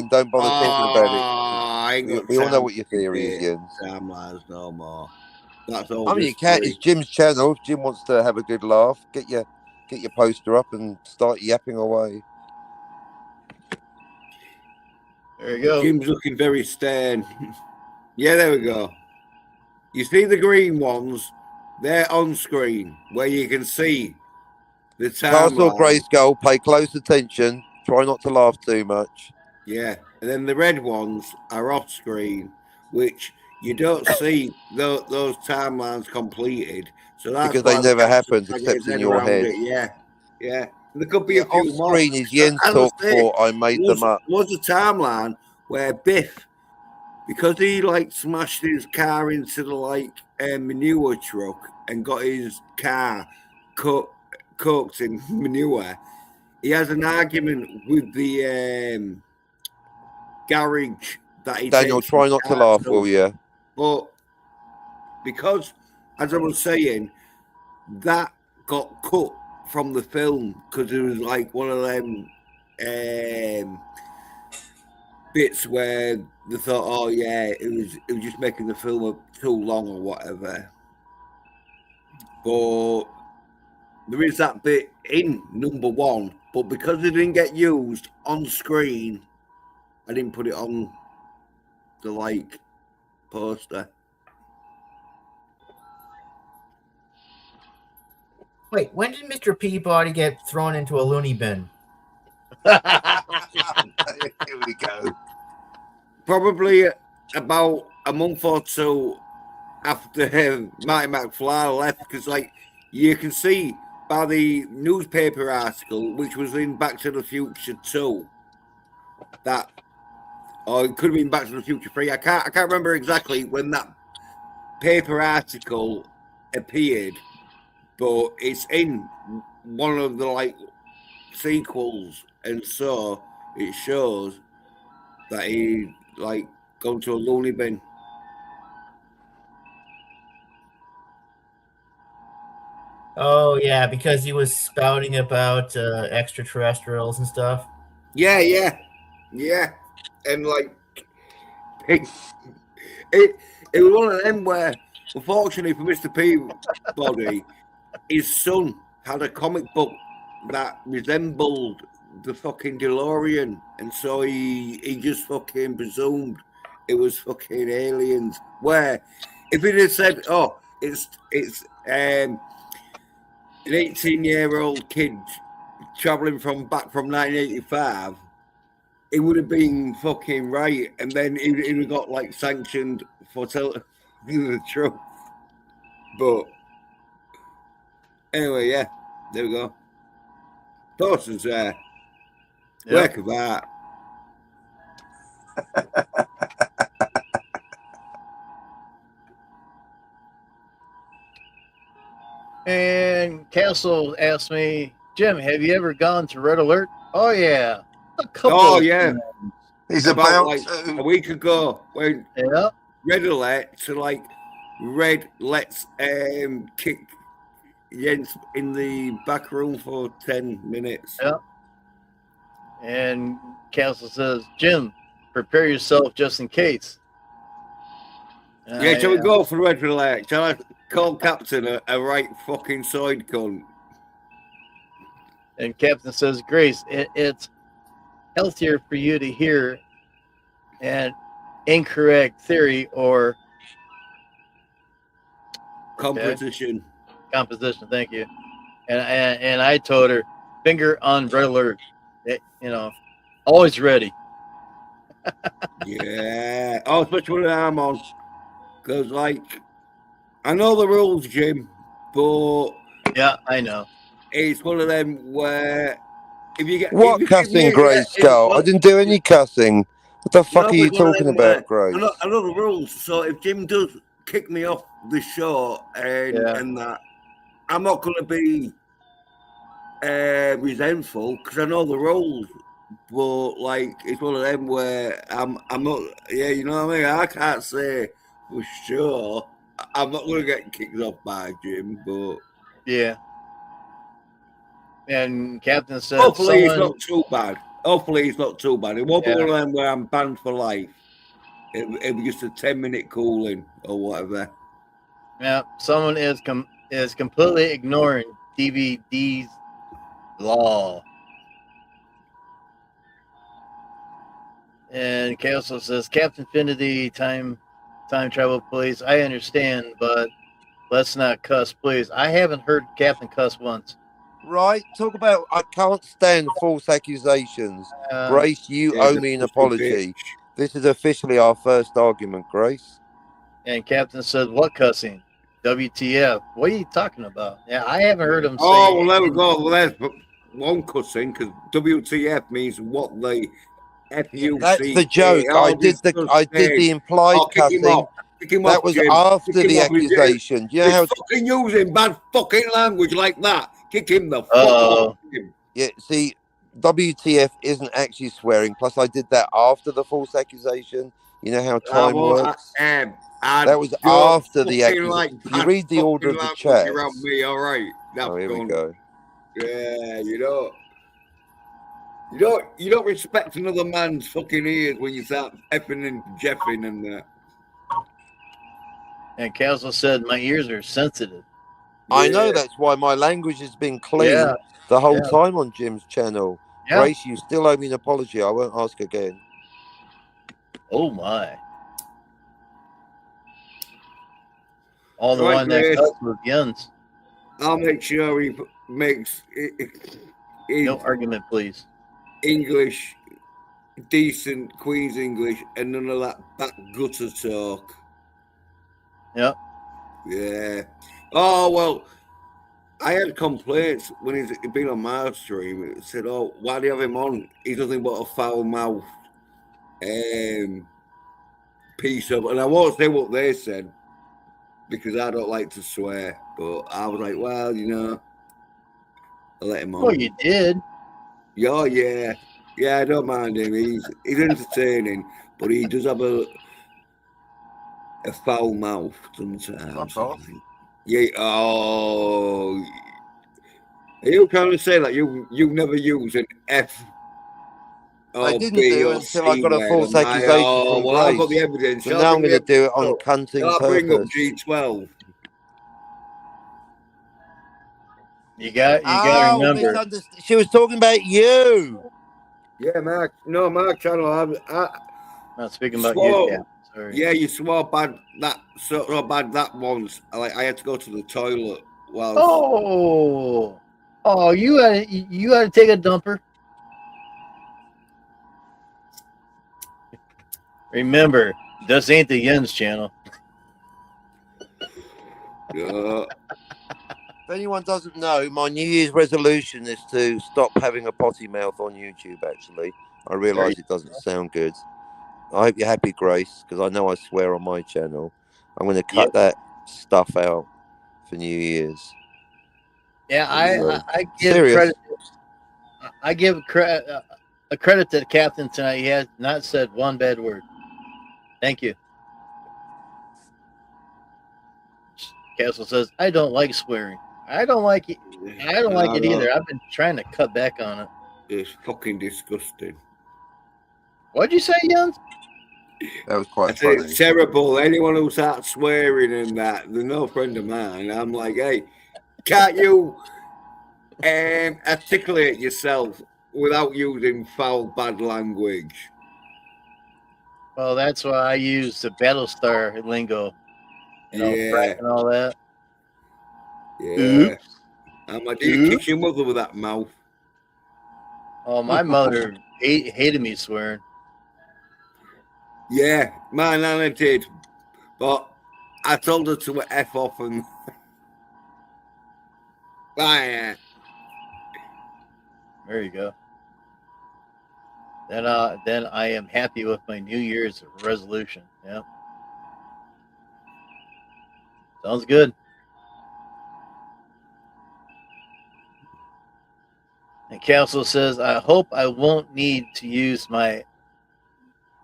Speaker 3: don't bother talking about it. We all know what your theory is, Jens.
Speaker 7: Timelines no more. That's all.
Speaker 3: I mean, you can't. It's Jim's channel. If Jim wants to have a good laugh, get your poster up and start yapping away.
Speaker 2: There you go.
Speaker 7: Jim's looking very stern. Yeah, there we go. You see the green ones? They're on screen where you can see the timeline.
Speaker 3: Castle Grayskull. Pay close attention. Try not to laugh too much.
Speaker 7: Yeah, and then the red ones are off screen, which you don't see those timelines completed. So that's
Speaker 3: because they never happened except in your head.
Speaker 7: Yeah. There could be a few
Speaker 3: off screen is Jens talk for I made them up.
Speaker 7: There was a timeline where Biff, because he smashed his car into the manure truck and got his car cooked in manure, he has an argument with the garage that he
Speaker 3: Daniel, try not to laugh, will you?
Speaker 7: But because, as I was saying, that got cut from the film because it was one of them bits where they thought, oh yeah, it was just making the film too long or whatever. But there is that bit in number 1, but because it didn't get used on screen, I didn't put it on the poster.
Speaker 6: Wait, when did Mr. Peabody get thrown into a loony bin?
Speaker 3: Here we go.
Speaker 7: Probably about a month or 2 after Marty McFly left, because you can see by the newspaper article, which was in Back to the Future 2, that, or it could have been Back to the Future 3. I can't remember exactly when that paper article appeared, but it's in one of the sequels, and so it shows that he gone to a loony bin.
Speaker 6: Oh yeah, because he was spouting about extraterrestrials and stuff.
Speaker 7: Yeah, and it was one of them where, unfortunately for Mr. Peabody, his son had a comic book that resembled the fucking DeLorean, and so he just fucking presumed it was fucking aliens. Where if he'd have said, "Oh, it's an 18-year-old kid traveling back from 1985," it would have been fucking right, and then it would have got like sanctioned for telling the truth. But anyway, yeah, there we go. Dawson's there. Work of art.
Speaker 2: And Castle asked me, Jim, have you ever gone to Red Alert? Oh yeah, a couple.
Speaker 7: Oh yeah,
Speaker 3: he's
Speaker 7: about
Speaker 3: about
Speaker 7: like a week ago when Red Alert to like Red Let's kick Jens in the back room for 10 minutes.
Speaker 2: Yeah. And Castle says, Jim, prepare yourself just in case.
Speaker 7: Yeah, shall we go for Red Alert? Shall I call Captain a right fucking side cunt?
Speaker 2: And Captain says, Grace, it's healthier for you to hear an incorrect theory or
Speaker 7: composition.
Speaker 2: Composition, thank you. And I told her, finger on Red Alert. Always ready.
Speaker 7: Yeah. Oh, especially when I'm on. Because, like, I know the rules, Jim, but...
Speaker 2: Yeah, I know.
Speaker 7: It's one of them where... If you get...
Speaker 3: What cussing, Grace, Carl? I didn't do any cussing. What the fuck are you talking about, Grace?
Speaker 7: I know the rules, so if Jim does kick me off the show and that, I'm not going to be resentful because I know the rules. But like, it's one of them where I'm not. Yeah, you know what I mean. I can't say for sure. I'm not going to get kicked off by Jim, but
Speaker 2: yeah. And Captain said,
Speaker 7: hopefully it's not too bad. Hopefully it's not too bad. It won't be one of them where I'm banned for life. It'll be just a 10-minute cooling or whatever.
Speaker 2: Yeah, someone is completely ignoring DVD's law. And Castle says, Captain Finity, time travel, please. I understand, but let's not cuss, please. I haven't heard Captain cuss once.
Speaker 3: Right, talk about I can't stand false accusations. Grace, you owe me an apology. This is officially our first argument, Grace.
Speaker 2: And Captain said, what cussing? WTF. What are you talking about? Yeah, I haven't heard him say.
Speaker 7: Oh, well, there we go. Well, there's one cussing because WTF means what the FUC.
Speaker 3: That's the joke. I did the implied cussing. That was after the accusation.
Speaker 7: You know how fucking using bad fucking language like that. Kick him the fuck off.
Speaker 3: Yeah, see, WTF isn't actually swearing. Plus, I did that after the false accusation. You know how time works. That was after the accusation. You read the order of the chat.
Speaker 7: Around me, all right.
Speaker 3: Oh, here we go.
Speaker 7: Yeah, you don't respect another man's fucking ears when you start effing and jeffing and that.
Speaker 2: And Castle said, my ears are sensitive.
Speaker 3: I know, that's why my language has been clean the whole time on Jim's channel. Grace, you still owe me an apology. I won't ask again.
Speaker 2: Oh, my. All the one that cuts with guns.
Speaker 7: I'll make sure he makes it.
Speaker 2: No argument, please.
Speaker 7: English, decent Queen's English, and none of that back gutter talk.
Speaker 2: Yep.
Speaker 7: Yeah. Oh, well, I had complaints when he's been on my stream. It said, oh, why do you have him on? He's nothing but a foul-mouthed piece of... And I won't say what they said because I don't like to swear. But I was like, well, I let him on.
Speaker 2: Well, you did.
Speaker 7: Yeah, yeah. Yeah, I don't mind him. He's entertaining, but he does have a foul mouth sometimes. Yeah. Oh, are you trying to say that you never use an F?
Speaker 3: I didn't do it until I got a false accusation.
Speaker 7: Oh, well, I've got the evidence.
Speaker 3: So now I'm going to do it on cunting purpose.
Speaker 7: I'll bring up G12.
Speaker 2: You got to remember.
Speaker 3: She was talking about you.
Speaker 7: Yeah, Mark. No, Mark channel. I'm
Speaker 2: not speaking about you, Cap. Sorry.
Speaker 7: Yeah, you swore bad so bad that once. I had to go to the toilet while.
Speaker 2: Oh! You had to take a dumper. Remember, this ain't the Yens channel.
Speaker 3: If anyone doesn't know, my New Year's resolution is to stop having a potty mouth on YouTube. Actually, I realise it doesn't sound good. I hope you're happy, Grace, because I know I swear on my channel. I'm going to cut that stuff out for New Year's.
Speaker 2: Yeah, I give credit. I give a credit to the captain tonight. He has not said one bad word. Thank you. Castle says, I don't like swearing. I don't like it. I don't like it either. I've been trying to cut back on it.
Speaker 7: It's fucking disgusting.
Speaker 2: What'd you say, Jens?
Speaker 3: That was quite funny.
Speaker 7: It's terrible. Anyone who starts swearing and that, they're no friend of mine. I'm like, hey, can't you articulate yourself without using foul, bad language?
Speaker 2: Well, that's why I use the Battlestar lingo.
Speaker 7: Yeah.
Speaker 2: And all that.
Speaker 7: Yeah.
Speaker 2: Oops.
Speaker 7: I'm like, you kick your mother with that mouth.
Speaker 2: Oh, my mother hated me swearing.
Speaker 7: Yeah, my nana did. But I told her to F off and...
Speaker 2: There you go. Then I am happy with my New Year's resolution. Yeah. Sounds good. And Castle says, I hope I won't need to use my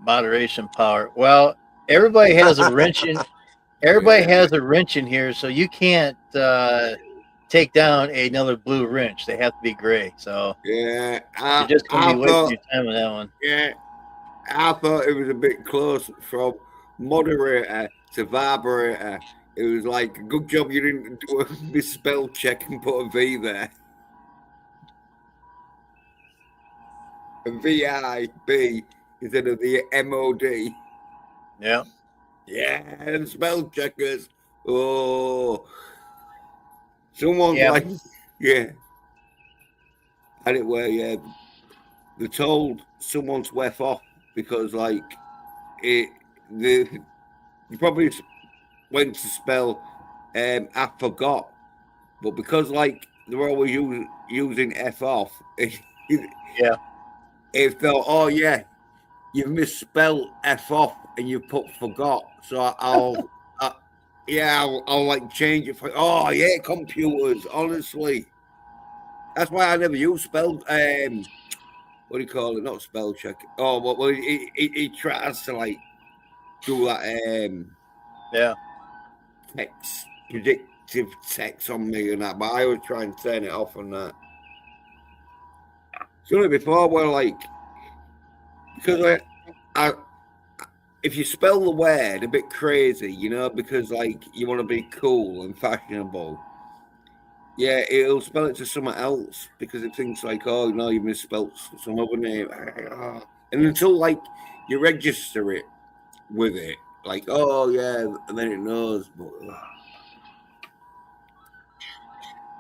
Speaker 2: moderation power. Well, everybody has a wrench in. Everybody has a wrench in here, so you can't take down another blue wrench. They have to be gray. So
Speaker 7: yeah,
Speaker 2: you're just gonna be wasting your time with that one.
Speaker 7: Yeah, I thought it was a bit close from moderator to vibrator. It was like, good job you didn't do a misspell check and put a V there. A VIB instead of the MOD.
Speaker 2: Yeah.
Speaker 7: Yeah, and spell checkers. Oh. Someone's like, yeah. Anyway, they told someone to F off because, like, you probably went to spell I forgot, but because, like, they're always using F off, it felt, oh, yeah, you misspelled F off and you put forgot. So I'll like change it for, oh, yeah, computers, honestly. That's why I never use spell, what do you call it? Not spell check. Oh, well, he tries to, like, do that, text, predictive text on me and that, but I always try and turn it off on that. So before we're like, because if you spell the word a bit crazy, you know, because like you want to be cool and fashionable, yeah, it'll spell it to someone else because it thinks like, oh no, you misspelled some other name, and until like you register it with it, like, oh yeah, and then it knows. But,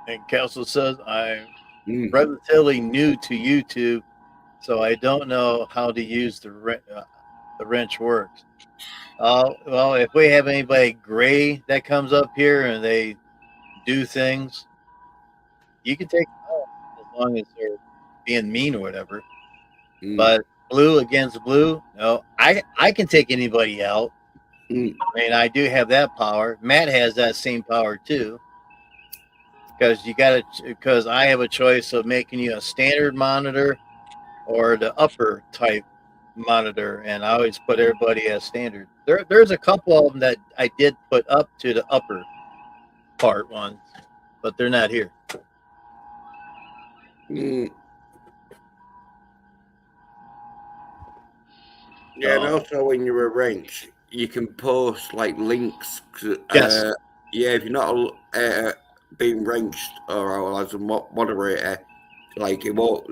Speaker 2: and Castle says I'm relatively new to YouTube, so I don't know how to use the wrench works. Well, if we have anybody gray that comes up here and they do things, you can take them out as long as they're being mean or whatever. But blue against blue, no, I can take anybody out. I mean, I do have that power. Matt has that same power too. Because I have a choice of making you a standard monitor or the upper type monitor, and I always put everybody as standard. There's a couple of them that I did put up to the upper part ones, but they're not here.
Speaker 7: Yeah, and also when you're a wrench, you can post like links.
Speaker 2: Yes.
Speaker 7: Yeah, if you're not being wrenched or as a moderator, like it won't.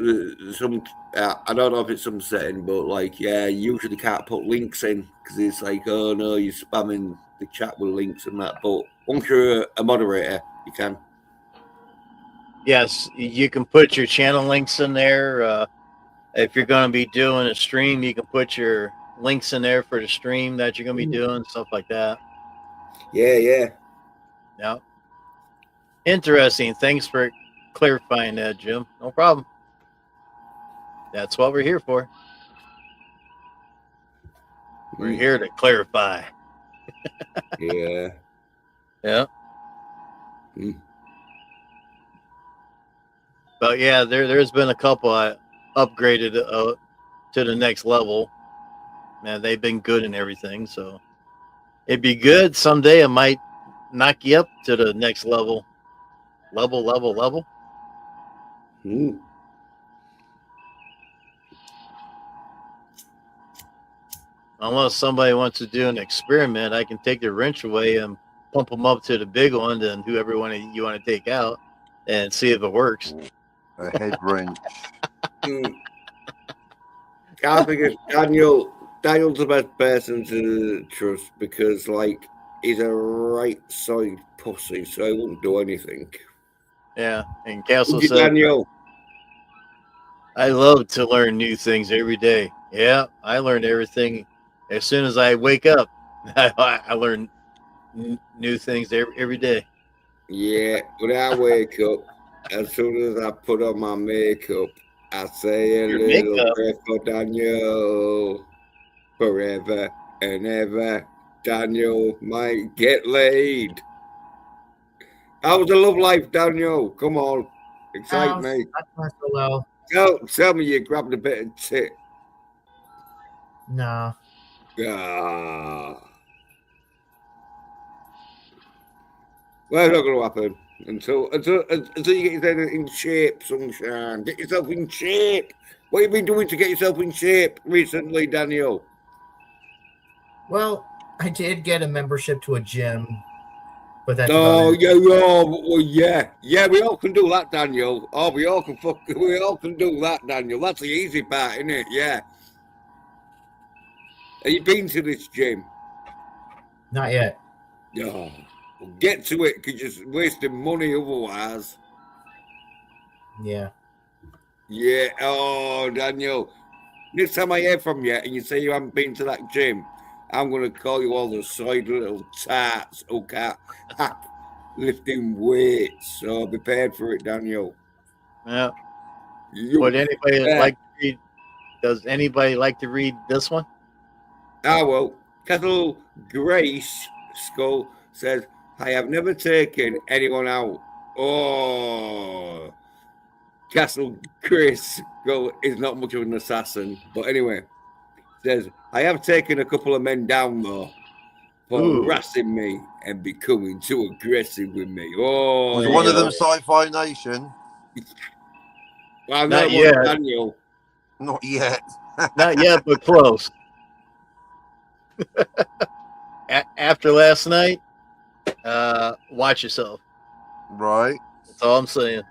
Speaker 7: I don't know if it's some setting, but like, yeah, you usually can't put links in because it's like, oh no, you're spamming the chat with links and that. But once you're a moderator, you can.
Speaker 2: Yes, you can put your channel links in there. If you're going to be doing a stream, you can put your links in there for the stream that you're gonna be doing, stuff like that.
Speaker 7: Yeah.
Speaker 2: Yeah. Interesting. Thanks for clarifying that, Jim. No problem. That's what we're here for. We're here to clarify.
Speaker 7: Yeah.
Speaker 2: Yeah. But yeah, there's been a couple I upgraded to the next level. Man, they've been good and everything, so it'd be good someday. I might knock you up to the next level. Level. Unless somebody wants to do an experiment, I can take the wrench away and pump them up to the big one, and whoever you want to take out, and see if it works.
Speaker 3: A head wrench.
Speaker 7: I think it's Daniel. Daniel's the best person to trust because, like, he's a right-side pussy, so he won't do anything.
Speaker 2: Yeah, and Castle
Speaker 7: said, Daniel,
Speaker 2: I love to learn new things every day. Yeah, I learn everything as soon as I wake up. I learn new things every day.
Speaker 7: Yeah, when I wake up, as soon as I put on my makeup, I say a little prayer for Daniel. Forever and ever, Daniel might get laid. How was the love life, Daniel? Come on, excite me.
Speaker 6: Not so well.
Speaker 7: Tell me you grabbed a bit of tit.
Speaker 6: Nah.
Speaker 7: Well, it's not going to happen until you get yourself in shape, sunshine. Get yourself in shape. What have you been doing to get yourself in shape recently, Daniel?
Speaker 6: Well, I did get a membership to a gym, but that's
Speaker 7: well, yeah. We all can do that, Daniel. Oh, we all can do that, Daniel. That's the easy part, isn't it? Yeah. Have you been to this gym?
Speaker 6: Not yet.
Speaker 7: No. Well, get to it because you're wasting money otherwise.
Speaker 6: Yeah.
Speaker 7: Yeah. Oh, Daniel. Next time I hear from you and you say you haven't been to that gym, I'm going to call you all the side little tarts who can't hack lifting weights. So be prepared for it, Daniel.
Speaker 2: Yeah. Would anybody like to read? Does anybody like to read this one?
Speaker 7: Well, Kettle Grace Skull says, I have never taken anyone out. Oh, Castle Grace Skull is not much of an assassin. But anyway, says, I have taken a couple of men down, though, for harassing me and becoming too aggressive with me. Oh,
Speaker 3: was one of them Sci-Fi Nation?
Speaker 7: Well, not yet. Daniel.
Speaker 3: Not yet.
Speaker 2: Not yet, but close. After last night, watch yourself.
Speaker 3: Right.
Speaker 2: That's all I'm saying.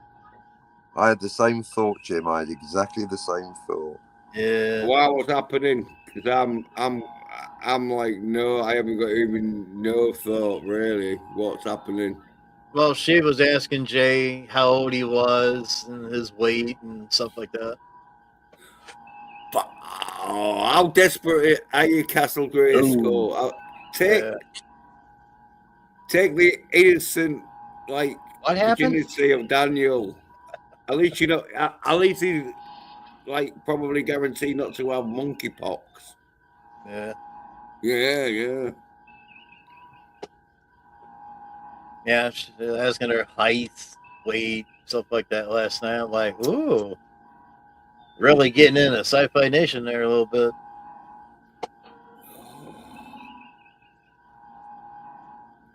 Speaker 7: I had the same thought, Jim. I had exactly the same thought.
Speaker 2: Yeah.
Speaker 7: Wow, what's happening? Because I'm like, no, I haven't got even no thought really. What's happening?
Speaker 2: Well, she was asking Jay how old he was and his weight and stuff like that.
Speaker 7: But, how desperate are you, Castle Grayskull? Take the innocent, like,
Speaker 2: what happened?
Speaker 7: virginity of Daniel. At least you know. At least he's like probably guaranteed not to have monkeypox.
Speaker 2: Yeah.
Speaker 7: Yeah.
Speaker 2: Yeah, she was asking her height, weight, stuff like that last night. I'm like, ooh, really getting in a Sci-Fi Nation there a little bit.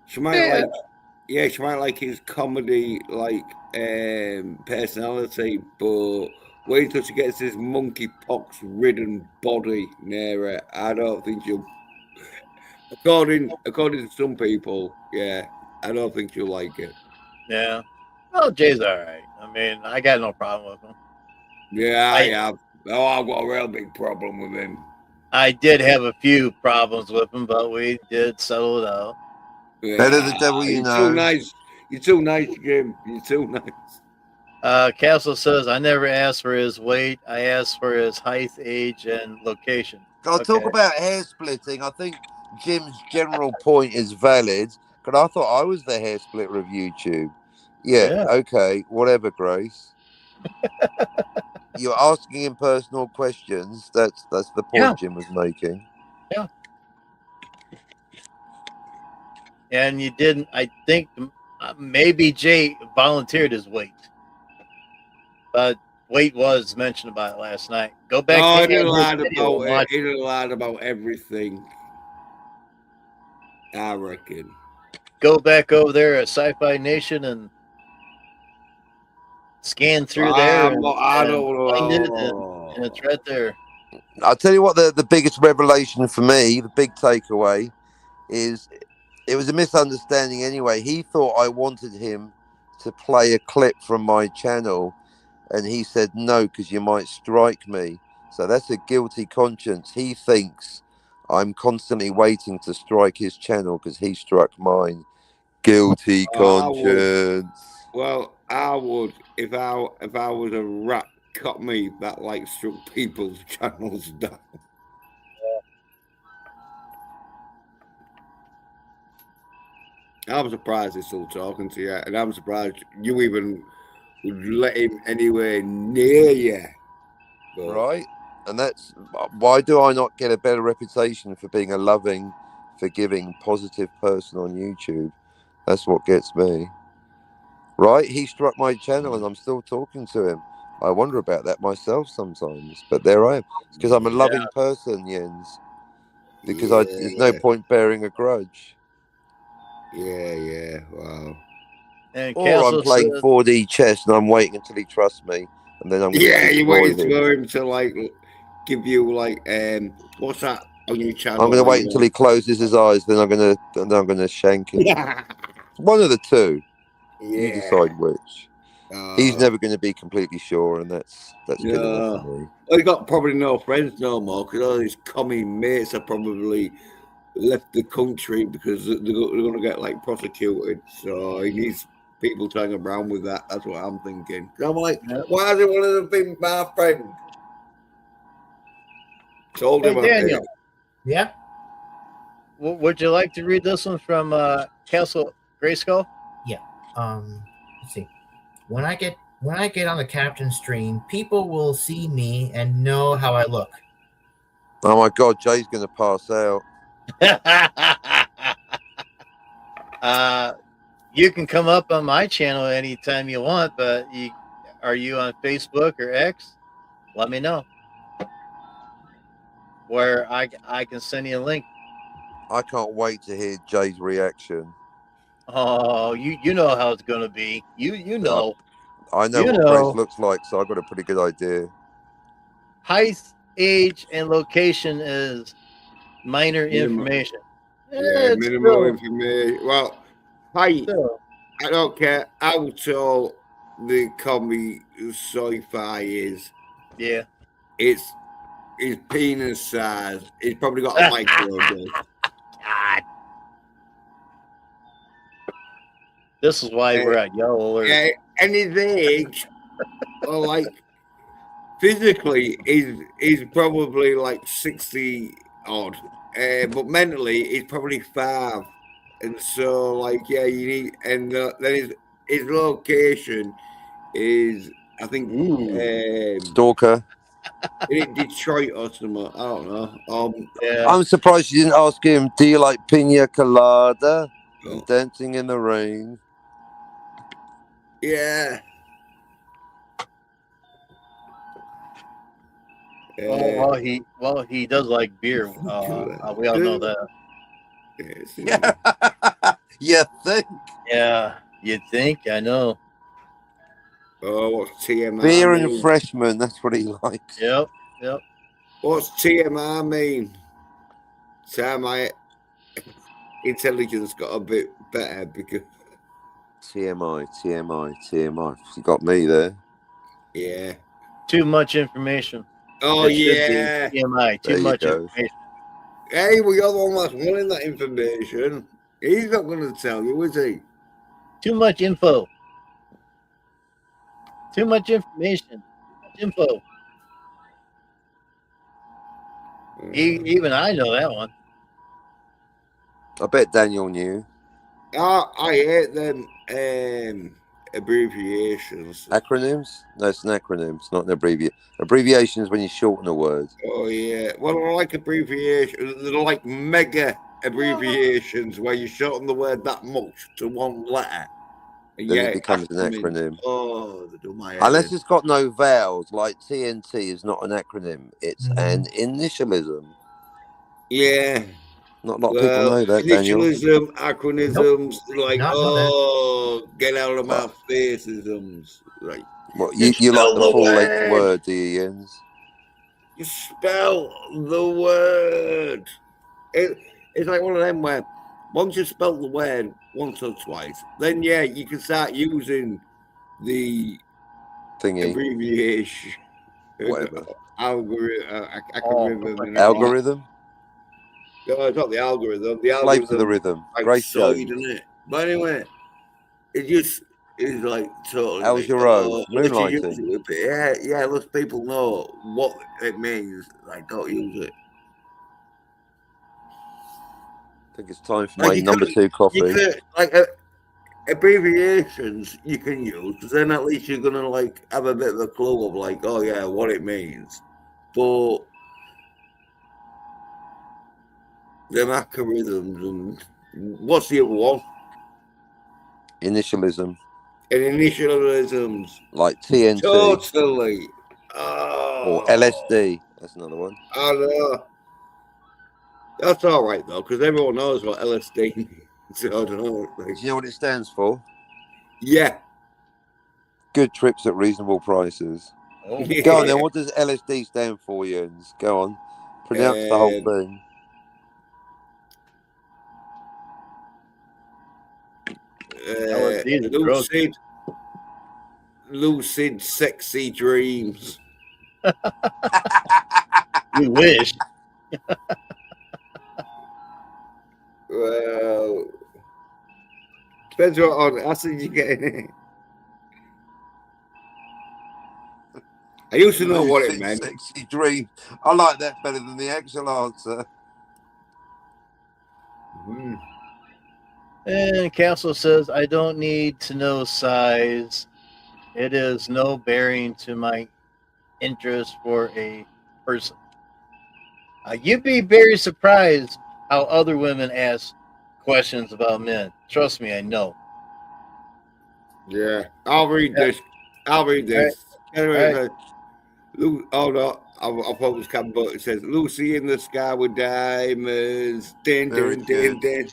Speaker 7: She might she might like his comedy, like personality, but wait until she gets this monkeypox-ridden body near her. I don't think she'll. According to some people, yeah, I don't think she'll like it.
Speaker 2: Yeah. Well, Jay's all right. I mean, I got no problem with him.
Speaker 7: Yeah, I have. Oh, I've got a real big problem with him.
Speaker 2: I did have a few problems with him, but we did settle it out.
Speaker 7: Yeah. Better the devil you know. Too nice. You're too nice, Jim. You're too nice.
Speaker 2: Castle says, I never asked for his weight. I asked for his height, age, and location.
Speaker 3: I'll talk about hair splitting. I think Jim's general point is valid, but I thought I was the hair splitter of YouTube. Yeah. Okay, whatever, Grace. You're asking him personal questions. That's the point Jim was making.
Speaker 2: Yeah. And you didn't. I think maybe Jay volunteered his weight, but weight was mentioned about it last night. Go back.
Speaker 7: Oh, he lied about it. He lied about everything. I reckon.
Speaker 2: Go back over there at Sci-Fi Nation and scan through there.
Speaker 7: I don't
Speaker 2: find it, and it's right there.
Speaker 3: I'll tell you what the biggest revelation for me, the big takeaway, is it was a misunderstanding anyway. He thought I wanted him to play a clip from my channel, and he said no, because you might strike me. So that's a guilty conscience. He thinks I'm constantly waiting to strike his channel because he struck mine. Guilty conscience.
Speaker 7: I would if I was a rat cut me that like struck people's channels down. I'm surprised he's still talking to you, and I'm surprised you even would let him anywhere near you.
Speaker 3: But... Right, and that's why do I not get a better reputation for being a loving, forgiving, positive person on YouTube? That's what gets me. Right, he struck my channel, and I'm still talking to him. I wonder about that myself sometimes, but there I am. It's because I'm a loving person, Jens. Because there's no point bearing a grudge.
Speaker 7: Yeah, wow.
Speaker 2: And
Speaker 3: or I'm playing 4D chess and I'm waiting until he trusts me, and then I'm going to
Speaker 7: you're waiting for him to like give you like what's that on your channel?
Speaker 3: I'm going to wait until he closes his eyes, then I'm going to shank him. One of the two. You decide which. He's never going to be completely sure, and that's good enough for me.
Speaker 7: Well, he got probably no friends no more because all his commie mates are probably left the country because they're going to get like prosecuted. So he needs people to hang around with that. That's what I'm thinking. I'm like, why hasn't one of them been my friend? Told him
Speaker 2: Daniel.
Speaker 6: Yeah.
Speaker 2: Would you like to read this one from Castle Grayskull?
Speaker 6: Yeah. Let's see. When I get on the captain stream, people will see me and know how I look.
Speaker 3: Oh my God, Jay's going to pass out.
Speaker 2: You can come up on my channel anytime you want, but are you on Facebook or X? Let me know. Where I can send you a link.
Speaker 3: I can't wait to hear Jay's reaction.
Speaker 2: Oh, you know how it's going to be. You know.
Speaker 3: I know what Grace looks like, so I got a pretty good idea.
Speaker 2: Height, age, and location is minor information.
Speaker 7: Yeah, minimal information. Well, height, I don't care how tall the commie sci-fi is.
Speaker 2: Yeah.
Speaker 7: It's his penis size. He's probably got a micro.
Speaker 2: God. This is why we're at Yellow Alert.
Speaker 7: Yeah, and his age, well, like physically, he's probably like 60 odd, but mentally, he's probably 5. And so, like, yeah, you need, and then his location is, I think,
Speaker 3: Stalker.
Speaker 7: in Detroit or something. I don't know.
Speaker 3: I'm surprised you didn't ask him, do you like pina colada and dancing in the rain?
Speaker 7: Yeah.
Speaker 2: Well, he does like beer. We all know that.
Speaker 3: Yeah. You think?
Speaker 2: Yeah, you think? I know.
Speaker 7: Oh, what's TMI?
Speaker 3: Beer and freshman, that's what he likes.
Speaker 2: Yep.
Speaker 7: What's TMI mean? So my intelligence got a bit better because
Speaker 3: TMI. You got me there.
Speaker 7: Yeah.
Speaker 2: Too much information.
Speaker 7: Oh, yeah.
Speaker 2: TMI. Too much information.
Speaker 7: Hey, we got the one that's wanting that information. He's not going to tell you, is he?
Speaker 2: Too much info. Too much information. Too much info. Even I know that one.
Speaker 3: I bet Daniel knew.
Speaker 7: I hate them abbreviations.
Speaker 3: Acronyms? No, it's an acronym. It's not an abbreviation. Abbreviation is when you shorten a word.
Speaker 7: Oh yeah. Well, I like abbreviations. They're like mega abbreviations where you shorten the word that much to one letter.
Speaker 3: Then it becomes an acronym.
Speaker 7: Oh, they do my head
Speaker 3: Unless
Speaker 7: in.
Speaker 3: it's got no vowels, like TNT is not an acronym. It's an initialism.
Speaker 7: Yeah.
Speaker 3: Not a lot of people know that, Daniel.
Speaker 7: Initialism, acronymisms, like,
Speaker 6: Not know
Speaker 7: get out of my face-isms. Like,
Speaker 3: Well, you like the full-length word, do you, Jens?
Speaker 7: You spell the word. It's like one of them where once you spell the word once or twice, then yeah, you can start using the
Speaker 3: Thingy.
Speaker 7: abbreviation.
Speaker 3: Whatever.
Speaker 7: Algorithm.
Speaker 3: Algorithm?
Speaker 7: No, it's not the algorithm. The
Speaker 3: Slave to the
Speaker 7: algorithm,
Speaker 3: rhythm.
Speaker 7: like
Speaker 3: Grace
Speaker 7: soy,
Speaker 3: Jones.
Speaker 7: isn't it? But anyway, it just is like totally.
Speaker 3: How's
Speaker 7: like,
Speaker 3: your rose? Moonlighting.
Speaker 7: Yeah. Let people know what it means. Like, don't use it.
Speaker 3: I think it's time for my number 2 coffee.
Speaker 7: Abbreviations you can use, because then at least you're gonna like have a bit of a clue of like, oh yeah, what it means. But them algorithms and what's the other one?
Speaker 3: Initialism.
Speaker 7: And initialisms.
Speaker 3: Like TNT.
Speaker 7: Totally.
Speaker 3: Or LSD. That's another one.
Speaker 7: I know. That's all right though, because everyone knows what LSD means. So I don't know.
Speaker 3: Do you know what it stands for?
Speaker 7: Yeah.
Speaker 3: Good trips at reasonable prices.
Speaker 2: Oh.
Speaker 3: Go on then. What does LSD stand for, Jens? Go on. Pronounce the whole thing.
Speaker 7: Lucid, sexy dreams.
Speaker 2: You wish.
Speaker 7: Well, depends what acid you get in it. I used to know what it meant.
Speaker 3: Sexy dream. I like that better than the actual answer.
Speaker 2: And Castle says, I don't need to know size. It is no bearing to my interest for a person. You'd be very surprised how other women ask questions about men. Trust me, I know.
Speaker 7: Yeah, I'll read this. Anyway,
Speaker 2: right.
Speaker 7: Oh no, I'll focus Captain Book. It says Lucy in the sky with diamonds. Din, din, din, din.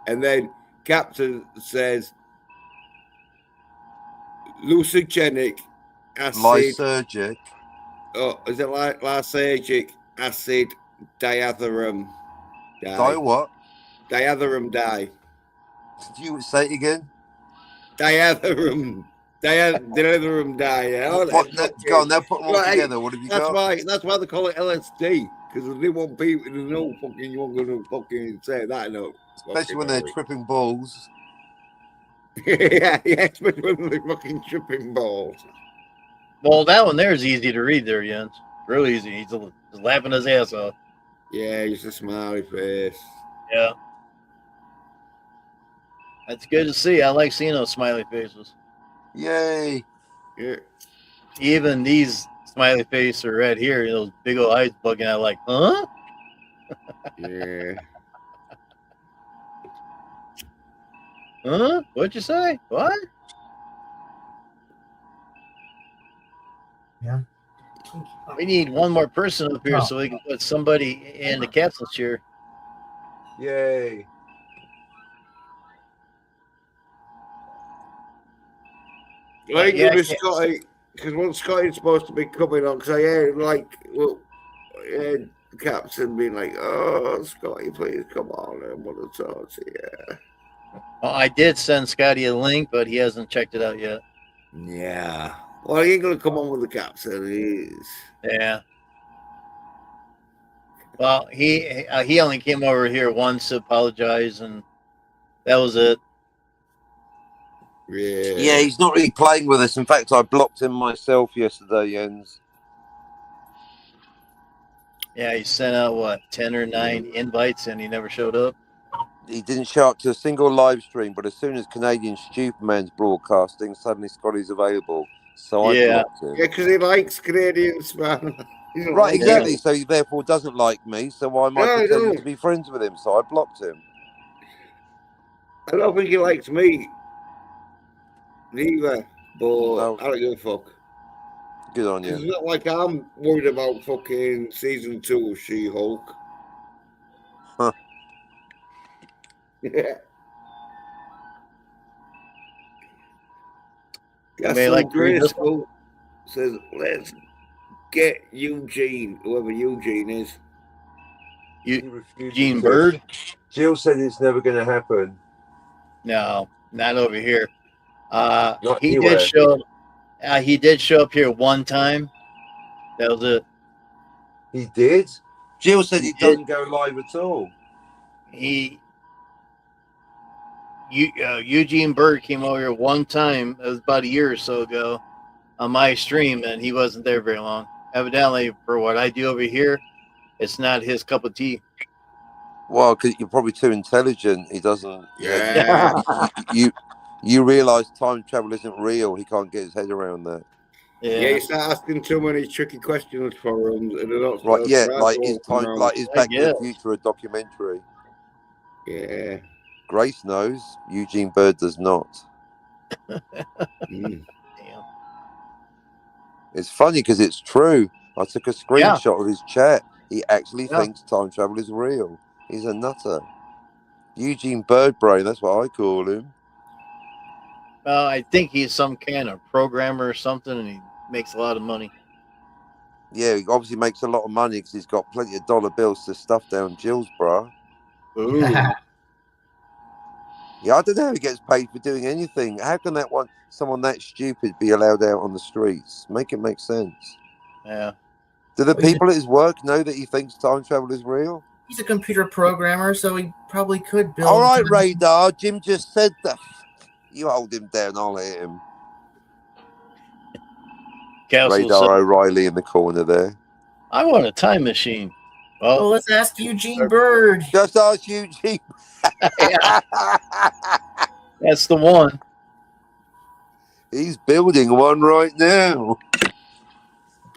Speaker 7: And then Captain says lucigenic acid.
Speaker 3: Lysergic.
Speaker 7: Oh, is it like lysergic acid diatherum dye?
Speaker 3: Dye what?
Speaker 7: Diatherum dye.
Speaker 3: Did you say it again?
Speaker 7: Diatherum dye. Yeah.
Speaker 3: Go on, now put them all together. What have you got?
Speaker 7: That's why they call it LSD, because they want people to know fucking you weren't going to fucking say that. No,
Speaker 3: especially when they're tripping balls.
Speaker 7: yeah, especially when they're fucking tripping balls.
Speaker 2: Well, that one there is easy to read there, Jens. Real easy. He's just laughing his ass off.
Speaker 7: Yeah, he's a smiley face.
Speaker 2: Yeah. That's good to see. I like seeing those smiley faces.
Speaker 3: Yay.
Speaker 7: Yeah.
Speaker 2: Even these smiley faces are right here, those big old eyes bugging out like, huh?
Speaker 7: Yeah.
Speaker 2: Huh? What'd you say? What?
Speaker 6: Yeah.
Speaker 2: We need one more person up here so we can put somebody in the capsule chair.
Speaker 3: Yay.
Speaker 7: Like Scotty, because when Scotty's supposed to be coming on, because I heard the captain being like, "Oh, Scotty, please come on, I want to talk to you."
Speaker 2: Well, I did send Scotty a link, but he hasn't checked it out yet.
Speaker 7: Yeah. Well, he ain't gonna come on with the captain. He's
Speaker 2: yeah. Well, he only came over here once to apologize, and that was it.
Speaker 3: Yeah, he's not really playing with us. In fact, I blocked him myself yesterday, Jens.
Speaker 2: Yeah, he sent out what 10 or 9 invites, and he never showed up.
Speaker 3: He didn't show up to a single live stream, but as soon as Canadian Stupid Man's broadcasting, suddenly Scotty's available. So I blocked him.
Speaker 7: Yeah, because he likes Canadians, man.
Speaker 3: Right, exactly. So he therefore doesn't like me. So why am I pretending to be friends with him? So I blocked him.
Speaker 7: I don't think he likes me. Neither. But I don't give a fuck.
Speaker 3: Good on you.
Speaker 7: It's not like I'm worried about fucking season 2 of She-Hulk.
Speaker 3: Huh.
Speaker 7: Yeah. Graceful says, let's get Eugene, whoever Eugene is.
Speaker 2: Eugene Bird?
Speaker 3: Jill said it's never going to happen.
Speaker 2: No, not over here.
Speaker 3: He did
Speaker 2: show. He did show up here one time. That was it.
Speaker 3: He did. Jill said he doesn't go live at all.
Speaker 2: Eugene Bird came over here one time. It was about a year or so ago on my stream, and he wasn't there very long. Evidently, for what I do over here, it's not his cup of tea.
Speaker 3: Well, because you're probably too intelligent. He doesn't.
Speaker 7: Yeah.
Speaker 3: You realise time travel isn't real. He can't get his head around that.
Speaker 7: Yeah, you start asking too many tricky questions for him, and they're not
Speaker 3: right. Yeah, like his time, like his Back to the Future, a documentary.
Speaker 7: Yeah.
Speaker 3: Grace knows. Eugene Bird does not.
Speaker 2: Damn.
Speaker 3: It's funny because it's true. I took a screenshot of his chat. He actually thinks time travel is real. He's a nutter. Eugene Bird brain, that's what I call him.
Speaker 2: Well, I think he's some kind of programmer or something, and he makes a lot of money.
Speaker 3: Yeah, he obviously makes a lot of money because he's got plenty of dollar bills to stuff down Jill's bra.
Speaker 2: Ooh.
Speaker 3: Yeah, I don't know how he gets paid for doing anything. How can someone that stupid be allowed out on the streets? Make it make sense.
Speaker 2: Yeah.
Speaker 3: Do the people at his work know that he thinks time travel is real?
Speaker 6: He's a computer programmer, so he probably could build.
Speaker 3: All right, Radar. Jim just said that. You hold him down, I'll hit him. Radar O'Reilly in the corner there.
Speaker 2: I want a time machine.
Speaker 6: Well, let's ask Eugene Bird.
Speaker 3: Just ask Eugene.
Speaker 2: That's the one.
Speaker 3: He's building one right now.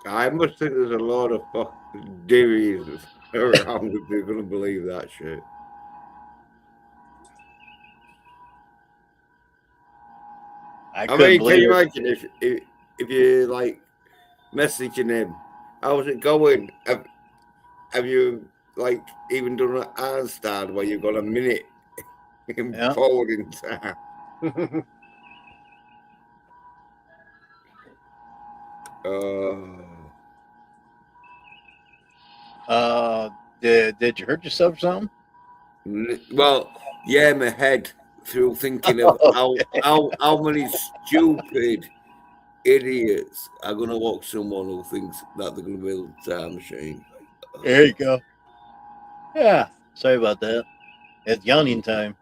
Speaker 7: I must think there's a lot of fucking divvies around if you're going to believe that shit. I mean, can you imagine if you like messaging him? How's it going? Have you like even done an handstand where you've got a minute forward in time?
Speaker 2: Did you hurt yourself or something?
Speaker 7: Well, yeah, my head through thinking of how many stupid idiots are going to watch someone who thinks that they're going to build a time machine.
Speaker 2: There you go. Yeah, sorry about that. It's yawning time.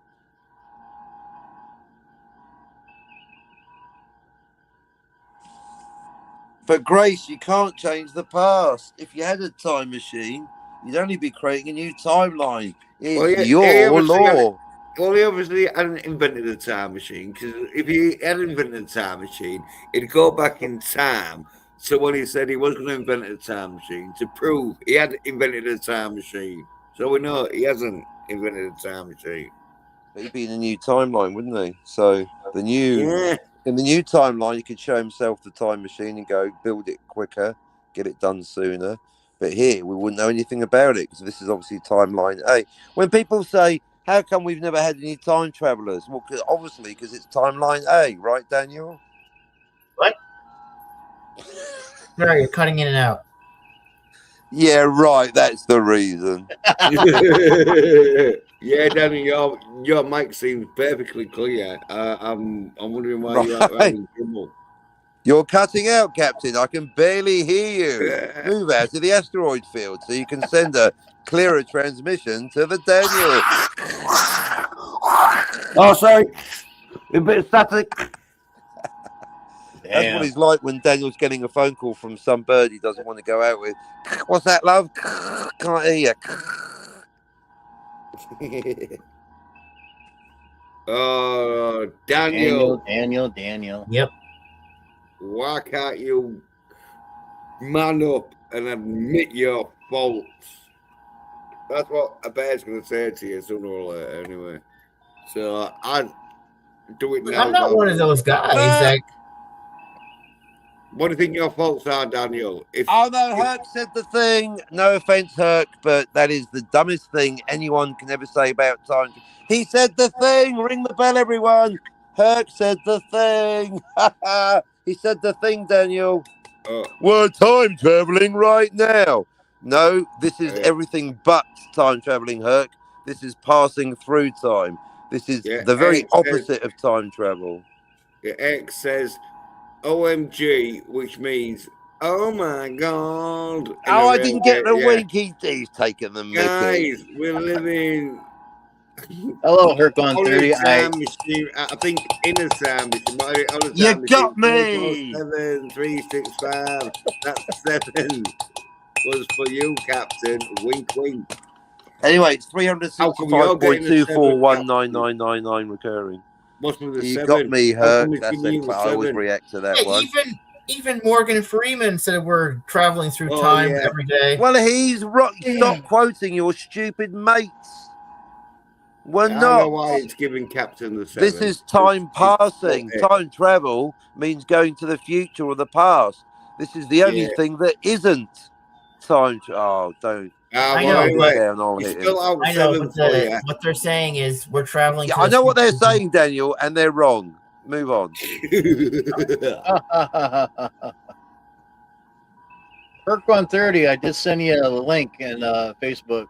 Speaker 3: But Grace, you can't change the past. If you had a time machine, you'd only be creating a new timeline. It's your law.
Speaker 7: Well, he obviously hadn't invented a time machine, because if he had invented a time machine, he'd go back in time. So when he said he was going to invent a time machine, to prove he had invented a time machine. So we know he hasn't invented a time machine.
Speaker 3: But he'd be in a new timeline, wouldn't he? So in the new timeline, he could show himself the time machine and go build it quicker, get it done sooner. But here, we wouldn't know anything about it because this is obviously timeline A. When people say, how come we've never had any time travelers? Well, obviously, because it's timeline A, right, Daniel?
Speaker 6: What? No, you're cutting in and out.
Speaker 7: Yeah, right. That's the reason. Yeah, Daniel, your mic seems perfectly clear. I'm wondering why you're having trouble.
Speaker 3: You're cutting out, Captain. I can barely hear you. Move out of the asteroid field so you can send a clearer transmission to the Daniel.
Speaker 7: Oh, sorry. A bit static.
Speaker 3: That's what he's like when Daniel's getting a phone call from some bird he doesn't want to go out with. What's that, love? Can't hear you.
Speaker 7: Oh, Daniel.
Speaker 2: Daniel.
Speaker 6: Yep.
Speaker 7: Why can't you man up and admit your faults? That's what a bear's going to say to you sooner or later, anyway. So I do it now.
Speaker 6: I'm not one of those guys that.
Speaker 7: What do you think your faults are, Daniel?
Speaker 3: Herc said the thing. No offense, Herc, but that is the dumbest thing anyone can ever say about time. He said the thing. Ring the bell, everyone. Herc said the thing. He said the thing, Daniel. We're time traveling right now. No, this is everything but time traveling, Herc. This is passing through time. This is the very opposite of time travel.
Speaker 7: X says OMG, which means oh my god.
Speaker 3: Oh, I didn't get the wink. He's taking the mickey.
Speaker 7: Guys, we're living.
Speaker 2: Hello, Herc on 30.
Speaker 7: I think in a sound machine.
Speaker 3: You got me.
Speaker 7: 7, 3, 6, 5. That's 7. Was for you, Captain. Wink, wink.
Speaker 3: Anyway, it's 365.24199999 recurring. You got me, Herc. That's it. I always react to that one.
Speaker 6: Even Morgan Freeman said we're traveling through time every day.
Speaker 3: Well, he's stop quoting your stupid mates. We're not.
Speaker 7: I know why it's giving Captain the 7.
Speaker 3: This is time passing. Time travel means going to the future or the past. This is the only thing that isn't time. Don't.
Speaker 6: I know, but what they're saying is we're traveling.
Speaker 3: I know what they're saying, Daniel, and they're wrong. Move on.
Speaker 2: Herc 130, I just sent you a link in Facebook.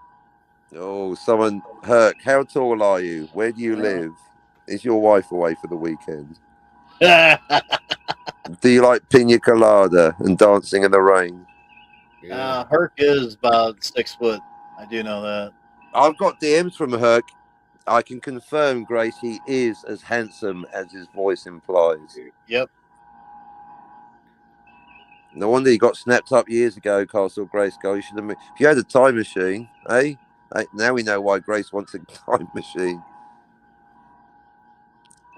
Speaker 3: Oh, someone, Herc, how tall are you? Where do you live? Is your wife away for the weekend? Do you like pina colada and dancing in the rain?
Speaker 2: Herc is about 6 foot. I do know that.
Speaker 3: I've got DMs from Herc. I can confirm, Grace, he is as handsome as his voice implies.
Speaker 2: Yep.
Speaker 3: No wonder he got snapped up years ago, Castle Grayskull. You should have. If you had a time machine, eh? Now we know why Grace wants a time machine.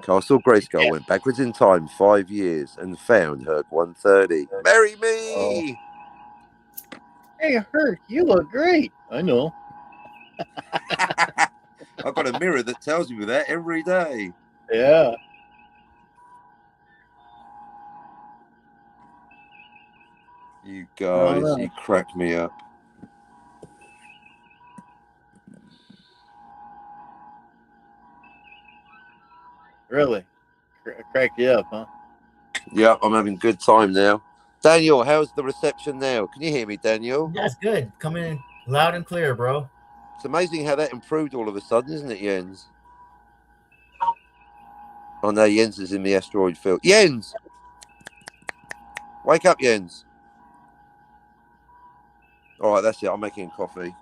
Speaker 3: Castle Grayskull went backwards in time 5 years and found Herc 130. Marry me!
Speaker 2: Hey, Herc, you look great. I know.
Speaker 3: I've got a mirror that tells me that every day.
Speaker 2: Yeah.
Speaker 3: You guys, you crack me up.
Speaker 2: Really? Cracked you up, huh?
Speaker 3: Yep, I'm having a good time now. Daniel, how's the reception now? Can you hear me, Daniel?
Speaker 6: That's good. Coming in loud and clear, bro.
Speaker 3: It's amazing how that improved all of a sudden, isn't it, Jens? Oh, no, Jens is in the asteroid field. Jens! Wake up, Jens. All right, that's it. I'm making coffee.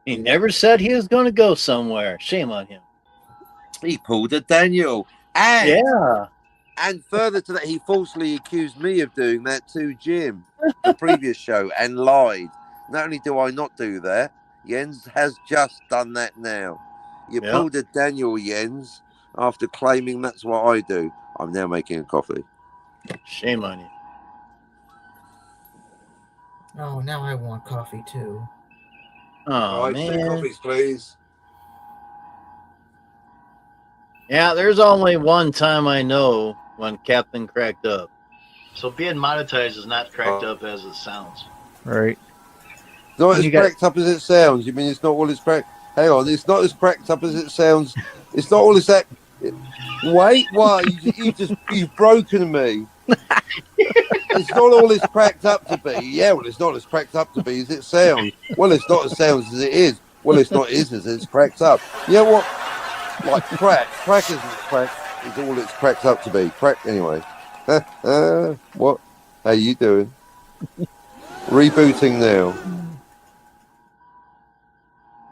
Speaker 2: He never said he was going to go somewhere. Shame on him.
Speaker 3: He pulled a Daniel. And further to that, he falsely accused me of doing that to Jim, the previous show, and lied. Not only do I not do that, Jens has just done that now. You pulled a Daniel, Jens, after claiming that's what I do. I'm now making a coffee.
Speaker 2: Shame on you.
Speaker 6: Oh, now I want coffee too.
Speaker 3: Oh, man. 2 coffees, please.
Speaker 2: Yeah, there's only one time I know when Captain cracked up. So being monetized is not cracked up as it sounds.
Speaker 8: Right.
Speaker 3: Not as cracked up as it sounds. You mean it's not all as cracked? Hang on, it's not as cracked up as it sounds. It's not all as that. Wait, what? You've broken me. It's not all it's cracked up to be. Yeah, well, it's not as cracked up to be as it sounds. Well, it's not as sounds as it is. Well, it's not as it's cracked up. You know what? Like crack isn't crack. It's all it's cracked up to be. Crack anyway. What? How you doing? Rebooting now.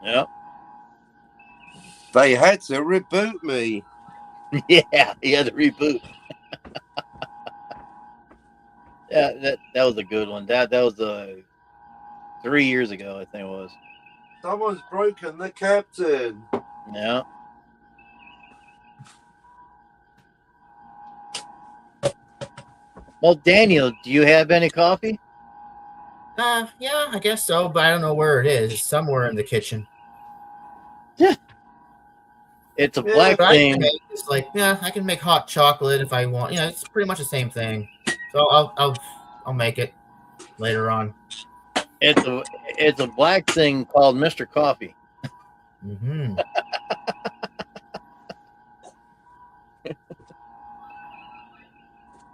Speaker 2: Yep.
Speaker 3: They had to reboot me.
Speaker 2: Yeah, he had to reboot. Yeah, that was a good one. That was 3 years ago, I think it was.
Speaker 3: Someone's broken the captain.
Speaker 2: Yeah. Well, Daniel, do you have any coffee?
Speaker 6: Yeah, I guess so, but I don't know where it is. It's somewhere in the kitchen.
Speaker 2: Yeah. It's a black thing.
Speaker 6: It's like, yeah, I can make hot chocolate if I want. You know, it's pretty much the same thing. So I'll make it later on.
Speaker 2: It's a black thing called Mr. Coffee.
Speaker 6: Mm-hmm.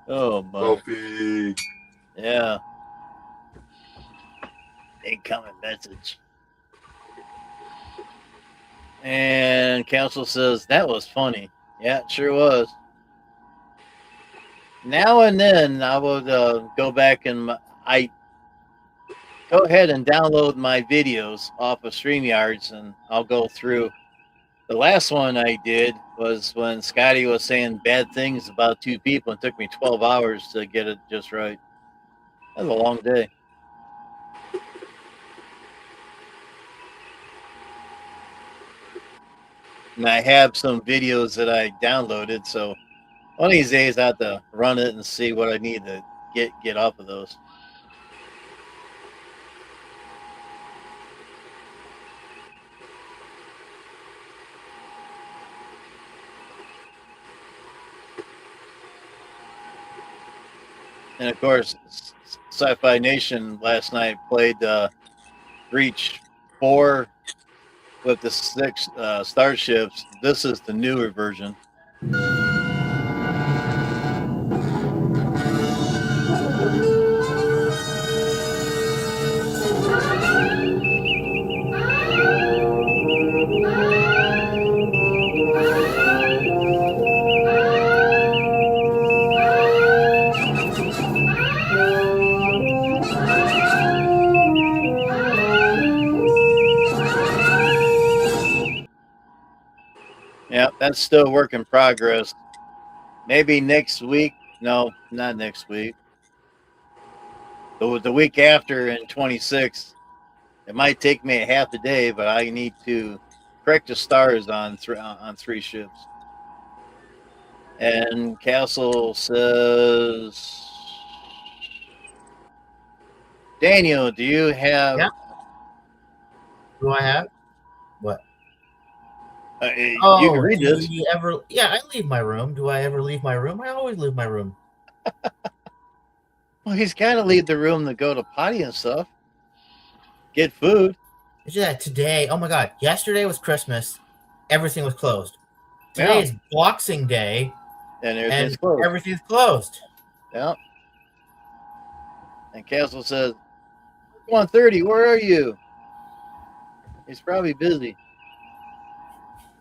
Speaker 2: Oh, my.
Speaker 3: Coffee.
Speaker 2: Yeah. Incoming message. And Council says, that was funny. Yeah, it sure was. Now and then I would go back and I go ahead and download my videos off of StreamYards and I'll go through. The last one I did was when Scotty was saying bad things about two people. It took me 12 hours to get it just right. That was a long day. And I have some videos that I downloaded, so one of these days I have to run it and see what I need to get off of those. And of course, Sci-Fi Nation last night played Breach 4 with the 6 starships. This is the newer version. Yeah, that's still work in progress. Maybe next week. No, not next week. The week after in 26. It might take me a half a day, but I need to correct the stars on 3 ships. And Castle says, Daniel, do you have?
Speaker 6: Yeah. Do I have what?
Speaker 2: You can read this.
Speaker 6: Yeah, I leave my room. Do I ever leave my room? I always leave my room.
Speaker 2: Well, he's got to leave the room to go to potty and stuff. Get food.
Speaker 6: Yeah, today. Oh my God! Yesterday was Christmas. Everything was closed. Today is Boxing Day,
Speaker 2: and everything's
Speaker 6: closed.
Speaker 2: Yeah. And Castle says, 1:30. Where are you? He's probably busy.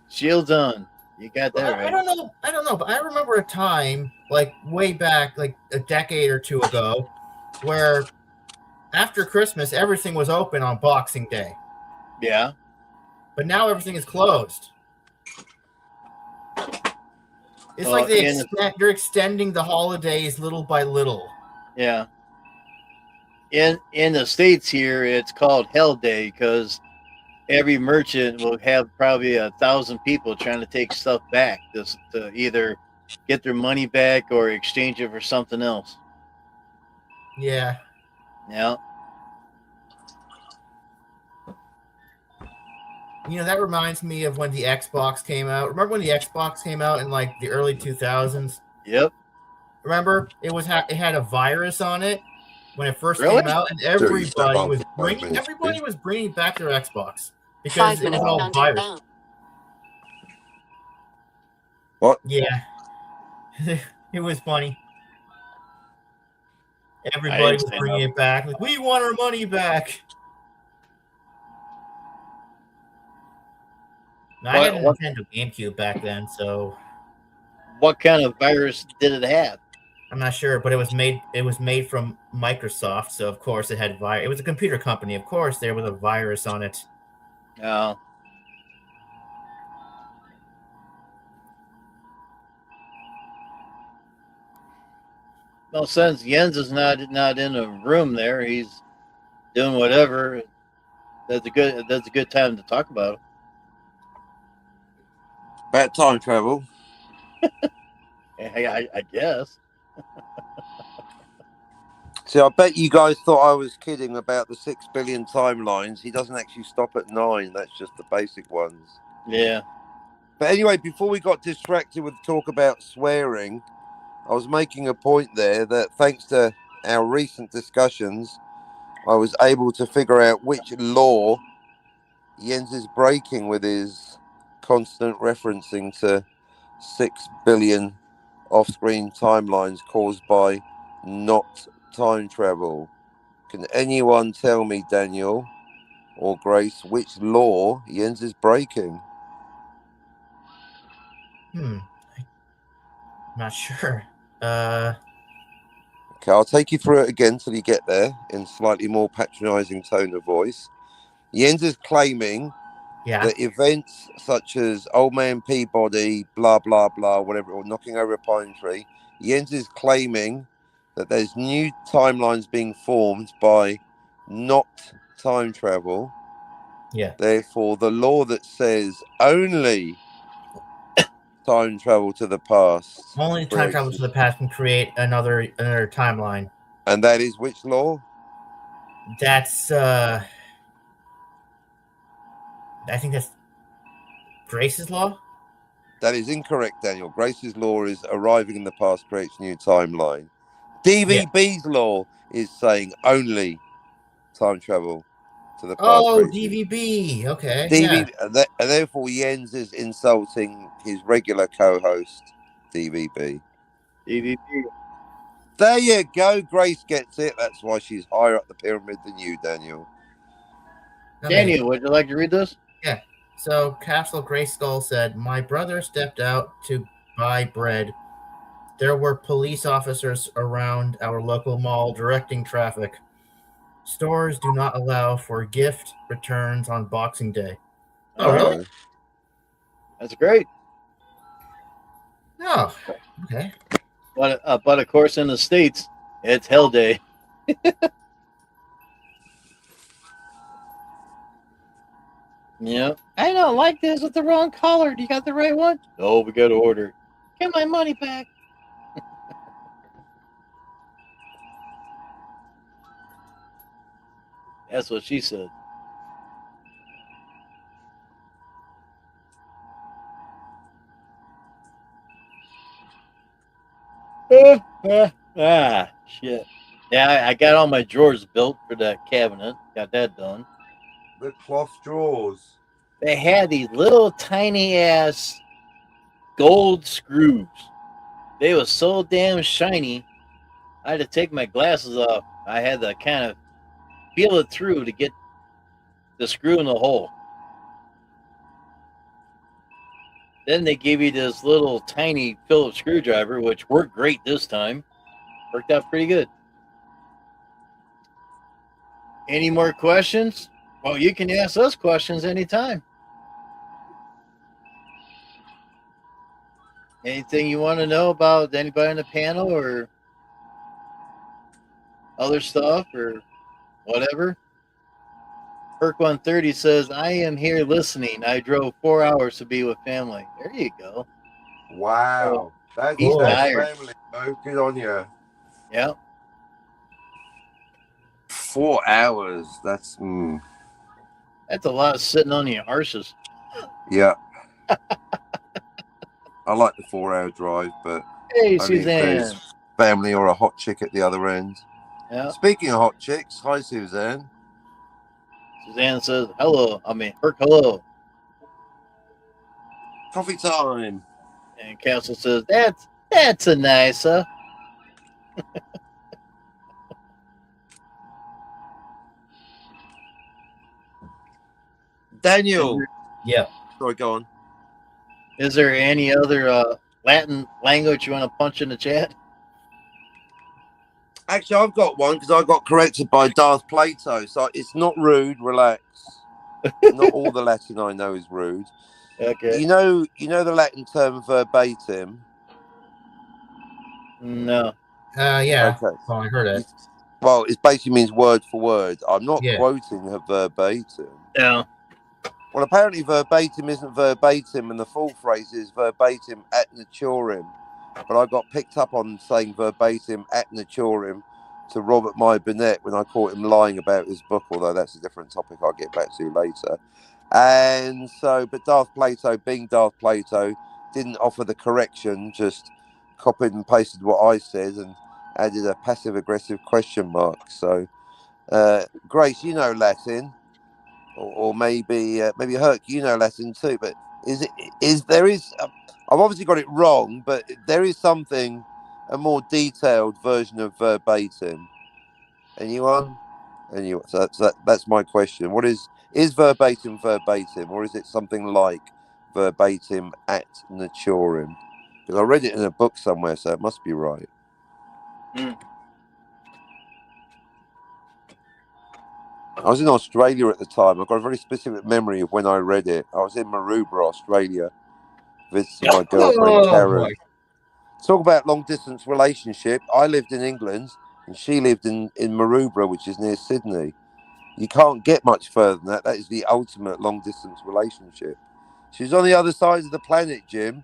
Speaker 2: Shields on. You got that right.
Speaker 6: I don't know, but I remember a time, like way back, like a decade or two ago, where after Christmas everything was open on Boxing Day.
Speaker 2: Yeah.
Speaker 6: But now everything is closed. It's like they're extending the holidays little by little.
Speaker 2: Yeah. In the States here, it's called Hell Day because every merchant will have probably 1,000 people trying to take stuff back just to either get their money back or exchange it for something else.
Speaker 6: Yeah.
Speaker 2: Yeah.
Speaker 6: You know, that reminds me of when the Xbox came out. Remember when the Xbox came out in like the early 2000s?
Speaker 2: Yep.
Speaker 6: Remember it had a virus on it when it first came out, and everybody was bringing back their Xbox because it was all virus.
Speaker 3: What?
Speaker 6: Yeah. It was funny. Everybody was bringing it back. Like, we want our money back. I had a Nintendo GameCube back then, so.
Speaker 2: What kind of virus did it have?
Speaker 6: I'm not sure, but it was made from Microsoft, so of course it had virus. It was a computer company, of course there was a virus on it.
Speaker 2: Oh. Well, since Jens is not in a room there, he's doing whatever. That's a good time to talk about it.
Speaker 3: About time travel.
Speaker 2: I guess.
Speaker 3: See, I bet you guys thought I was kidding about the 6 billion timelines. He doesn't actually stop at 9. That's just the basic ones.
Speaker 2: Yeah.
Speaker 3: But anyway, before we got distracted with talk about swearing, I was making a point there that thanks to our recent discussions, I was able to figure out which law Jens is breaking with his constant referencing to 6 billion off-screen timelines caused by not time travel. Can anyone tell me, Daniel or Grace, which law Jens is breaking?
Speaker 6: I'm not sure.
Speaker 3: Okay, I'll take you through it again till you get there in slightly more patronizing tone of voice. Jens is claiming that events such as Old Man Peabody, blah, blah, blah, whatever, or knocking over a pine tree, Jens is claiming that there's new timelines being formed by not time travel.
Speaker 6: Yeah.
Speaker 3: Therefore, the law that says only time travel to the past.
Speaker 6: Only time travel to the past can create another timeline.
Speaker 3: And that is which law?
Speaker 6: That's I think that's Grace's law.
Speaker 3: That is incorrect, Daniel. Grace's law is arriving in the past creates new timeline. DVB's law is saying only time travel to the past.
Speaker 6: Oh, DVB. Okay.
Speaker 3: And therefore, Jens is insulting his regular co-host, DVB.
Speaker 2: DVB.
Speaker 3: There you go. Grace gets it. That's why she's higher up the pyramid than you, Daniel.
Speaker 6: Okay.
Speaker 2: Daniel, would you like to read this?
Speaker 6: Yeah. So Castle Grayskull said, "My brother stepped out to buy bread. There were police officers around our local mall directing traffic. Stores do not allow for gift returns on Boxing Day." Oh, really?
Speaker 2: That's great.
Speaker 6: Oh, okay.
Speaker 2: But of course, in the States, it's Hell Day. Yeah. I don't like this with the wrong color. Do you got the right one? No, we got to order. Get my money back. That's what she said. Shit. Yeah, I got all my drawers built for that cabinet. Got that done.
Speaker 3: The cloth drawers.
Speaker 2: They had these little tiny ass gold screws. They were so damn shiny. I had to take my glasses off. I had to kind of feel it through to get the screw in the hole. Then they gave you this little tiny Phillips screwdriver, which worked great this time. Worked out pretty good. Any more questions? Well, you can ask us questions anytime. Anything you want to know about anybody on the panel or other stuff or whatever? Perk 130 says, "I am here listening. I drove 4 hours to be with family." There you go.
Speaker 3: Wow. That's family. Oh, good on you.
Speaker 2: Yeah.
Speaker 3: 4 hours. That's
Speaker 2: That's a lot of sitting on your arses.
Speaker 3: Yeah. I like the 4-hour drive, but
Speaker 2: hey,
Speaker 3: only if there's family or a hot chick at the other end.
Speaker 2: Yeah.
Speaker 3: Speaking of hot chicks, hi Suzanne.
Speaker 2: Suzanne says, "Hello." Perk, hello.
Speaker 3: Coffee time.
Speaker 2: And Castle says, That's a nice, huh?
Speaker 3: Daniel.
Speaker 6: Yeah.
Speaker 3: Sorry, go on.
Speaker 2: Is there any other Latin language you want to punch in the chat?
Speaker 3: Actually, I've got one because I got corrected by Darth Plato. So it's not rude. Relax. Not all the Latin I know is rude.
Speaker 2: Okay.
Speaker 3: You know the Latin term verbatim?
Speaker 2: No.
Speaker 6: Yeah.
Speaker 3: Okay.
Speaker 6: Well, I heard it.
Speaker 3: Well, it basically means word for word. I'm not
Speaker 6: Yeah.
Speaker 3: quoting her verbatim.
Speaker 2: Yeah.
Speaker 3: Well, apparently verbatim isn't verbatim, and the full phrase is verbatim ad naturem. But I got picked up on saying verbatim ad naturem to Robert My Burnett when I caught him lying about his book, although that's a different topic I'll get back to later. And so, but Darth Plato, being Darth Plato, didn't offer the correction, just copied and pasted what I said and added a passive aggressive question mark. So, Grace, you know Latin, or maybe Herc, you know Latin too. But I've obviously got it wrong, but there is something, a more detailed version of verbatim. Anyone? Anyway, so that's my question. What is verbatim, or is it something like verbatim at naturem? Because I read it in a book somewhere, so it must be right.
Speaker 2: Mm.
Speaker 3: I was in Australia at the time. I've got a very specific memory of when I read it. I was in Maroubra, Australia, visiting my girlfriend Karen. Talk about long distance relationship. I lived in England and she lived in Maroubra, which is near Sydney. You can't get much further than that. That is the ultimate long distance relationship. She's on the other side of the planet, Jim.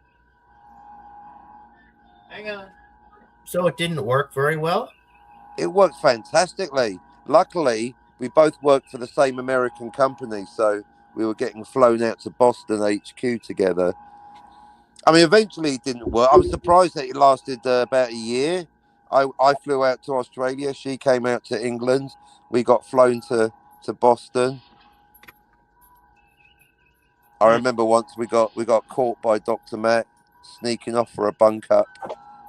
Speaker 2: Hang on.
Speaker 6: So it didn't work very well?
Speaker 3: It worked fantastically. Luckily, we both worked for the same American company, so we were getting flown out to Boston HQ together. I mean, eventually it didn't work. I was surprised that it lasted about a year. I flew out to Australia. She came out to England. We got flown to Boston. I remember once we got caught by Dr. Matt sneaking off for a bunk up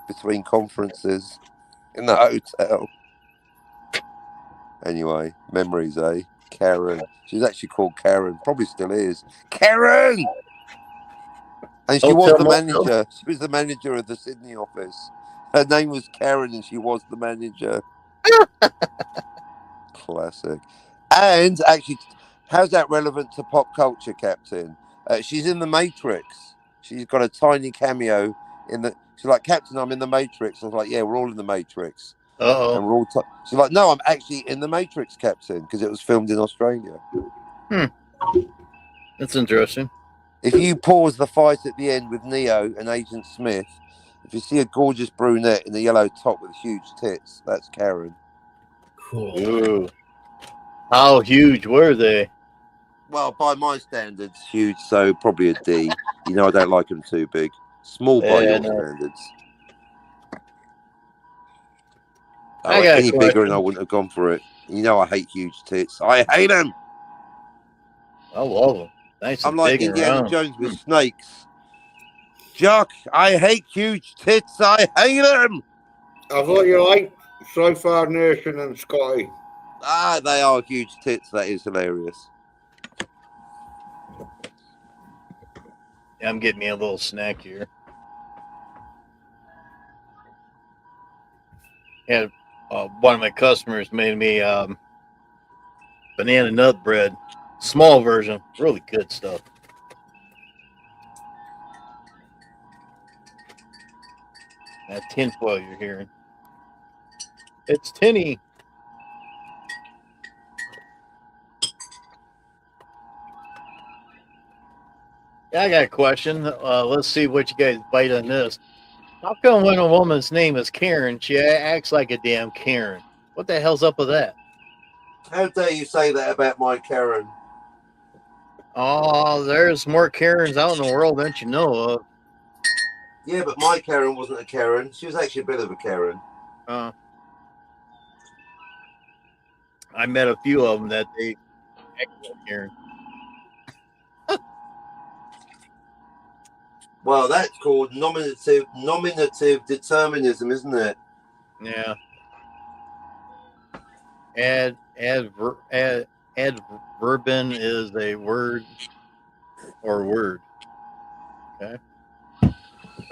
Speaker 3: between conferences in the hotel. Anyway, memories, eh? Karen. She's actually called Karen. Probably still is. Karen! And she was the manager. She was the manager of the Sydney office. Her name was Karen and she was the manager. Classic. And actually, how's that relevant to pop culture, Captain? She's in the Matrix. She's got a tiny cameo in the. She's like, Captain, I'm in the Matrix. I was like, yeah, we're all in the Matrix. And we're all. She's like, no, I'm actually in the Matrix, Captain, because it was filmed in Australia.
Speaker 2: That's interesting.
Speaker 3: If you pause the fight at the end with Neo and Agent Smith, if you see a gorgeous brunette in a yellow top with huge tits, that's Karen.
Speaker 6: Cool.
Speaker 2: Ooh. How huge were they?
Speaker 3: Well, by my standards, huge, so probably a D. You know, I don't like them too big. Small by your standards. I got any bigger and I wouldn't have gone for it. You know, I hate huge tits. I hate them.
Speaker 2: I love them. Nice.
Speaker 3: I'm like Indiana Jones with snakes. Jock, I hate huge tits. I hate them.
Speaker 7: I thought you liked Sci-Fi Nation and Scotty.
Speaker 3: Ah, they are huge tits. That is hilarious.
Speaker 2: I'm getting me a little snack here. Had one of my customers made me banana nut bread, small version, really good stuff. That tinfoil you're hearing, it's tinny. Yeah, I got a question. Let's see what you guys bite on this. How come when a woman's name is Karen, she acts like a damn Karen? What the hell's up with that?
Speaker 3: How dare you say that about my Karen?
Speaker 2: Oh, there's more Karens out in the world than you know of.
Speaker 3: Yeah, but my Karen wasn't a Karen. She was actually a bit of a Karen.
Speaker 2: I met a few of them that they act like Karen.
Speaker 3: Well, that's called nominative determinism, isn't it?
Speaker 2: Yeah. Adverbin is a word or word. Okay.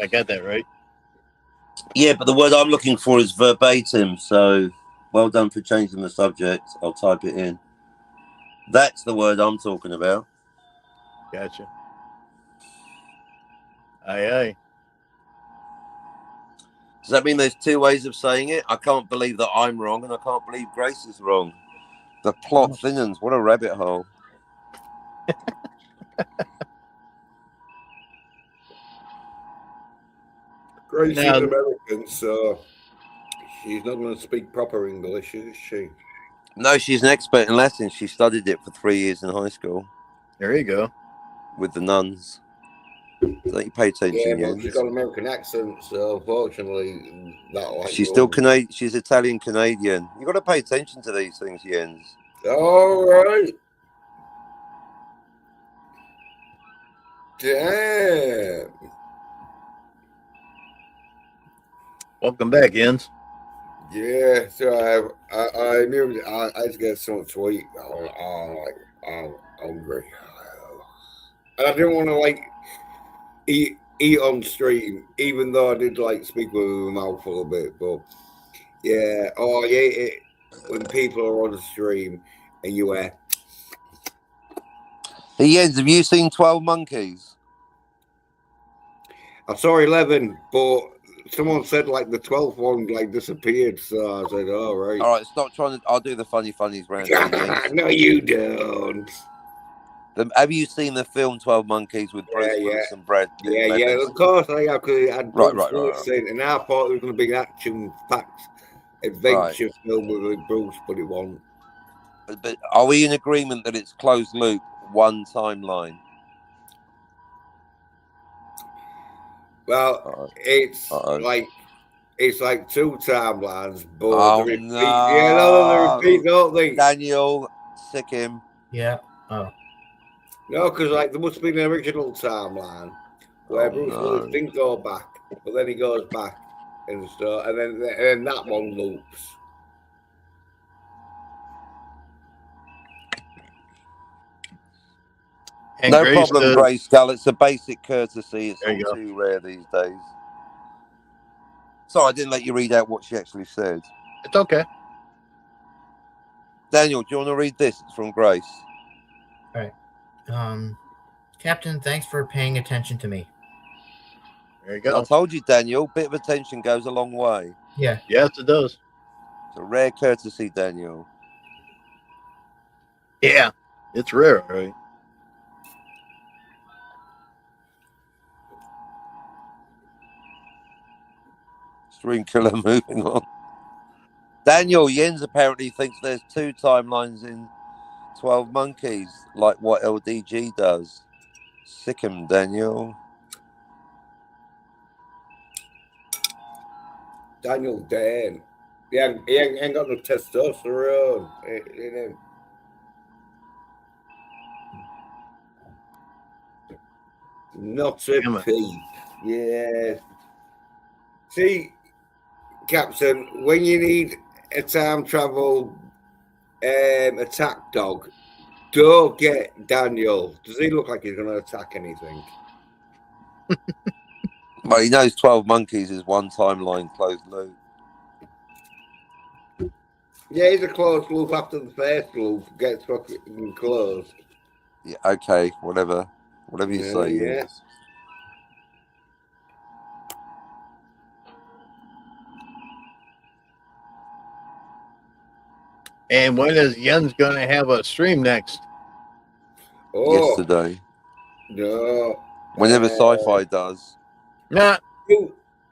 Speaker 2: I got that right.
Speaker 3: Yeah, but the word I'm looking for is verbatim. So, well done for changing the subject. I'll type it in. That's the word I'm talking about.
Speaker 2: Gotcha. Aye, aye.
Speaker 3: Does that mean there's two ways of saying it? I can't believe that I'm wrong, and I can't believe Grace is wrong. The plot thinnens. What a rabbit hole.
Speaker 7: Grace is American, so she's not going to speak proper English, is she?
Speaker 3: No, she's an expert in Latin. She studied it for 3 years in high school.
Speaker 2: There you go.
Speaker 3: With the nuns. Don't you pay attention,
Speaker 7: Yeah, but she's got an American accent, so unfortunately,
Speaker 3: she's still Canadian. She's Italian Canadian. You got to pay attention to these things, Jens.
Speaker 7: All right. Damn.
Speaker 2: Welcome back, Jens.
Speaker 7: Yeah, so I knew I just got something to eat. I'm hungry, and I didn't want to eat on stream, even though I did speak with my mouth a little bit. But yeah, I ate it when people are on the stream and you are.
Speaker 3: Hey Jens, have you seen 12 Monkeys?
Speaker 7: I saw 11, but someone said the 12th one disappeared, so I said, "All right."
Speaker 3: All right, stop trying to. I'll do the funnies round.
Speaker 7: No, you don't.
Speaker 3: Have you seen the film 12 Monkeys with Bruce Willis and Brad Pitt?
Speaker 7: Yeah, of course I have. Because I
Speaker 3: right.
Speaker 7: And I thought it was going to be an action-packed adventure film with Bruce, but it wasn't.
Speaker 3: But are we in agreement that it's closed loop, one timeline?
Speaker 7: Well, it's like two timelines, but they repeat.
Speaker 3: No.
Speaker 7: Yeah, no, they repeat, don't they?
Speaker 3: Daniel, sick him.
Speaker 6: Yeah. Oh.
Speaker 7: No, because there must be an original timeline where Bruce Willis didn't go back, but then he goes back and stuff, and then that one loops.
Speaker 2: And
Speaker 3: no problem, Grayskull. It's a basic courtesy. It's all too rare these days. Sorry, I didn't let you read out what she actually said.
Speaker 2: It's okay.
Speaker 3: Daniel, do you want to read this? It's from Grace.
Speaker 6: All right. Captain, thanks for paying attention to me.
Speaker 2: There you go.
Speaker 3: I told you, Daniel, bit of attention goes a long way.
Speaker 6: Yeah.
Speaker 2: Yes, it does.
Speaker 3: It's a rare courtesy, Daniel.
Speaker 2: Yeah, it's rare, right?
Speaker 3: Stream killer moving on. Daniel, Jens apparently thinks there's two timelines in 12 Monkeys, like what LDG does. Sick him, Daniel.
Speaker 7: Daniel Dan. He ain't got no testosterone in him. Not a peep. Yeah. See, Captain, when you need a time travel attack dog, don't get Daniel. Does he look like he's going to attack anything?
Speaker 3: Well, he knows 12 Monkeys is one timeline closed loop.
Speaker 7: Yeah, he's a closed loop after the first loop gets fucking closed.
Speaker 3: Yeah, okay, whatever you say.
Speaker 7: Yeah.
Speaker 2: And when is Jens going to have a stream next?
Speaker 3: Yesterday.
Speaker 7: No.
Speaker 3: Whenever Sci-Fi does.
Speaker 2: Nah.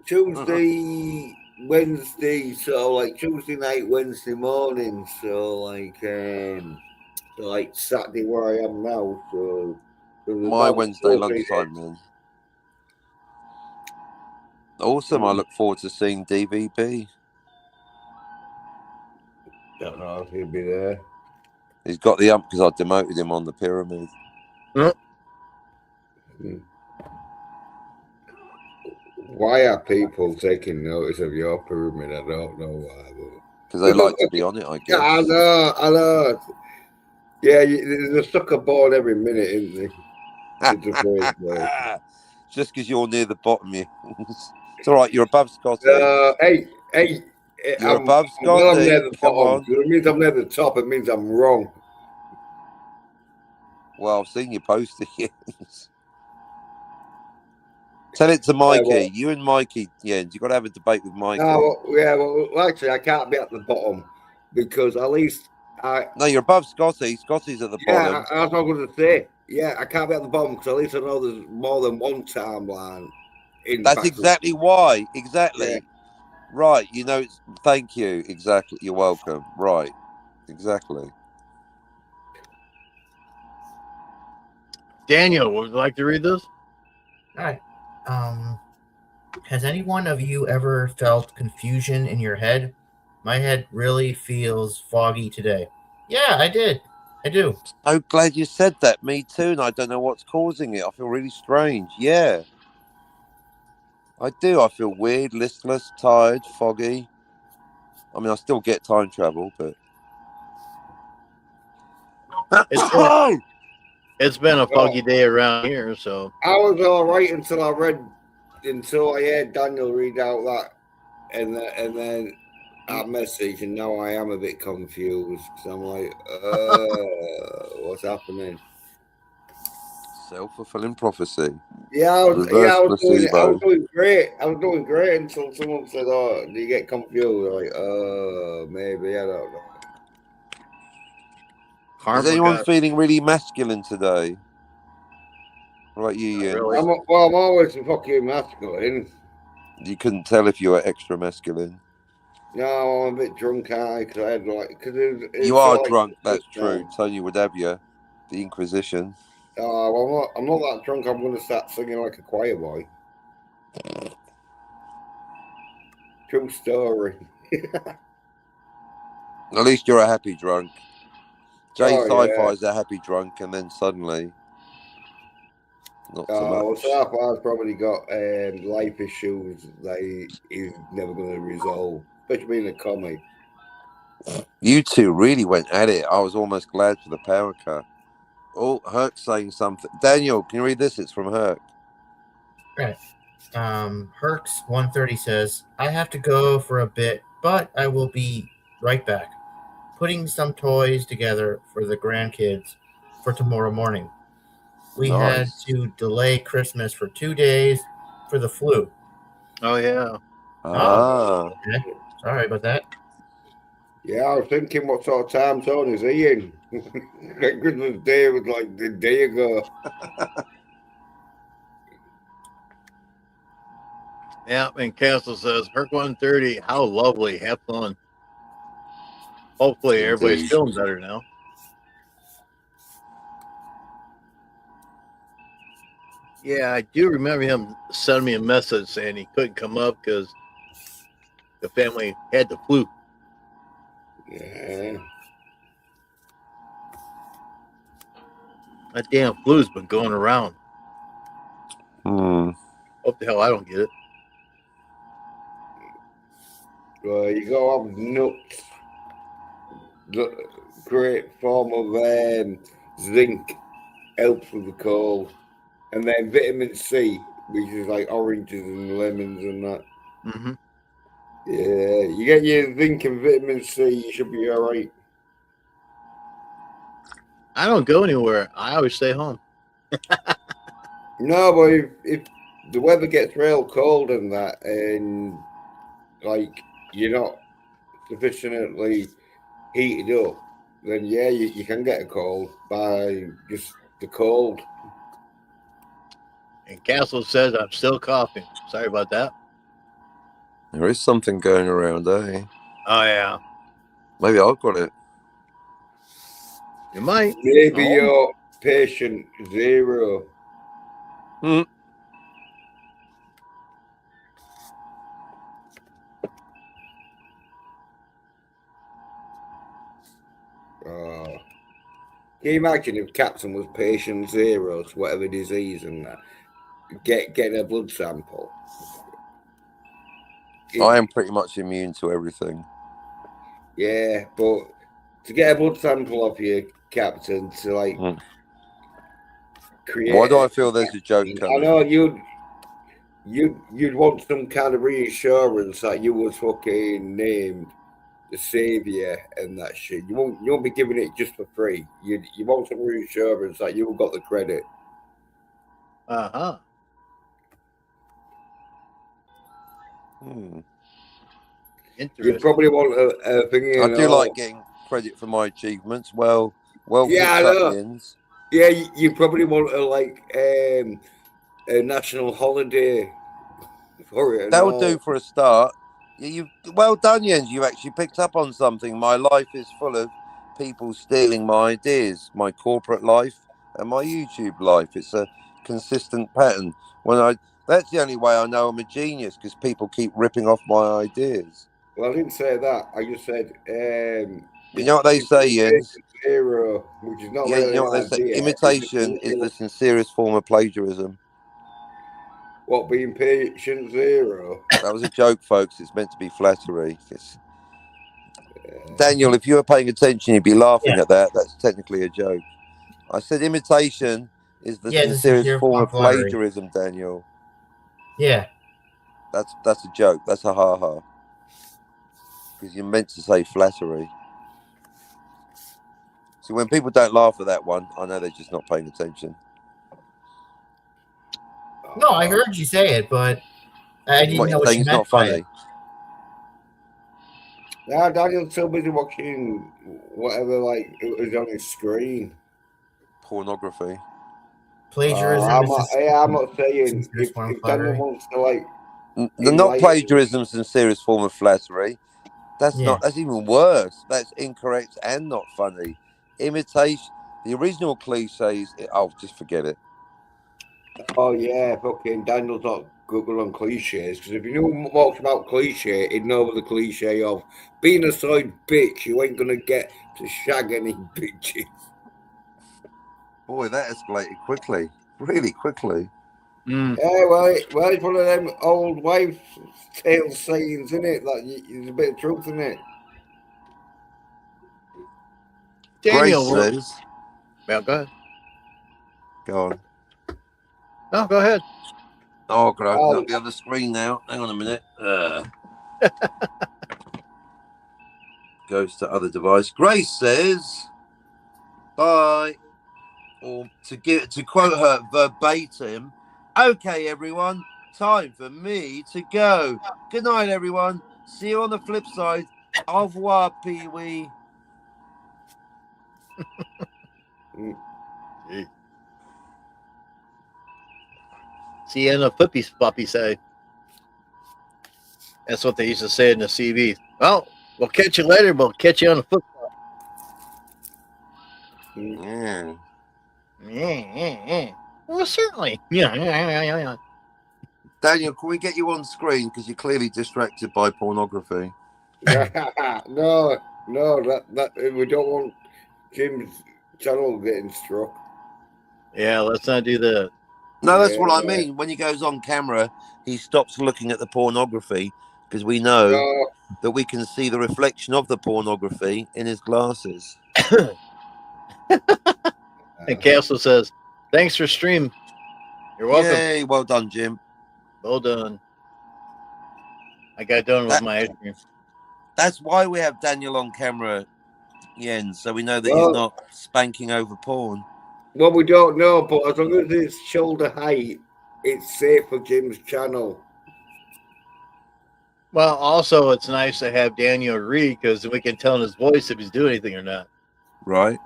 Speaker 7: Tuesday, Wednesday, so Tuesday night, Wednesday morning, so Saturday where I am now. So
Speaker 3: my Wednesday lunchtime then. Awesome. I look forward to seeing DVB.
Speaker 7: Don't know if he'll be there.
Speaker 3: He's got the ump because I demoted him on the pyramid.
Speaker 7: Why are people taking notice of your pyramid? I don't know why.
Speaker 3: Because they like to be on it, I guess.
Speaker 7: I know. Yeah, there's a sucker born every minute, isn't there?
Speaker 3: Just because you're near the bottom, it's all right. You're above Scotty.
Speaker 7: Hey.
Speaker 3: You're above Scotty.
Speaker 7: I'm near the bottom. It means I'm near the top. It means I'm wrong.
Speaker 3: Well, I've seen you post it. Tell it to Mikey. You and Mikey, yeah, you got to have a debate with Mikey.
Speaker 7: No, well, actually, I can't be at the bottom because at least
Speaker 3: No, you're above Scotty. Scotty's at the bottom.
Speaker 7: Yeah, that's what I was going to say. Yeah, I can't be at the bottom because at least I know there's more than one timeline.
Speaker 3: That's exactly why. Exactly.
Speaker 7: Yeah.
Speaker 3: Right. You know, thank you. Exactly. You're welcome. Right. Exactly.
Speaker 2: Daniel, would you like to read this?
Speaker 6: All right. Has any one of you ever felt confusion in your head? My head really feels foggy today. Yeah, I did. I do.
Speaker 3: So glad you said that. Me too. And I don't know what's causing it. I feel really strange. Yeah. I do. I feel weird, listless, tired, foggy. I mean, I still get time travel, but
Speaker 2: it's been a foggy day around here, so
Speaker 7: I was all right until I heard Daniel read out that and then that message, and now I am a bit confused because I'm like, what's happening?
Speaker 3: Self-fulfilling prophecy.
Speaker 7: Yeah, I was doing great. I was doing great until someone said, "Oh, do you get confused?" I'm like, maybe, I don't know.
Speaker 3: Is anyone feeling really masculine today? What about you, Ian?
Speaker 2: Really?
Speaker 7: I'm always fucking masculine.
Speaker 3: You couldn't tell if you were extra masculine.
Speaker 7: No, I'm a bit drunk, because I had
Speaker 3: you are drunk. That's true. Tony would have you. The Inquisition.
Speaker 7: Well, I'm not that drunk. I'm going to start singing like a choir boy. True story.
Speaker 3: At least you're a happy drunk. Jay Sci-Fi is a happy drunk, and then suddenly, not so much.
Speaker 7: Well, Sci-Fi's probably got life issues that he's never going to resolve, especially being a comic.
Speaker 3: You two really went at it. I was almost glad for the power cut. Oh, Herc's saying something. Daniel, can you read this? It's from Herc.
Speaker 6: Right. Herc's 130 says, I have to go for a bit, but I will be right back. Putting some toys together for the grandkids for tomorrow morning. We had to delay Christmas for 2 days for the flu.
Speaker 2: Oh, yeah.
Speaker 6: Okay. Sorry about that.
Speaker 7: Yeah, I was thinking what sort of time zone is he in? Christmas Day was like the day ago.
Speaker 2: Yeah, and Castle says, Herc 130, how lovely. Have fun. Hopefully everybody's feeling better now. Yeah, I do remember him sending me a message saying he couldn't come up because the family had the flu.
Speaker 7: Yeah.
Speaker 2: That damn flu's been going around. Hope the hell I don't get it.
Speaker 7: You go have nuts. Great form of zinc helps with the cold. And then vitamin C, which is like oranges and lemons and that.
Speaker 2: Mm-hmm.
Speaker 7: Yeah, you get your zinc and vitamin C, you should be all right.
Speaker 2: I don't go anywhere. I always stay home.
Speaker 7: No, but if the weather gets real cold and that, and like you're not sufficiently heated up, then yeah, you can get a cold by just the cold.
Speaker 2: And Castle says I'm still coughing. Sorry about that.
Speaker 3: There is something going around, eh?
Speaker 2: Oh, yeah.
Speaker 3: Maybe I've got it.
Speaker 2: You might.
Speaker 7: Maybe you're patient zero. Can you imagine if Captain was patient zero to whatever disease and that? Getting a blood sample.
Speaker 3: I am pretty much immune to everything.
Speaker 7: Yeah, but to get a blood sample off you, Captain, to like create.
Speaker 3: Why do I feel there's a joke coming?
Speaker 7: I know you'd want some kind of reassurance that you was fucking named the savior and that shit. You won't be giving it just for free. You want some reassurance that you got the credit.
Speaker 2: Uh-huh. Interesting.
Speaker 7: You probably want a thing.
Speaker 3: I do like getting credit for my achievements. Well
Speaker 7: Yeah,
Speaker 3: picked up, Jens.
Speaker 7: Yeah, you probably want a national holiday for it.
Speaker 3: That would do for a start. Well done, Jens. You actually picked up on something. My life is full of people stealing my ideas, my corporate life and my YouTube life. It's a consistent pattern. That's the only way I know I'm a genius, because people keep ripping off my ideas.
Speaker 7: Well, I didn't say that. I just said,
Speaker 3: you know what they say, Jens?
Speaker 7: Zero, which is not
Speaker 3: Yeah,
Speaker 7: really
Speaker 3: you know what they say? Imitation is the sincerest form of plagiarism.
Speaker 7: What, being patient zero?
Speaker 3: That was a joke, folks. It's meant to be flattery. Daniel, if you were paying attention, you'd be laughing at that. That's technically a joke. I said imitation is the sincerest form of plagiarism, Daniel.
Speaker 6: Yeah.
Speaker 3: That's a joke. That's a ha-ha. Because you're meant to say flattery. So when people don't laugh at that one, I know they're just not paying attention.
Speaker 6: No, I heard you say it, but I didn't know what you meant. It's not funny.
Speaker 7: Yeah, Daniel's so busy watching whatever it was on his screen.
Speaker 3: Pornography.
Speaker 6: Plagiarism.
Speaker 7: I'm not saying if Daniel wants to
Speaker 3: not plagiarism's the sincerest form of flattery. That's even worse. That's incorrect and not funny. Imitation. The original cliches. Just forget it.
Speaker 7: Oh yeah, fucking Daniel's not Google on cliches, because if you knew much about cliche, he'd know the cliche of being a side bitch. You ain't gonna get to shag any bitches.
Speaker 3: Boy, that escalated quickly, really quickly.
Speaker 7: Yeah, well, it's one of them old wives' tale sayings, isn't it? There's a bit of truth in it.
Speaker 2: Daniel
Speaker 3: says,
Speaker 2: "Well, go ahead.
Speaker 3: Go on.
Speaker 2: No, go ahead.
Speaker 3: Oh, I've got to open up the other screen now. Hang on a minute. Goes to other device. Grace says, bye. Or to quote her verbatim, okay, everyone, time for me to go. Good night, everyone. See you on the flip side. Au revoir, Pee-wee.
Speaker 2: See you on the flippy floppy side. That's what they used to say in the CV. Well, we'll catch you later. We'll catch you on the flip side. Yeah. Well, certainly. Yeah.
Speaker 3: Daniel, can we get you on screen, because you're clearly distracted by pornography?
Speaker 7: No, that we don't want Jim's channel getting struck.
Speaker 2: Yeah, let's not do that.
Speaker 3: No, that's what I mean. When he goes on camera, he stops looking at the pornography, because we know that we can see the reflection of the pornography in his glasses.
Speaker 2: And Castle says, thanks for stream. You're welcome.
Speaker 3: Yay, well done, Jim.
Speaker 2: Well done. I got done with my ice cream.
Speaker 3: That's why we have Daniel on camera, Jens, so we know that he's not spanking over porn.
Speaker 7: Well, we don't know, but as long as it's shoulder height, it's safe for Jim's channel.
Speaker 2: Well, also, it's nice to have Daniel read, because we can tell in his voice if he's doing anything or not.
Speaker 3: Right.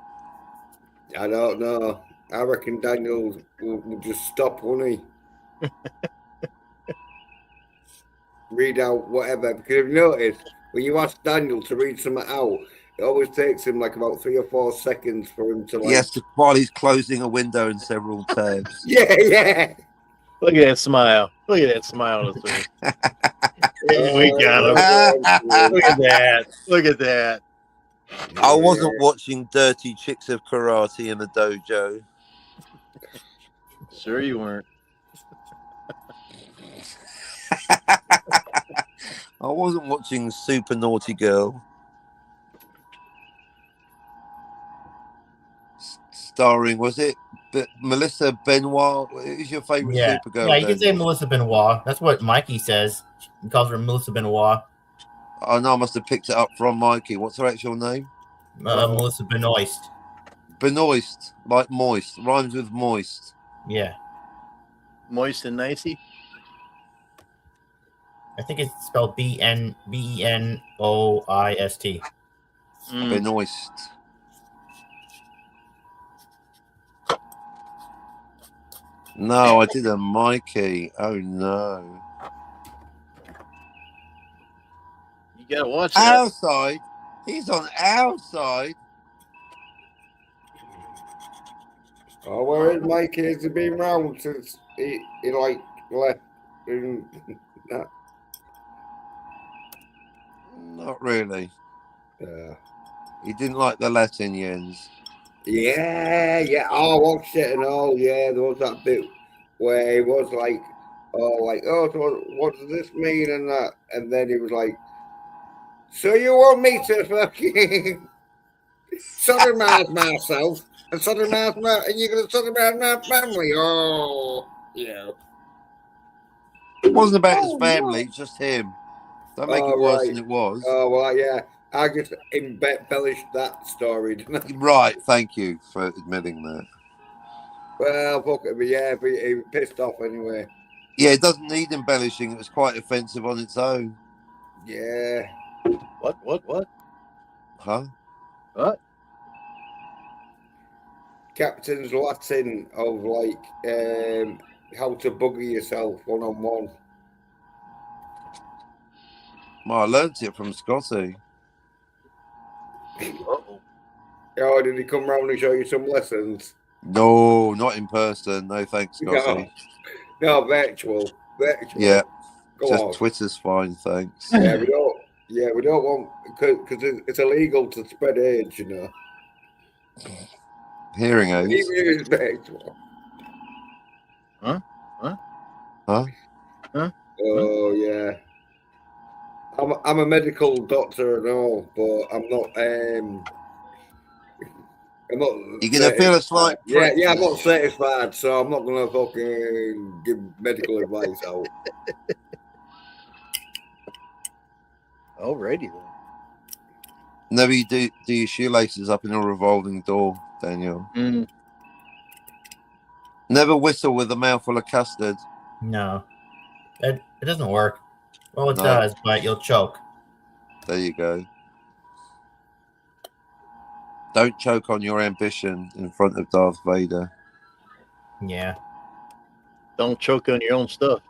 Speaker 7: I don't know. I reckon Daniel will just stop, won't he? Read out whatever. Because if you notice, when you ask Daniel to read something out, it always takes him like about 3 or 4 seconds for him to
Speaker 3: Yes, while he's closing a window in several tabs.
Speaker 7: Yeah.
Speaker 2: Look at that smile. Look at that smile on his face. We got him. Look at that. Look at that.
Speaker 3: I wasn't watching Dirty Chicks of Karate in the dojo.
Speaker 2: Sure you weren't.
Speaker 3: I wasn't watching Super Naughty Girl. Starring, was it Melissa Benoit? Who's your favorite Supergirl?
Speaker 6: Yeah, you can say Melissa Benoit. That's what Mikey says. He calls her Melissa Benoit.
Speaker 3: Oh, no, I must have picked it up from Mikey. What's her actual name?
Speaker 6: Melissa Benoist.
Speaker 3: Benoist, like moist. Rhymes with moist.
Speaker 6: Yeah.
Speaker 2: Moist and nicey.
Speaker 6: I think it's spelled Benoist.
Speaker 3: Benoist. No, I did a Mikey. Oh no.
Speaker 2: You gotta watch that.
Speaker 3: Our side. He's on our side.
Speaker 7: Oh, where is Mikey? Has he been round since he like left?
Speaker 3: Not really.
Speaker 7: Yeah.
Speaker 3: He didn't like the Latin Jens.
Speaker 7: Yeah. Oh, I watched it and all. Yeah, there was that bit where he was like, so what does this mean and that? And then he was like, so you want me to fucking sodomize myself and sodomize and you're going to sodomize my family? Oh, yeah.
Speaker 3: It wasn't about his family, just him. Don't make it worse than it was.
Speaker 7: Oh, well, yeah. I just embellished that story, didn't I?
Speaker 3: Right, thank you for admitting that.
Speaker 7: Well, fuck it, but yeah, but he pissed off anyway.
Speaker 3: Yeah, it doesn't need embellishing. It was quite offensive on its own.
Speaker 7: Yeah.
Speaker 2: What?
Speaker 3: Huh?
Speaker 2: What?
Speaker 7: Captain's Latin of like how to bugger yourself one-on-one.
Speaker 3: Well, I learnt it from Scotty.
Speaker 7: Oh, did he come round and show you some lessons?
Speaker 3: No, not in person. No, thanks, Scotty.
Speaker 7: No, virtual.
Speaker 3: Yeah,
Speaker 7: Go
Speaker 3: just
Speaker 7: on.
Speaker 3: Twitter's fine, thanks.
Speaker 7: Yeah, we don't want because it's illegal to spread AIDS, you know.
Speaker 3: Hearing aids.
Speaker 7: Even if it's virtual.
Speaker 2: Huh?
Speaker 7: Oh yeah. I'm a medical doctor and all, but I'm not.
Speaker 3: You're gonna feel a slight.
Speaker 7: Yeah, I'm not satisfied, so I'm not gonna fucking give medical advice out.
Speaker 2: Alrighty then.
Speaker 3: Never you do your shoelaces up in a revolving door, Daniel.
Speaker 2: Mm.
Speaker 3: Never whistle with a mouthful of custard.
Speaker 6: No, it doesn't work. Well, it
Speaker 3: No.
Speaker 6: does, but you'll choke.
Speaker 3: There you go. Don't choke on your ambition in front of Darth Vader.
Speaker 6: Yeah.
Speaker 2: Don't choke on your own stuff.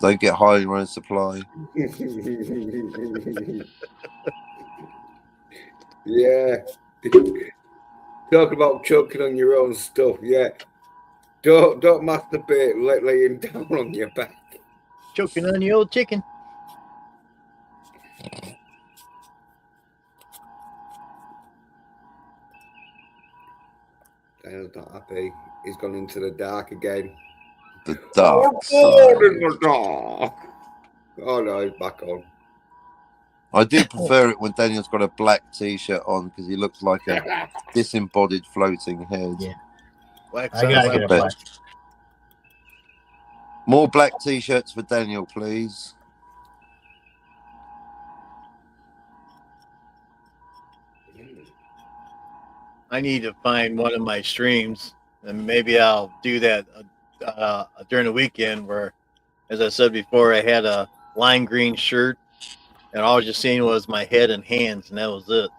Speaker 3: Don't get high on your own supply.
Speaker 7: Yeah. Talk about choking on your own stuff. Yeah. Don't masturbate laying down on your back.
Speaker 2: Choking on your old chicken.
Speaker 7: Daniel's not happy. He's gone into the dark again.
Speaker 3: The dark
Speaker 7: in
Speaker 3: side.
Speaker 7: the dark. Oh no, he's back on.
Speaker 3: I do prefer it when Daniel's got a black t-shirt on because he looks like a disembodied floating head.
Speaker 6: Yeah.
Speaker 2: Black
Speaker 6: I gotta get a black.
Speaker 3: More black t-shirts for Daniel, please.
Speaker 2: I need to find one of my streams, and maybe I'll do that during the weekend where, as I said before, I had a lime green shirt, and all I was just seeing was my head and hands, and that was it.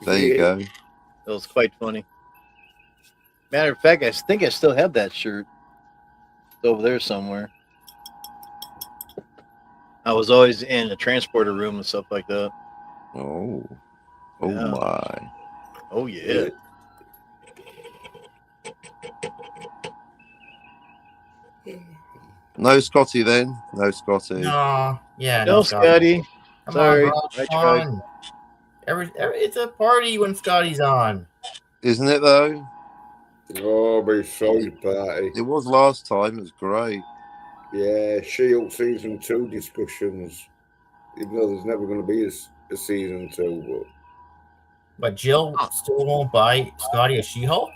Speaker 3: There you go.
Speaker 2: It was quite funny. Matter of fact, I think I still have that shirt. It's over there somewhere. I was always in the transporter room and stuff like that.
Speaker 3: Oh
Speaker 2: Yeah.
Speaker 3: my.
Speaker 2: Oh, yeah.
Speaker 3: No Scotty then. No Scotty.
Speaker 6: No, yeah,
Speaker 2: No, Scotty.
Speaker 6: Come
Speaker 2: Sorry.
Speaker 6: on, bro, it's fun. It's a party when Scotty's on.
Speaker 3: Isn't it though?
Speaker 7: Oh, but it's so party.
Speaker 3: It was last time. It was great.
Speaker 7: Yeah, She-Hulk season 2 discussions. Even though there's never going to be a season 2,
Speaker 6: But Jill still won't buy Scotty a She-Hulk?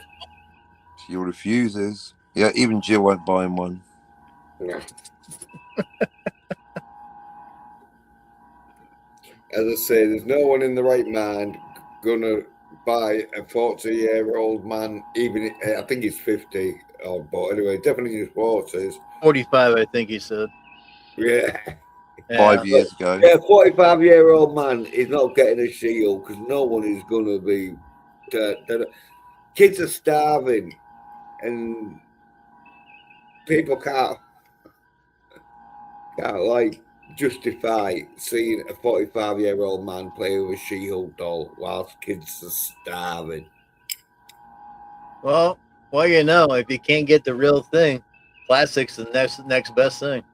Speaker 3: She refuses. Yeah, even Jill won't buy him one.
Speaker 7: No. As I say, there's no one in the right mind gonna buy a 40-year-old man. Even I think he's 50, but anyway, definitely his 40s.
Speaker 2: 45, I think he said.
Speaker 7: Yeah,
Speaker 3: 5 years ago.
Speaker 7: Yeah, 45-year-old man is not getting a She-Hulk because no one is going to be. Kids are starving, and people can't like justify seeing a 45-year-old man play with a She-Hulk doll whilst kids are starving.
Speaker 2: Well, you know, if you can't get the real thing, plastic's the next best thing.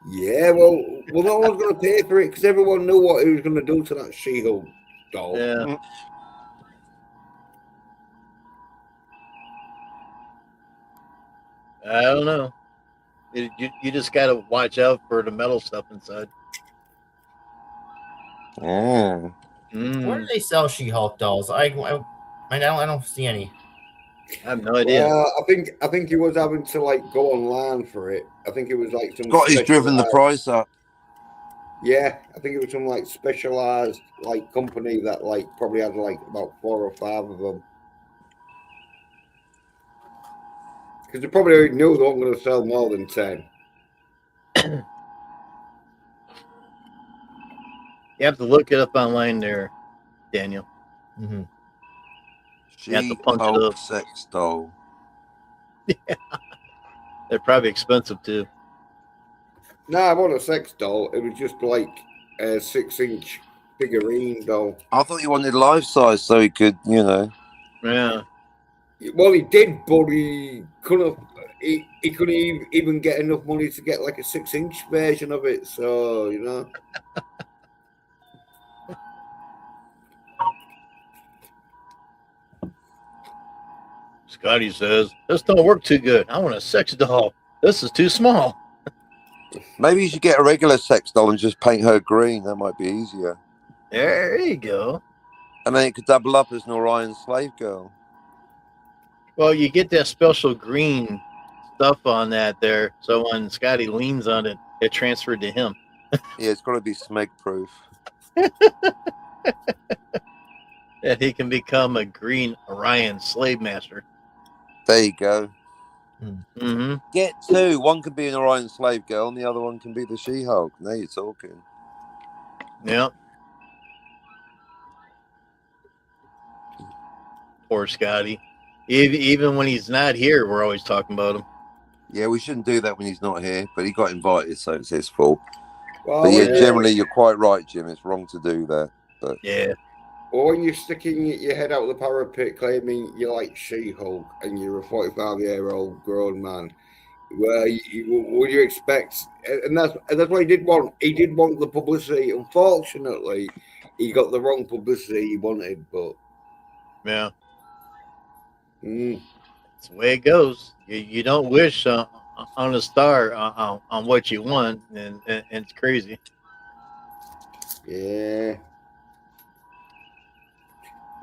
Speaker 7: Yeah, well, no one's going to pay for it because everyone knew what he was going to do to that She-Hulk doll.
Speaker 2: Yeah. I don't know. You just got to watch out for the metal stuff inside.
Speaker 3: Oh.
Speaker 6: Where do they sell She-Hulk dolls? I don't see any.
Speaker 2: I have no idea.
Speaker 7: I think he was having to like go online for it. I think it was like some.
Speaker 3: Scotty's driven the price up.
Speaker 7: Yeah, I think it was some like specialized like company that like probably had like about 4 or 5 of them. Because they probably knew they weren't going to sell more than 10.
Speaker 2: You have to look it up online there, Daniel.
Speaker 6: Mm-hmm.
Speaker 3: She-Hulk sex doll.
Speaker 2: Yeah. They're probably expensive too.
Speaker 7: No, I want a sex doll. It was just like a 6-inch figurine doll.
Speaker 3: I thought you wanted life size so he could, you know.
Speaker 2: Yeah.
Speaker 7: Well, he did, but he couldn't. He couldn't even get enough money to get like a 6-inch version of it. So you know.
Speaker 2: Scotty says, this don't work too good. I want a sex doll. This is too small.
Speaker 3: Maybe you should get a regular sex doll and just paint her green. That might be easier.
Speaker 2: There you go.
Speaker 3: And then it could double up as an Orion slave girl.
Speaker 2: Well, you get that special green stuff on that there. So when Scotty leans on it, it transferred to him.
Speaker 3: Yeah, it's got to be smeg proof.
Speaker 2: And he can become a green Orion slave master.
Speaker 3: There you go.
Speaker 2: Mm-hmm.
Speaker 3: Get 2. One can be an Orion slave girl and the other one can be the She-Hulk. Now you're talking.
Speaker 2: Yep. Poor Scotty. Even when he's not here, we're always talking about him.
Speaker 3: Yeah, we shouldn't do that when he's not here, but he got invited, so it's his fault.
Speaker 7: Well,
Speaker 3: but yeah, generally you're quite right, Jim. It's wrong to do that. But
Speaker 2: yeah.
Speaker 7: Or when you're sticking your head out the parapet claiming you're like She-Hulk and you're a 45-year-old grown man, where would you expect? And that's what he did want. He did want the publicity. Unfortunately, he got the wrong publicity he wanted. But
Speaker 2: yeah, that's the way it goes. You don't wish on a star on what you want, and it's crazy.
Speaker 7: Yeah.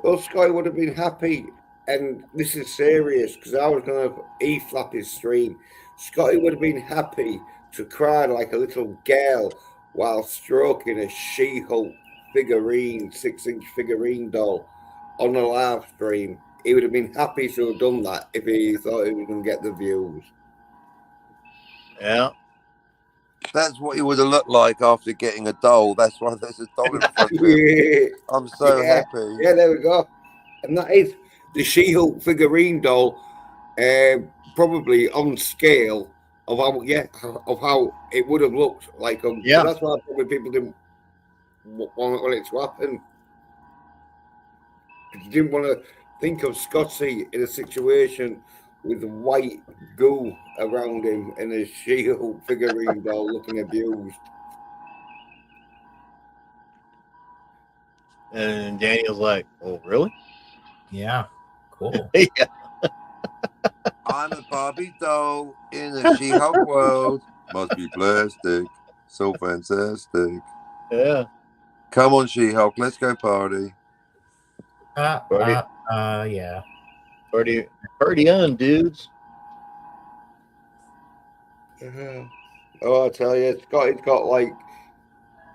Speaker 7: Well, Scotty would have been happy, and this is serious because I was going to E-flap his stream. Scotty would have been happy to cry like a little girl while stroking a She-Hulk figurine, 6-inch figurine doll on a live stream. He would have been happy to have done that if he thought he was going to get the views.
Speaker 2: Yeah.
Speaker 3: That's what he would have looked like after getting a doll. That's why there's a doll in front of him. I'm so happy.
Speaker 7: Yeah, there we go. And that is the She-Hulk figurine doll, probably on scale of how it would have looked like.
Speaker 2: Yeah.
Speaker 7: So that's why probably people didn't want it to happen. You didn't want to think of Scotty in a situation with white goo around him and a She-Hulk figurine doll looking abused.
Speaker 2: And Daniel's like, "Oh, really?
Speaker 6: Yeah, cool."
Speaker 2: Yeah.
Speaker 3: I'm a Barbie doll in a She-Hulk world. Must be plastic. So fantastic.
Speaker 2: Yeah.
Speaker 3: Come on, She-Hulk. Let's go party.
Speaker 6: Yeah.
Speaker 2: Party on, dudes.
Speaker 7: Oh, I tell you, Scotty's got like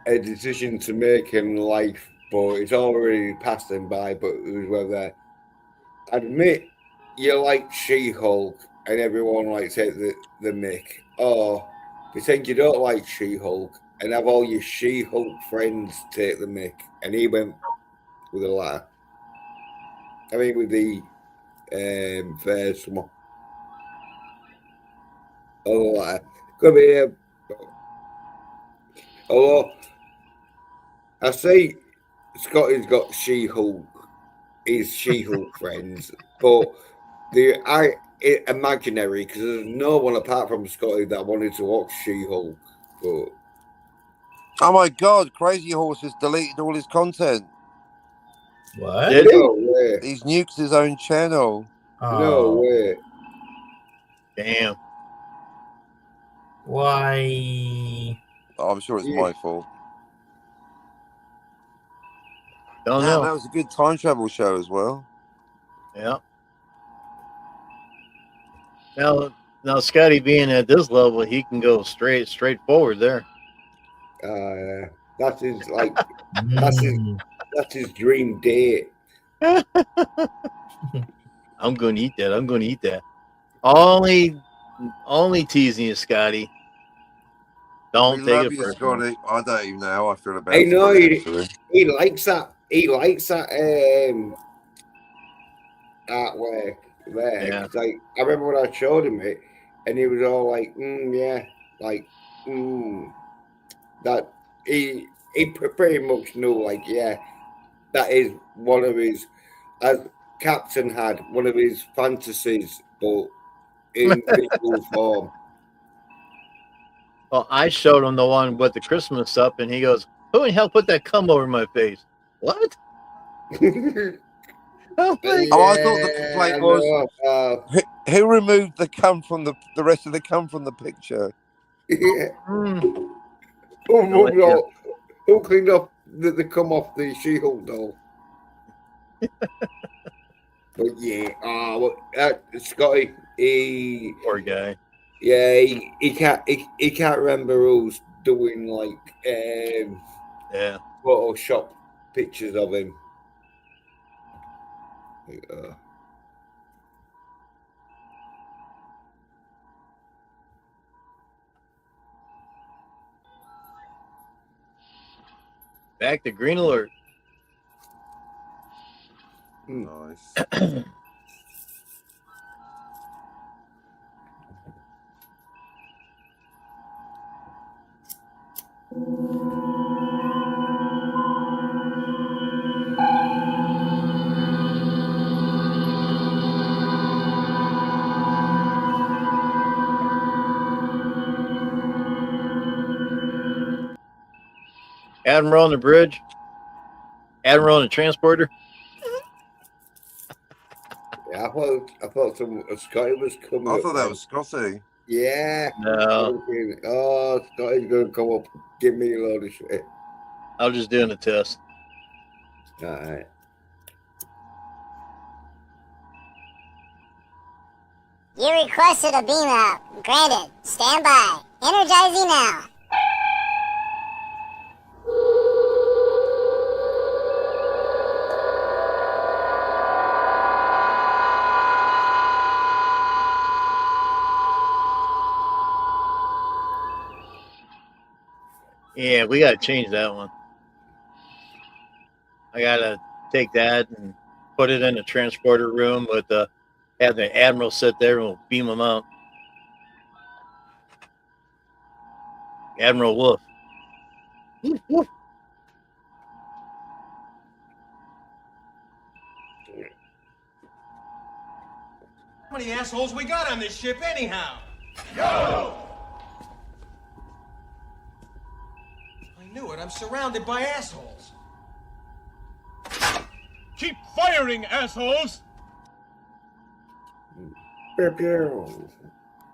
Speaker 7: a decision to make in life, but it's already passed him by. But it was whether admit you like She-Hulk and everyone like take the mick, or pretend you don't like She-Hulk and have all your She-Hulk friends take the mick. And he went with a laugh. I mean, with the first one. Oh, come here. Although I say Scotty's got She-Hulk, his She-Hulk friends, but imaginary, because there's no one apart from Scotty that wanted to watch She-Hulk. But
Speaker 3: oh my God, Crazy Horse has deleted all his content.
Speaker 6: What?
Speaker 2: Did
Speaker 7: no way.
Speaker 3: He's nuked his own channel.
Speaker 7: No way.
Speaker 2: Damn.
Speaker 6: Why?
Speaker 3: Oh, I'm sure it's my fault.
Speaker 2: Don't know.
Speaker 3: That was a good time travel show as well.
Speaker 2: Yeah. Now, Scotty being at this level, he can go straight forward there.
Speaker 7: That's his that's his dream date.
Speaker 2: I'm going to eat that. I'm going to eat that. Only teasing you, Scotty. Don't take it personally.
Speaker 3: Scotty. I don't even know how I feel about
Speaker 7: I know
Speaker 3: Scotty,
Speaker 7: he likes that. He likes that artwork there.
Speaker 2: Yeah.
Speaker 7: Like, I remember when I showed him it, and he was all like, yeah, like, that he pretty much knew, like, yeah, that is one of his, as Captain had, one of his fantasies, but in visual form.
Speaker 2: Well, I showed him the one with the Christmas up, and he goes, "Who in hell put that cum over my face?" What?
Speaker 3: I thought the complaint was who removed the cum from the rest of the cum from the picture.
Speaker 7: Yeah.
Speaker 2: Yeah.
Speaker 7: Who cleaned up the cum off the She-Hulk doll? But yeah, Scotty,
Speaker 2: Poor guy.
Speaker 7: Yeah, he can't remember who's doing like Photoshop pictures of him.
Speaker 2: Back to green alert.
Speaker 3: Nice.
Speaker 2: Admiral on the bridge. Admiral on the transporter.
Speaker 7: Yeah, I thought Scotty was coming.
Speaker 3: I thought that was Scotty.
Speaker 7: Yeah.
Speaker 2: No.
Speaker 7: Oh, Scotty's gonna come up, give me a load of shit.
Speaker 2: I was just doing a test.
Speaker 7: All right.
Speaker 8: You requested a beam out. Granted. Stand by. Energizing now.
Speaker 2: Yeah, we got to change that one. I got to take that and put it in the transporter room with have the Admiral sit there and we'll beam him out. Admiral Wolf. Woof, woof.
Speaker 9: How many assholes we got on this ship anyhow? Yo! I knew it. I'm surrounded by assholes. Keep firing, assholes!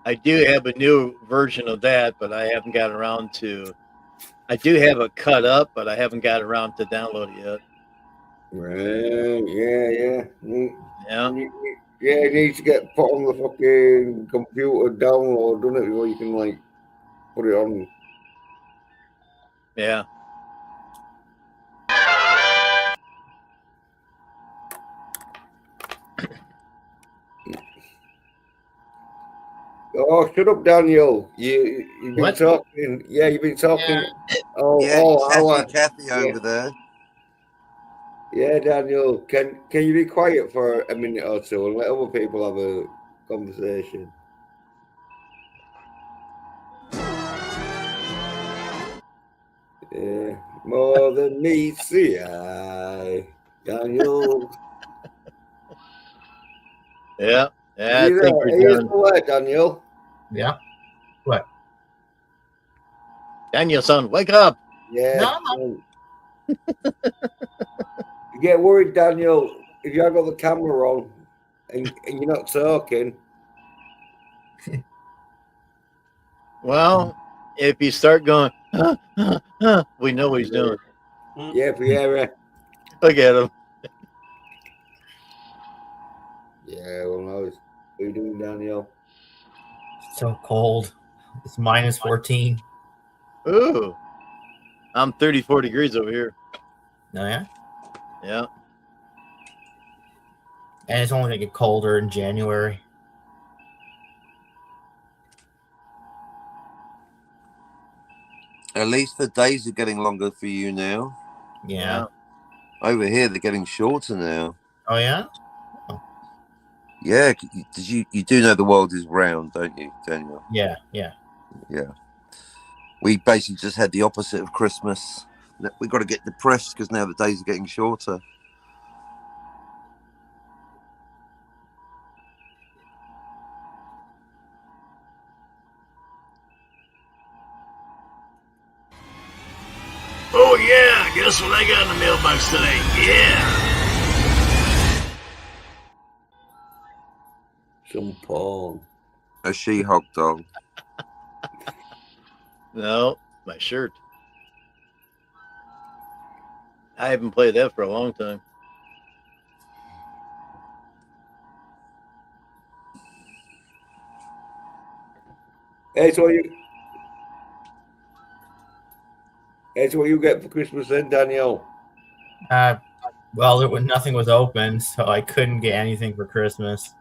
Speaker 2: I do have a new version of that, but I haven't got around to. I do have it cut up, but I haven't got around to download it yet.
Speaker 7: Right.
Speaker 2: Yeah.
Speaker 7: Yeah, it needs to get put on the fucking computer download, doesn't it? Before you can like put it on.
Speaker 2: Yeah.
Speaker 7: Oh, shut up, Daniel. You've been talking. Yeah, you've been talking.
Speaker 6: Yeah.
Speaker 3: Kathy over there.
Speaker 7: Yeah, Daniel. Can you be quiet for a minute or two and let other people have a conversation? Yeah, more than meets the eye, Daniel.
Speaker 2: Yeah.
Speaker 7: Are you still there, Daniel?
Speaker 6: Yeah. What?
Speaker 2: Daniel, son, wake up.
Speaker 7: Yeah. No. You get worried, Daniel, if you have got the camera on and you're not talking.
Speaker 2: Well, if you start going, we know what he's doing.
Speaker 7: Yeah,
Speaker 2: Look at him.
Speaker 7: Yeah, well, no, what are you doing, Daniel?
Speaker 6: It's so cold. It's minus 14.
Speaker 2: Ooh. I'm 34 degrees over here.
Speaker 6: Oh, yeah?
Speaker 2: Yeah.
Speaker 6: And it's only going to get colder in January.
Speaker 3: At least the days are getting longer for you now.
Speaker 6: Yeah.
Speaker 3: Over here, they're getting shorter now.
Speaker 6: Oh, yeah?
Speaker 3: Oh. Yeah. You do know the world is round, don't you, Daniel?
Speaker 6: Yeah.
Speaker 3: We basically just had the opposite of Christmas. We got to get depressed because now the days are getting shorter.
Speaker 2: Oh, yeah. Guess what I got in the mailbox today? Yeah.
Speaker 7: Some porn.
Speaker 3: A She-Hulk doll.
Speaker 2: No, my shirt. I haven't played that for a long time.
Speaker 7: Hey, so what you get for Christmas then, Daniel?
Speaker 6: Well, nothing was open, so I couldn't get anything for Christmas.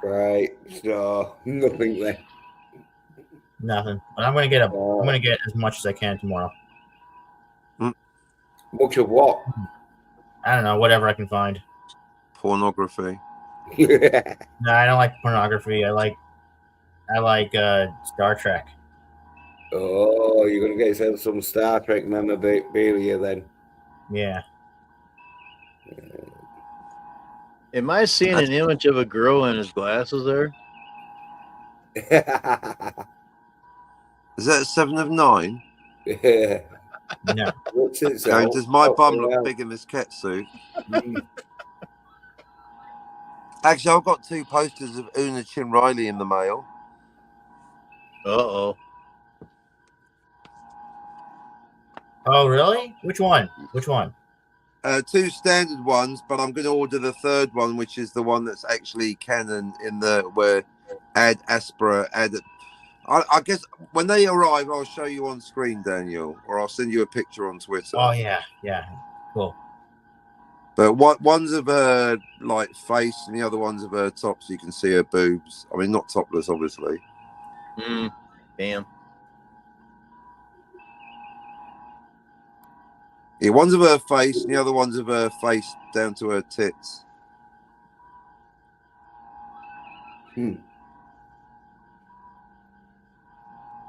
Speaker 7: Right, so nothing there.
Speaker 6: Nothing. But I'm gonna get I'm gonna get as much as I can tomorrow.
Speaker 7: Much of what?
Speaker 6: I don't know, whatever I can find.
Speaker 3: Pornography.
Speaker 6: No, I don't like pornography. I like Star Trek.
Speaker 7: Oh, you're gonna get yourself some Star Trek memorabilia then.
Speaker 6: Yeah.
Speaker 2: Am I seeing an image of a girl in his glasses there?
Speaker 3: Is that 7 of 9?
Speaker 7: Yeah.
Speaker 6: No.
Speaker 3: Does my bum look big in this cat suit? Actually, I've got 2 posters of Una Chin Riley in the mail.
Speaker 2: Uh-oh.
Speaker 6: Oh, really? Which one?
Speaker 3: 2 standard ones, but I'm going to order the 3rd one, which is the one that's actually canon in where Ad Astra, I guess when they arrive, I'll show you on screen, Daniel, or I'll send you a picture on Twitter.
Speaker 6: Oh, yeah. Cool.
Speaker 3: But one's of her like face, and the other one's of her top, so you can see her boobs. I mean, not topless, obviously.
Speaker 2: Damn.
Speaker 3: Yeah, one's of her face, and the other one's of her face down to her tits.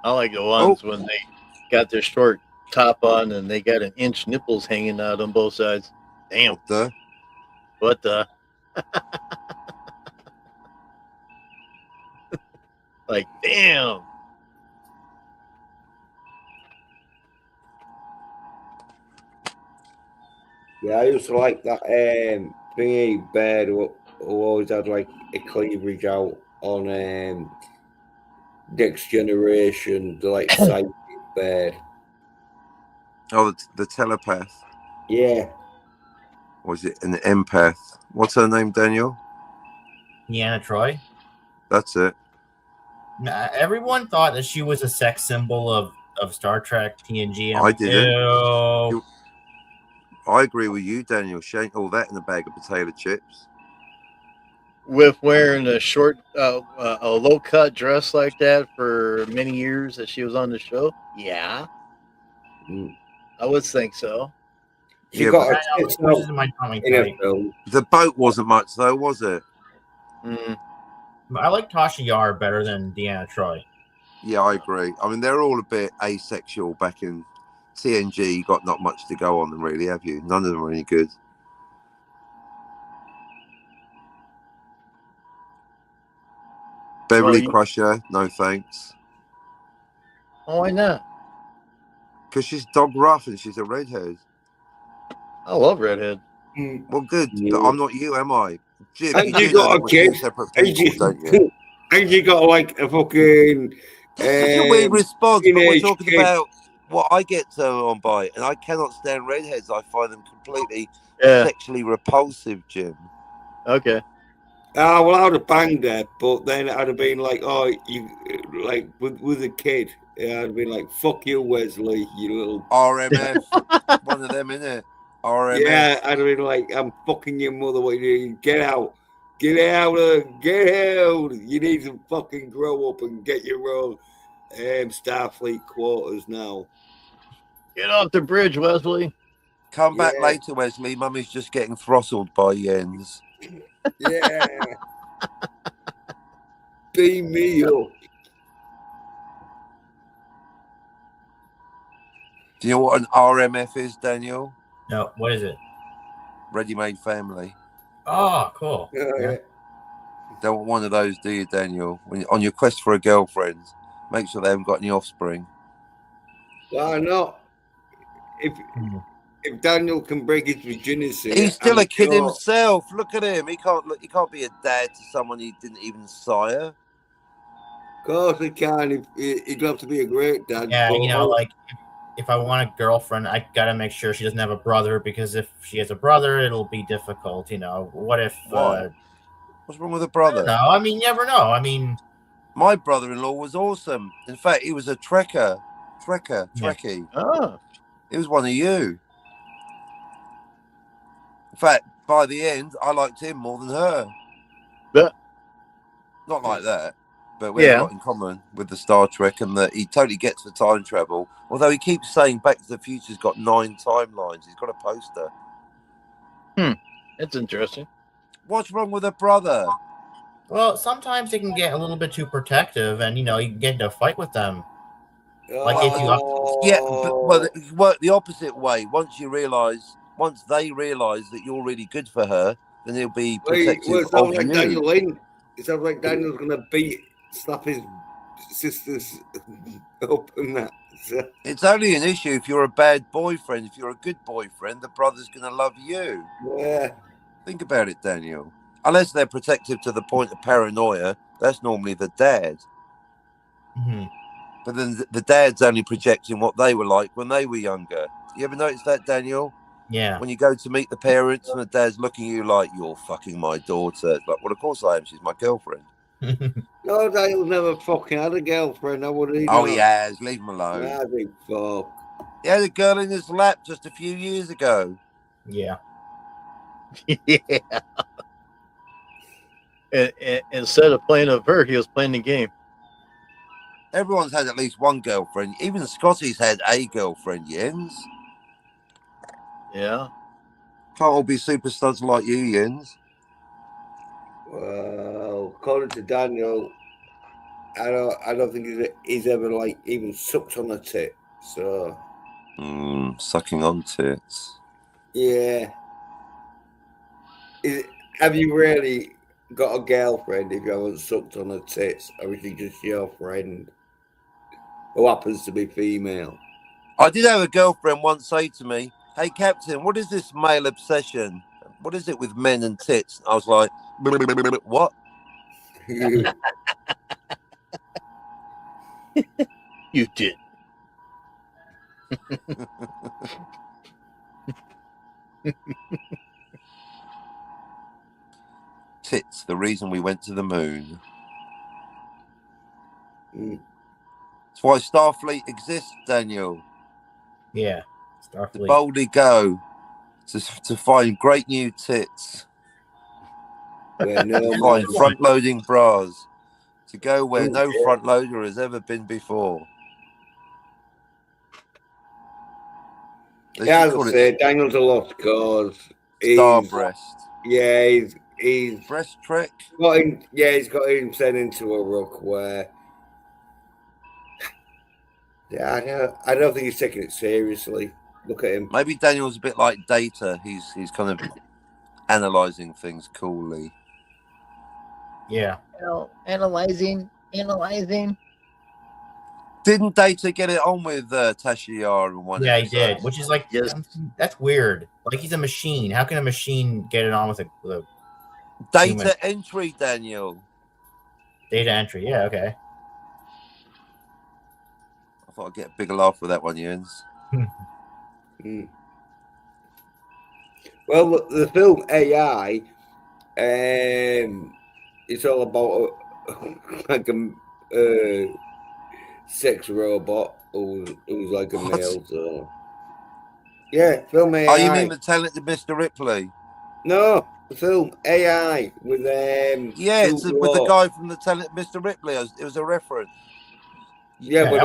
Speaker 2: I like the ones when they got their short top on and they got 1-inch nipples hanging out on both sides. Damn. What the? Like, damn.
Speaker 7: Yeah, I used to like that thingy bird who always had like a cleavage out on Next Generation, the like psychic bird.
Speaker 3: Oh, the telepath.
Speaker 7: Yeah.
Speaker 3: Or is it an empath? What's her name, Daniel?
Speaker 6: Deanna Troi.
Speaker 3: That's it.
Speaker 6: Nah, everyone thought that she was a sex symbol of Star Trek TNG.
Speaker 3: I didn't.
Speaker 6: Ew.
Speaker 3: I agree with you, Daniel. She ain't all that in a bag of potato chips.
Speaker 2: with wearing a short, a low cut dress like that for many years that she was on the show? Yeah, I would think so.
Speaker 7: She
Speaker 3: Yeah,
Speaker 7: got
Speaker 3: but
Speaker 7: her tits
Speaker 6: This
Speaker 7: out
Speaker 6: is my tummy
Speaker 7: in a
Speaker 6: type.
Speaker 7: film.
Speaker 3: the boat wasn't much though, was it?
Speaker 2: Mm.
Speaker 6: I like Tasha Yar better than Deanna Troy.
Speaker 3: Yeah, I agree. I mean, they're all a bit asexual back in TNG. You got not much to go on them, really, have you? None of them are any good. Beverly Crusher, no thanks.
Speaker 2: Oh, why not?
Speaker 3: Because she's dog rough and she's a redhead.
Speaker 2: I love redhead.
Speaker 3: Well, good,
Speaker 7: Yeah.
Speaker 3: but I'm not you, am I? Jim,
Speaker 7: And
Speaker 3: you
Speaker 7: you
Speaker 3: do know
Speaker 7: got
Speaker 3: that
Speaker 7: a
Speaker 3: we're
Speaker 7: kid.
Speaker 3: two separate people, don't you?
Speaker 7: And you got like a fucking.
Speaker 3: That's such a weird response, but we're talking
Speaker 7: kid.
Speaker 3: about what I get turned on by, and I cannot stand redheads. I find them completely sexually repulsive, Jim.
Speaker 2: Okay.
Speaker 7: Ah, well, I would have banged her, but then I'd have been like, oh, you, like, with a kid. I'd have been like, fuck you, Wesley, you little.
Speaker 3: RMF. One of them, innit? RMF.
Speaker 7: Yeah, I'd have been like, I'm fucking your mother. What you doing? Get out. Get out. Get out. You need to fucking grow up and get your own Starfleet quarters now.
Speaker 2: Get off the bridge, Wesley.
Speaker 3: Come back later, Wesley. Mummy's just getting throttled by Jens.
Speaker 7: Yeah. Beam me up.
Speaker 3: Do you know what an RMF is, Daniel?
Speaker 6: No, what is it?
Speaker 3: Ready-made family.
Speaker 6: Oh, cool.
Speaker 7: Yeah.
Speaker 3: Don't want one of those, do you, Daniel? When you're on your quest for a girlfriend, make sure they haven't got any offspring.
Speaker 7: Why not? If Daniel can break his virginity,
Speaker 3: he's still a kid himself. Look at him. He can't be a dad to someone he didn't even sire.
Speaker 7: Of course he can. He'd love to be a great dad.
Speaker 6: Yeah, you know, like if I want a girlfriend, I gotta make sure she doesn't have a brother, because if she has a brother, it'll be difficult. You know, what if?
Speaker 3: What's wrong with a brother?
Speaker 6: No, I mean, you never know. I mean,
Speaker 3: my brother-in-law was awesome. In fact, he was a Trekkie.
Speaker 2: Yeah. Oh.
Speaker 3: He was one of you. In fact, by the end, I liked him more than her.
Speaker 2: But
Speaker 3: not like that. But we have a lot in common with the Star Trek, and that he totally gets the time travel. Although he keeps saying Back to the Future's got 9 timelines. He's got a poster.
Speaker 2: That's interesting.
Speaker 3: What's wrong with a brother?
Speaker 6: Well, sometimes they can get a little bit too protective, and you know, you can get into a fight with them. Like if you,
Speaker 3: but it worked the opposite way. Once they realise that you're really good for her, then he'll be protective of you.
Speaker 7: Daniel Lynn. It sounds like Daniel's gonna slap his sisters up and that.
Speaker 3: It's only an issue if you're a bad boyfriend. If you're a good boyfriend, the brother's gonna love you.
Speaker 7: Yeah.
Speaker 3: Think about it, Daniel. Unless they're protective to the point of paranoia, that's normally the dad.
Speaker 6: Mm-hmm.
Speaker 3: But then the dad's only projecting what they were like when they were younger. You ever notice that, Daniel?
Speaker 6: Yeah.
Speaker 3: When you go to meet the parents and the dad's looking at you like, you're fucking my daughter. It's like, well, of course I am. She's my girlfriend.
Speaker 7: No, Daniel's never fucking had a girlfriend.
Speaker 3: He has. Leave him alone.
Speaker 7: I think fuck.
Speaker 3: He had a girl in his lap just a few years ago.
Speaker 6: Yeah.
Speaker 2: Yeah. And instead of playing with her, he was playing the game.
Speaker 3: Everyone's had at least one girlfriend. Even Scotty's had a girlfriend, Jens.
Speaker 2: Yeah.
Speaker 3: Can't all be super studs like you, Jens.
Speaker 7: Well, according to Daniel, I don't think he's ever like even sucked on a tit. So.
Speaker 3: Sucking on tits.
Speaker 7: Yeah. Have you really got a girlfriend if you haven't sucked on her tits, or is she just your friend who happens to be female?
Speaker 3: I did have a girlfriend once say to me, "Hey, Captain, what is this male obsession? What is it with men and tits?" I was like, "What?"
Speaker 2: You did.
Speaker 3: Tits, the reason we went to the moon. That's why Starfleet exists, Daniel.
Speaker 6: Yeah, Starfleet.
Speaker 3: To boldly go to find great new tits.
Speaker 7: Where no
Speaker 3: Fine,
Speaker 7: man-
Speaker 3: front-loading bras to go where no front loader has ever been before. They
Speaker 7: Yeah,
Speaker 3: should
Speaker 7: as I
Speaker 3: call
Speaker 7: say,
Speaker 3: it
Speaker 7: Daniel's a lost cause.
Speaker 3: Star Breast.
Speaker 7: Yeah, he's
Speaker 3: Breast Trek.
Speaker 7: got him. Yeah, he's got himself into a ruck where. Yeah, I don't think he's taking it seriously. Look at him.
Speaker 3: Maybe Daniel's a bit like Data. He's kind of analyzing things coolly.
Speaker 6: Yeah.
Speaker 2: Analyzing.
Speaker 3: Didn't Data get it on with Tasha Yar in one
Speaker 6: Yeah,
Speaker 3: episode?
Speaker 6: he did. Which is like, that's weird. Like, he's a machine. How can a machine get it on with a
Speaker 3: Data
Speaker 6: human?
Speaker 3: entry, Daniel.
Speaker 6: Data entry. Yeah, okay.
Speaker 3: I thought I'd get a bigger laugh with that one, Jens.
Speaker 7: Well, the film AI, it's all about like a sex robot who's like a male. So yeah, film AI.
Speaker 3: Oh, you mean the talented Mr. Ripley?
Speaker 7: No, the film AI with
Speaker 3: yeah, it's with the guy from the talented Mr. Ripley. It was a reference.
Speaker 7: Yeah, but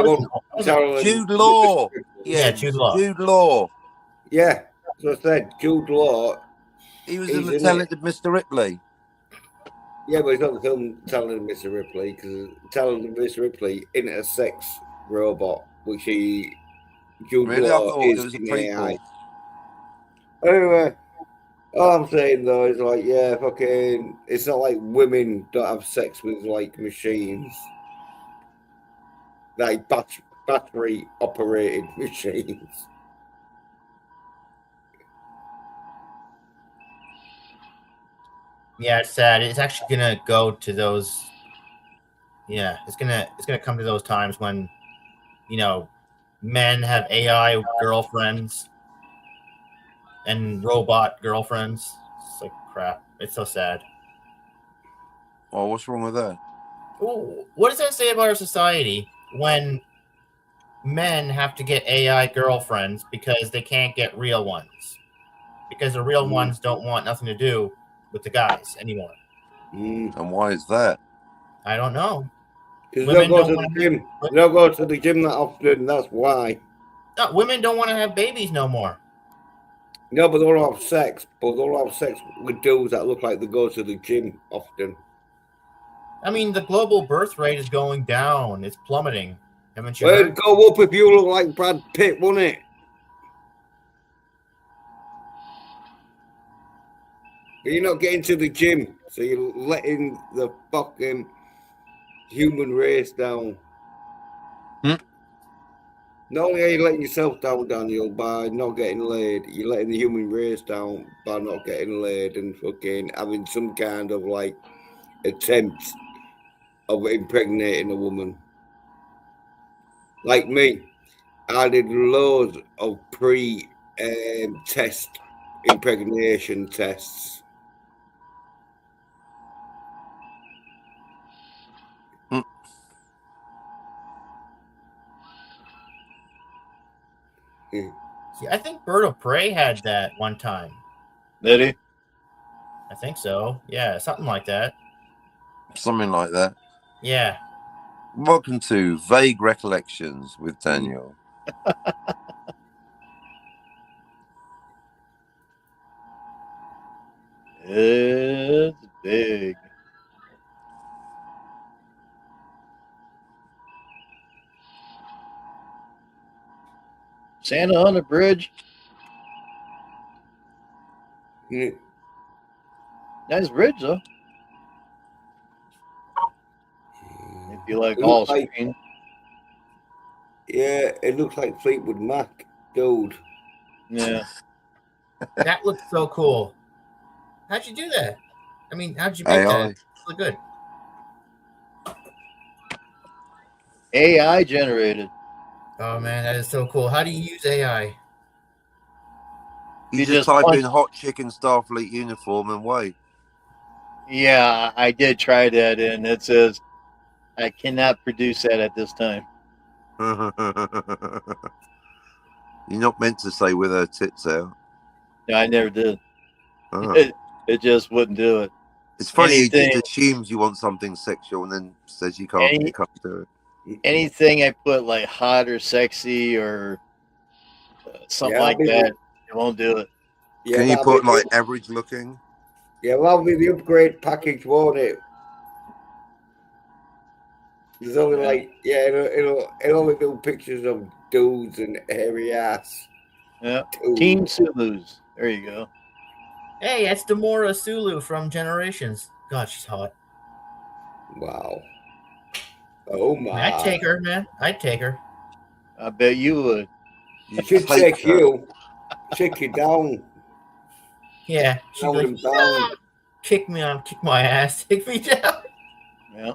Speaker 3: Jude Law.
Speaker 6: Yeah, Jude Law.
Speaker 3: Jude Law.
Speaker 7: Yeah, so I said Jude Law.
Speaker 3: He was in the talented Mr. Ripley.
Speaker 7: Yeah, but it's not the film Talented Mr. Ripley, because Talented Mr. Ripley isn't a sex robot, which Jude
Speaker 3: really?
Speaker 7: Law
Speaker 3: I thought
Speaker 7: is
Speaker 3: it was a
Speaker 7: in
Speaker 3: prequel.
Speaker 7: AI. Anyway, all I'm saying though is like, yeah, fucking, it's not like women don't have sex with like machines, like battery operated machines.
Speaker 6: Yeah, it's sad. It's actually gonna go to those. Yeah, it's gonna come to those times when, men have AI girlfriends and robot girlfriends. It's like crap. It's so sad.
Speaker 3: Oh, what's wrong with that?
Speaker 6: Ooh, what does that say about our society when men have to get AI girlfriends because they can't get real ones? Because the real ones don't want nothing to do with the guys anymore.
Speaker 3: And why is that?
Speaker 6: I don't know.
Speaker 7: Because they don't go to the gym. They don't go to the gym that often. That's why.
Speaker 6: No, women don't want to have babies no more.
Speaker 7: No, but they'll have sex. But they'll have sex with dudes that look like they go to the gym often.
Speaker 6: I mean, the global birth rate is going down. It's plummeting. Haven't you
Speaker 7: Well,
Speaker 6: heard?
Speaker 7: it'd go up if you look like Brad Pitt, wouldn't it? But you're not getting to the gym, so you're letting the fucking human race down. Not only are you letting yourself down, Daniel, by not getting laid, you're letting the human race down by not getting laid and fucking having some kind of like attempt of impregnating a woman. Like me, I did loads of pre-test impregnation tests.
Speaker 6: See, I think Bird of Prey had that one time.
Speaker 2: Did he?
Speaker 6: I think so. Yeah, something like that.
Speaker 3: Something like that.
Speaker 6: Yeah.
Speaker 3: Welcome to Vague Recollections with Daniel.
Speaker 2: It's big. Santa on the bridge.
Speaker 7: Yeah.
Speaker 2: Nice bridge, though. If you like all screen.
Speaker 7: Yeah, it looks like Fleetwood Mac, dude.
Speaker 2: Yeah.
Speaker 6: That looks so cool. How'd you do that? I mean, how'd you make that? It look good.
Speaker 2: AI generated.
Speaker 6: Oh man, that is so cool. How do you use AI?
Speaker 3: You just type in hot chicken Starfleet uniform and wait.
Speaker 2: Yeah, I did try that, and it says I cannot produce that at this time.
Speaker 3: You're not meant to say with her tits out.
Speaker 2: No, I never did.
Speaker 3: Oh.
Speaker 2: It just wouldn't do it.
Speaker 3: It's funny, he just assumes you want something sexual and then says you can't do it.
Speaker 2: Anything I put like hot or sexy or something like that, it won't do it.
Speaker 3: Yeah, can you put like average looking?
Speaker 7: Yeah, that'll be the upgrade package, won't it? There's only like, it'll only do pictures of dudes and hairy ass.
Speaker 2: Yeah, Team Sulu's. There you go.
Speaker 6: Hey, that's Demora Sulu from Generations. God, she's hot.
Speaker 7: Wow. Oh my!
Speaker 6: I'd take her, man. I'd take her.
Speaker 2: I bet you would.
Speaker 7: She'd take you. Take you down.
Speaker 6: Yeah, she'd be like, down. Kick me on, kick my ass, take me down.
Speaker 2: Yeah.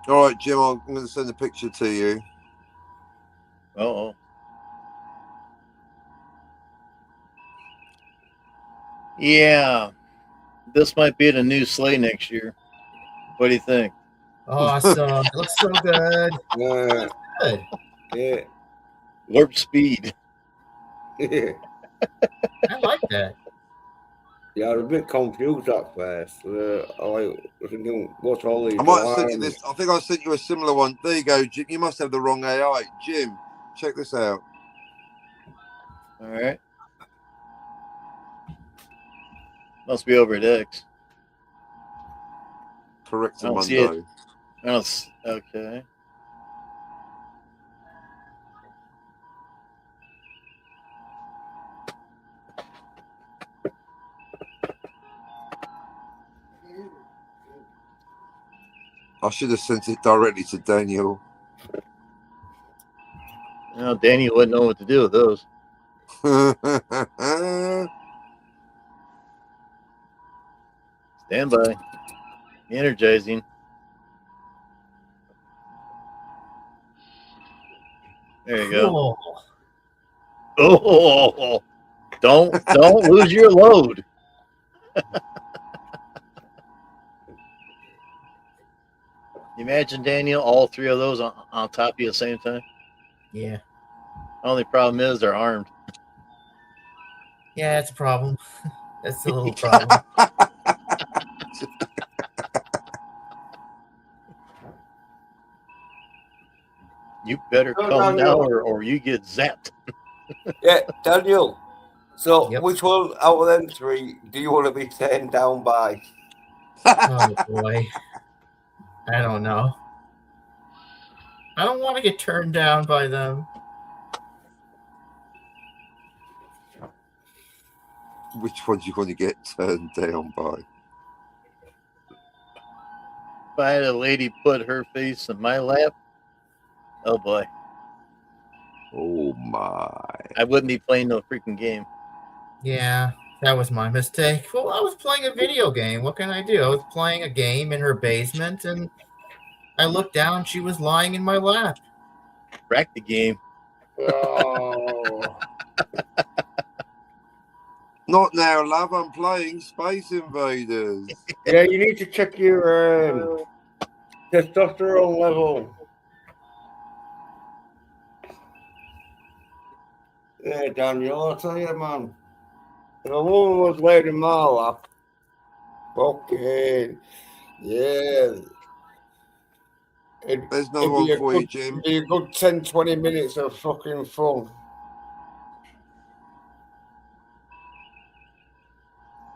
Speaker 3: All right, Jim, I'm going to send a picture to you.
Speaker 2: Uh-oh. Yeah. This might be the new sleigh next year. What do you think?
Speaker 6: Awesome. It looks so good.
Speaker 7: Yeah.
Speaker 6: Good.
Speaker 7: Yeah.
Speaker 2: Warp speed.
Speaker 7: Yeah.
Speaker 6: I like that.
Speaker 7: Yeah, I was a bit confused at first. What's all these?
Speaker 3: I might have sent you this. I think I sent you a similar one. There you go, Jim. You must have the wrong AI. Jim, check this out.
Speaker 2: All right. Must be over at X.
Speaker 3: Correct,
Speaker 2: I don't see it. Okay.
Speaker 3: I should have sent it directly to Daniel.
Speaker 2: No, Danny wouldn't know what to do with those. Stand by. Energizing. There you go. Oh, don't lose your load. Imagine, Daniel, all three of those on top of you at the same time.
Speaker 6: Yeah.
Speaker 2: Only problem is they're armed.
Speaker 6: Yeah, that's a problem. That's a little problem.
Speaker 2: You better come down or you get zapped.
Speaker 7: Yeah, Daniel. So, which one out of them three do you want to be taken down by?
Speaker 6: Oh, boy. I don't know. I don't want to get turned down by them.
Speaker 3: Which one do you want to get turned down by?
Speaker 2: If I had a lady put her face in my lap, oh boy.
Speaker 3: Oh my.
Speaker 2: I wouldn't be playing no freaking game.
Speaker 6: Yeah, that was my mistake. Well, I was playing a video game. What can I do? I was playing a game in her basement, and I looked down. She was lying in my lap.
Speaker 2: Crack the game.
Speaker 7: Oh.
Speaker 3: Not now, love. I'm playing Space Invaders.
Speaker 7: Yeah, you need to check your testosterone level. Yeah, Daniel, I'll tell you, man. If a woman was laid in my lap, okay, yeah.
Speaker 3: There's no one for you, Jim.
Speaker 7: It'd be a good 10, 20 minutes of fucking fun.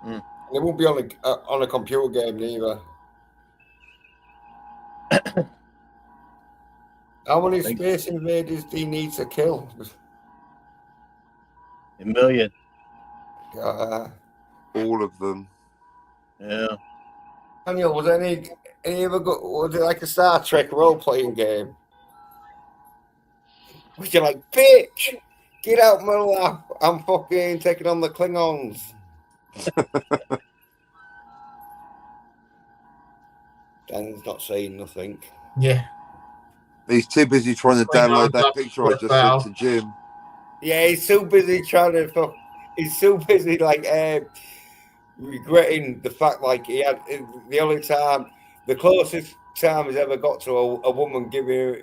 Speaker 2: Mm.
Speaker 7: It won't be on a computer game neither. How many Space Invaders do you need to kill?
Speaker 2: 1 million.
Speaker 3: All of them.
Speaker 2: Yeah.
Speaker 7: Daniel, was any ever was it like a Star Trek role playing game? Was you like, bitch, get out my lap? I'm fucking taking on the Klingons. Dan's not saying nothing.
Speaker 6: Yeah.
Speaker 3: He's too busy trying to download that picture I just sent to Jim.
Speaker 7: Yeah, he's so busy trying to fuck. He's so busy like regretting the fact like he had the only time, the closest time he's ever got to a woman giving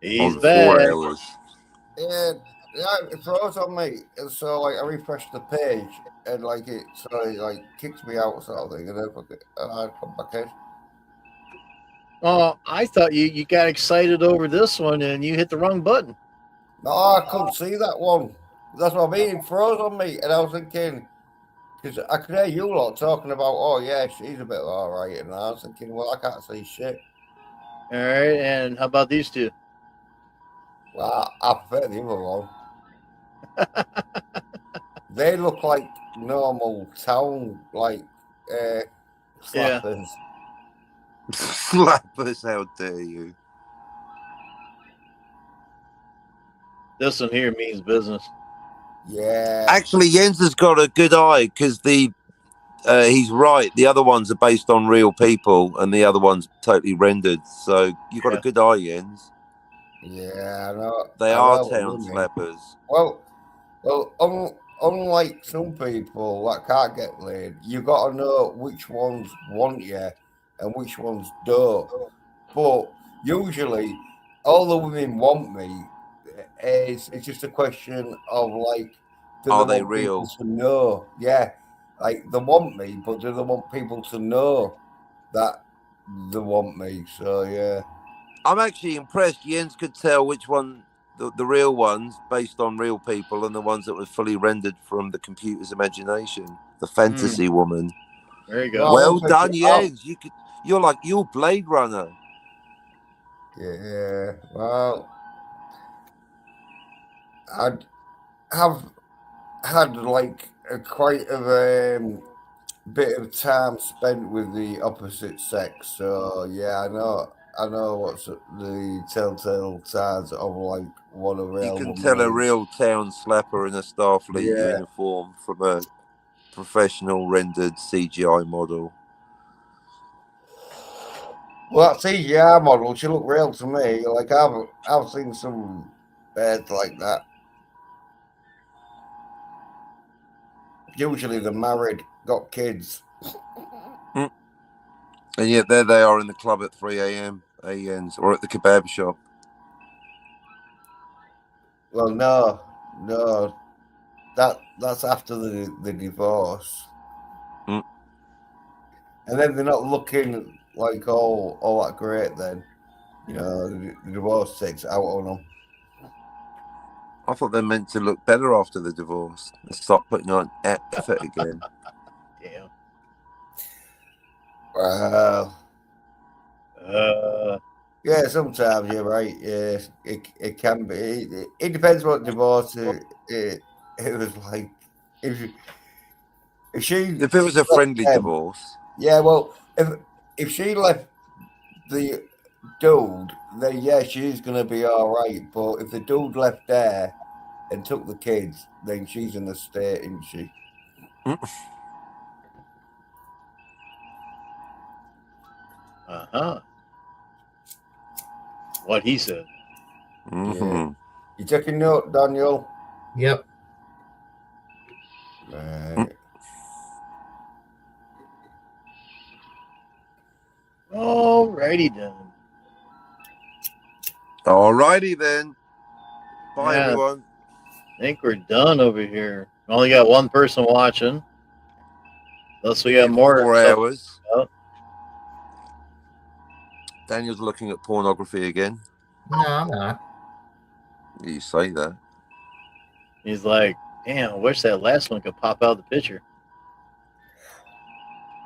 Speaker 2: He's
Speaker 3: on
Speaker 2: back.
Speaker 3: 4 hours.
Speaker 7: Yeah, it froze on me, and so like I refreshed the page, and like it kicked me out sort of thing, and then I come back in.
Speaker 2: Oh, I thought you got excited over this one and you hit the wrong button.
Speaker 7: No, I couldn't see that one. That's what I mean. It froze on me, and I was thinking, because I could hear you lot talking about, oh yeah, she's a bit all right, and I was thinking, well, I can't see shit.
Speaker 2: All right, and how about these two?
Speaker 7: Well, I prefer the other one. They look like normal town, slappers.
Speaker 3: Slappers, how dare you?
Speaker 2: This one here means business.
Speaker 7: Yeah.
Speaker 3: Actually, Jens has got a good eye because he's right. The other ones are based on real people, and the other one's totally rendered. So you got a good eye, Jens.
Speaker 7: Yeah, I know.
Speaker 3: They
Speaker 7: I
Speaker 3: are
Speaker 7: know
Speaker 3: town slappers.
Speaker 7: Well, unlike some people that can't get laid, you got to know which ones want you and which ones don't. But usually, all the women want me. It's just a question of like, do
Speaker 3: Are
Speaker 7: they
Speaker 3: they
Speaker 7: want
Speaker 3: real?
Speaker 7: people to know? Yeah, like they want me, but do they want people to know that they want me? So yeah.
Speaker 3: I'm actually impressed. Jens could tell which one, the real ones, based on real people, and the ones that were fully rendered from the computer's imagination. The fantasy woman.
Speaker 2: There you go.
Speaker 3: Well done, Jens. You're Blade Runner.
Speaker 7: Yeah. Well, I have had like quite a bit of time spent with the opposite sex, so yeah, I know what's the telltale signs of like what a real
Speaker 3: You can
Speaker 7: woman
Speaker 3: tell a
Speaker 7: is.
Speaker 3: real town slapper in a Starfleet uniform from a professional rendered CGI model.
Speaker 7: Well, that CGI model, she looked real to me. Like I've seen some beds like that. Usually they're married, got kids.
Speaker 3: And yet there they are in the club at 3 a.m. ANs or at the kebab shop.
Speaker 7: Well, no, that's after the divorce, and then they're not looking like all that great. Then the divorce takes it out on them.
Speaker 3: I thought they're meant to look better after the divorce and start putting on effort again.
Speaker 2: Damn.
Speaker 7: Yeah, sometimes you're right. Yeah, it can be. It depends what divorce it was like. If it
Speaker 3: was a friendly divorce.
Speaker 7: Yeah, well, if she left the dude, then yeah, she's gonna be all right. But if the dude left there and took the kids, then she's in the state, isn't she?
Speaker 2: What he said.
Speaker 7: Yeah. You taking note, Daniel?
Speaker 6: Yep.
Speaker 7: Right.
Speaker 2: Alrighty then.
Speaker 3: Alrighty then. Bye, everyone.
Speaker 2: I think we're done over here. We only got one person watching. Unless we got more.
Speaker 3: 4 hours. Daniel's looking at pornography again.
Speaker 6: No, I'm not.
Speaker 3: You say that.
Speaker 2: He's like, damn, I wish that last one could pop out of the picture.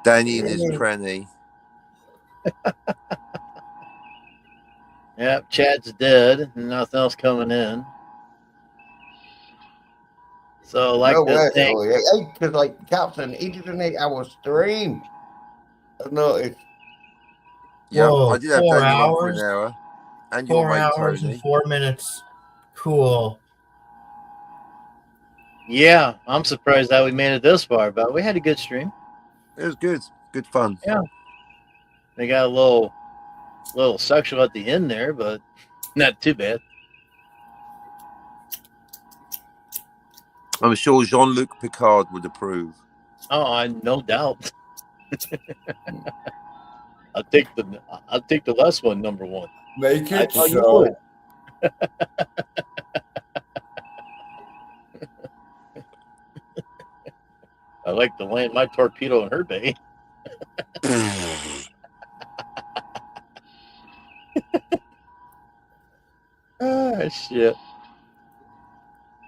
Speaker 3: Danny and his tranny.
Speaker 2: Yep, Chad's dead. And nothing else coming in. So, like
Speaker 7: because like Captain, he did an 8-hour stream. I noticed.
Speaker 3: Yeah,
Speaker 6: Whoa,
Speaker 3: I did have
Speaker 6: 4
Speaker 3: Daniel on
Speaker 6: hours.
Speaker 3: for an hour. And
Speaker 6: 4
Speaker 3: your mate,
Speaker 6: hours
Speaker 3: Tony.
Speaker 6: and 4 minutes. Cool.
Speaker 2: Yeah, I'm surprised that we made it this far, but we had a good stream.
Speaker 3: It was good. Good fun.
Speaker 2: Yeah. They got a little sexual at the end there, but not too bad.
Speaker 3: I'm sure Jean-Luc Picard would approve.
Speaker 2: Oh, no doubt. I'll take the last one, number one.
Speaker 7: Make it
Speaker 2: I
Speaker 7: so.
Speaker 2: I like to land my torpedo in her bay. Ah, shit.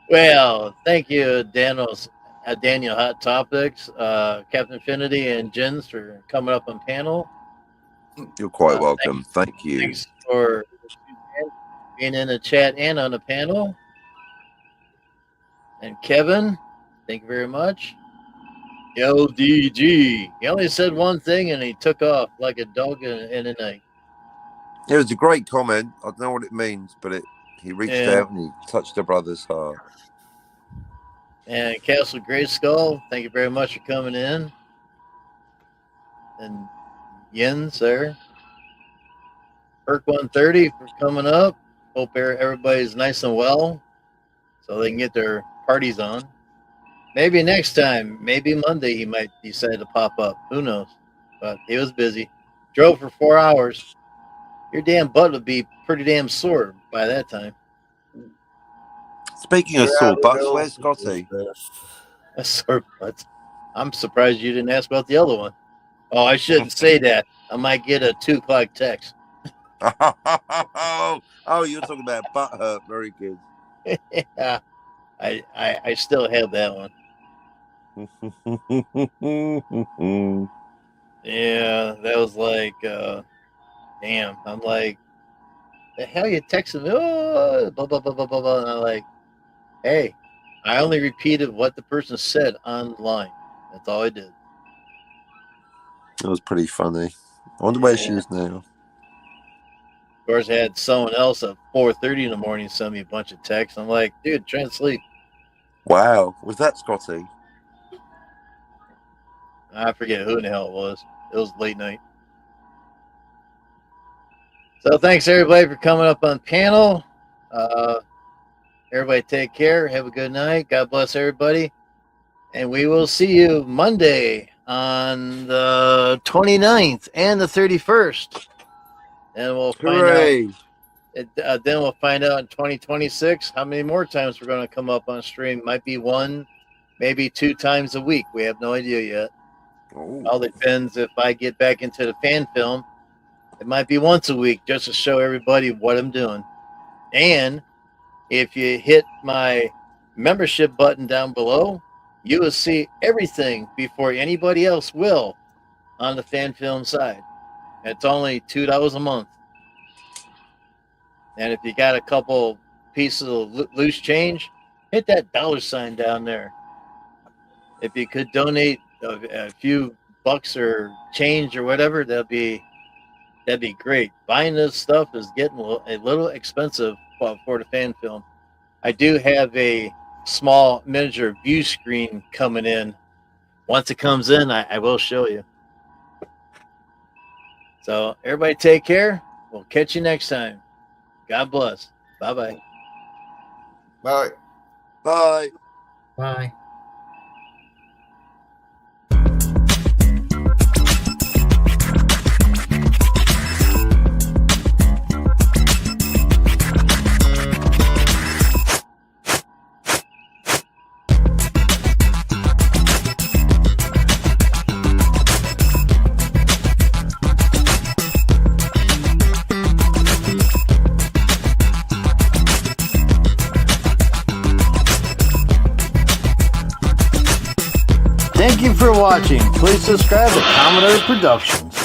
Speaker 2: Well, thank you, Daniel Hot Topics, Captain Infinity, and Jens for coming up on panel.
Speaker 3: You're quite welcome. Thank you.
Speaker 2: Thanks for being in the chat and on the panel. And Kevin, thank you very much. LDG. He only said one thing and he took off like a dog in the night.
Speaker 3: It was a great comment. I don't know what it means, but he reached out and he touched a brother's heart.
Speaker 2: And Castle Grayskull, thank you very much for coming in. And Jens there. Perk 130 for coming up. Hope everybody's nice and well so they can get their parties on. Maybe next time, maybe Monday he might decide to pop up. Who knows? But he was busy. Drove for 4 hours. Your damn butt would be pretty damn sore by that time.
Speaker 3: Speaking of sore butts, where's Scotty?
Speaker 2: A sore butt. I'm surprised you didn't ask about the other one. Oh, I shouldn't say that. I might get a 2 o'clock text.
Speaker 3: Oh, you're talking about butt hurt. Very good.
Speaker 2: Yeah, I still have that one. Yeah, that was like, damn. I'm like, the hell you texting me? Oh, blah, blah, blah, blah, blah, blah. And I'm like, hey, I only repeated what the person said online. That's all I did.
Speaker 3: It was pretty funny. I wonder where she is now.
Speaker 2: Of course, I had someone else at 4:30 in the morning send me a bunch of texts. I'm like, dude, try and sleep.
Speaker 3: Wow. Was that Scotty?
Speaker 2: I forget who in the hell it was. It was late night. So thanks, everybody, for coming up on panel. Everybody take care. Have a good night. God bless everybody. And we will see you Monday on the 29th and the 31st. And we'll find out. Then we'll find out in 2026 how many more times we're going to come up on stream. Might be 1, maybe 2 times a week. We have no idea yet. All depends if I get back into the fan film. It might be once a week just to show everybody what I'm doing. And if you hit my membership button down below, you will see everything before anybody else will on the fan film side. It's only $2 a month. And if you got a couple pieces of loose change, hit that $sign down there. If you could donate a few bucks or change or whatever, that'd be great. Buying this stuff is getting a little expensive for the fan film. I do have a small miniature view screen coming in. Once it comes in, I will show you. So everybody take care. We'll catch you next time. God bless. Bye-bye.
Speaker 7: Bye.
Speaker 3: Bye.
Speaker 6: Bye.
Speaker 2: Thank you for watching. Please subscribe to Commodore Productions.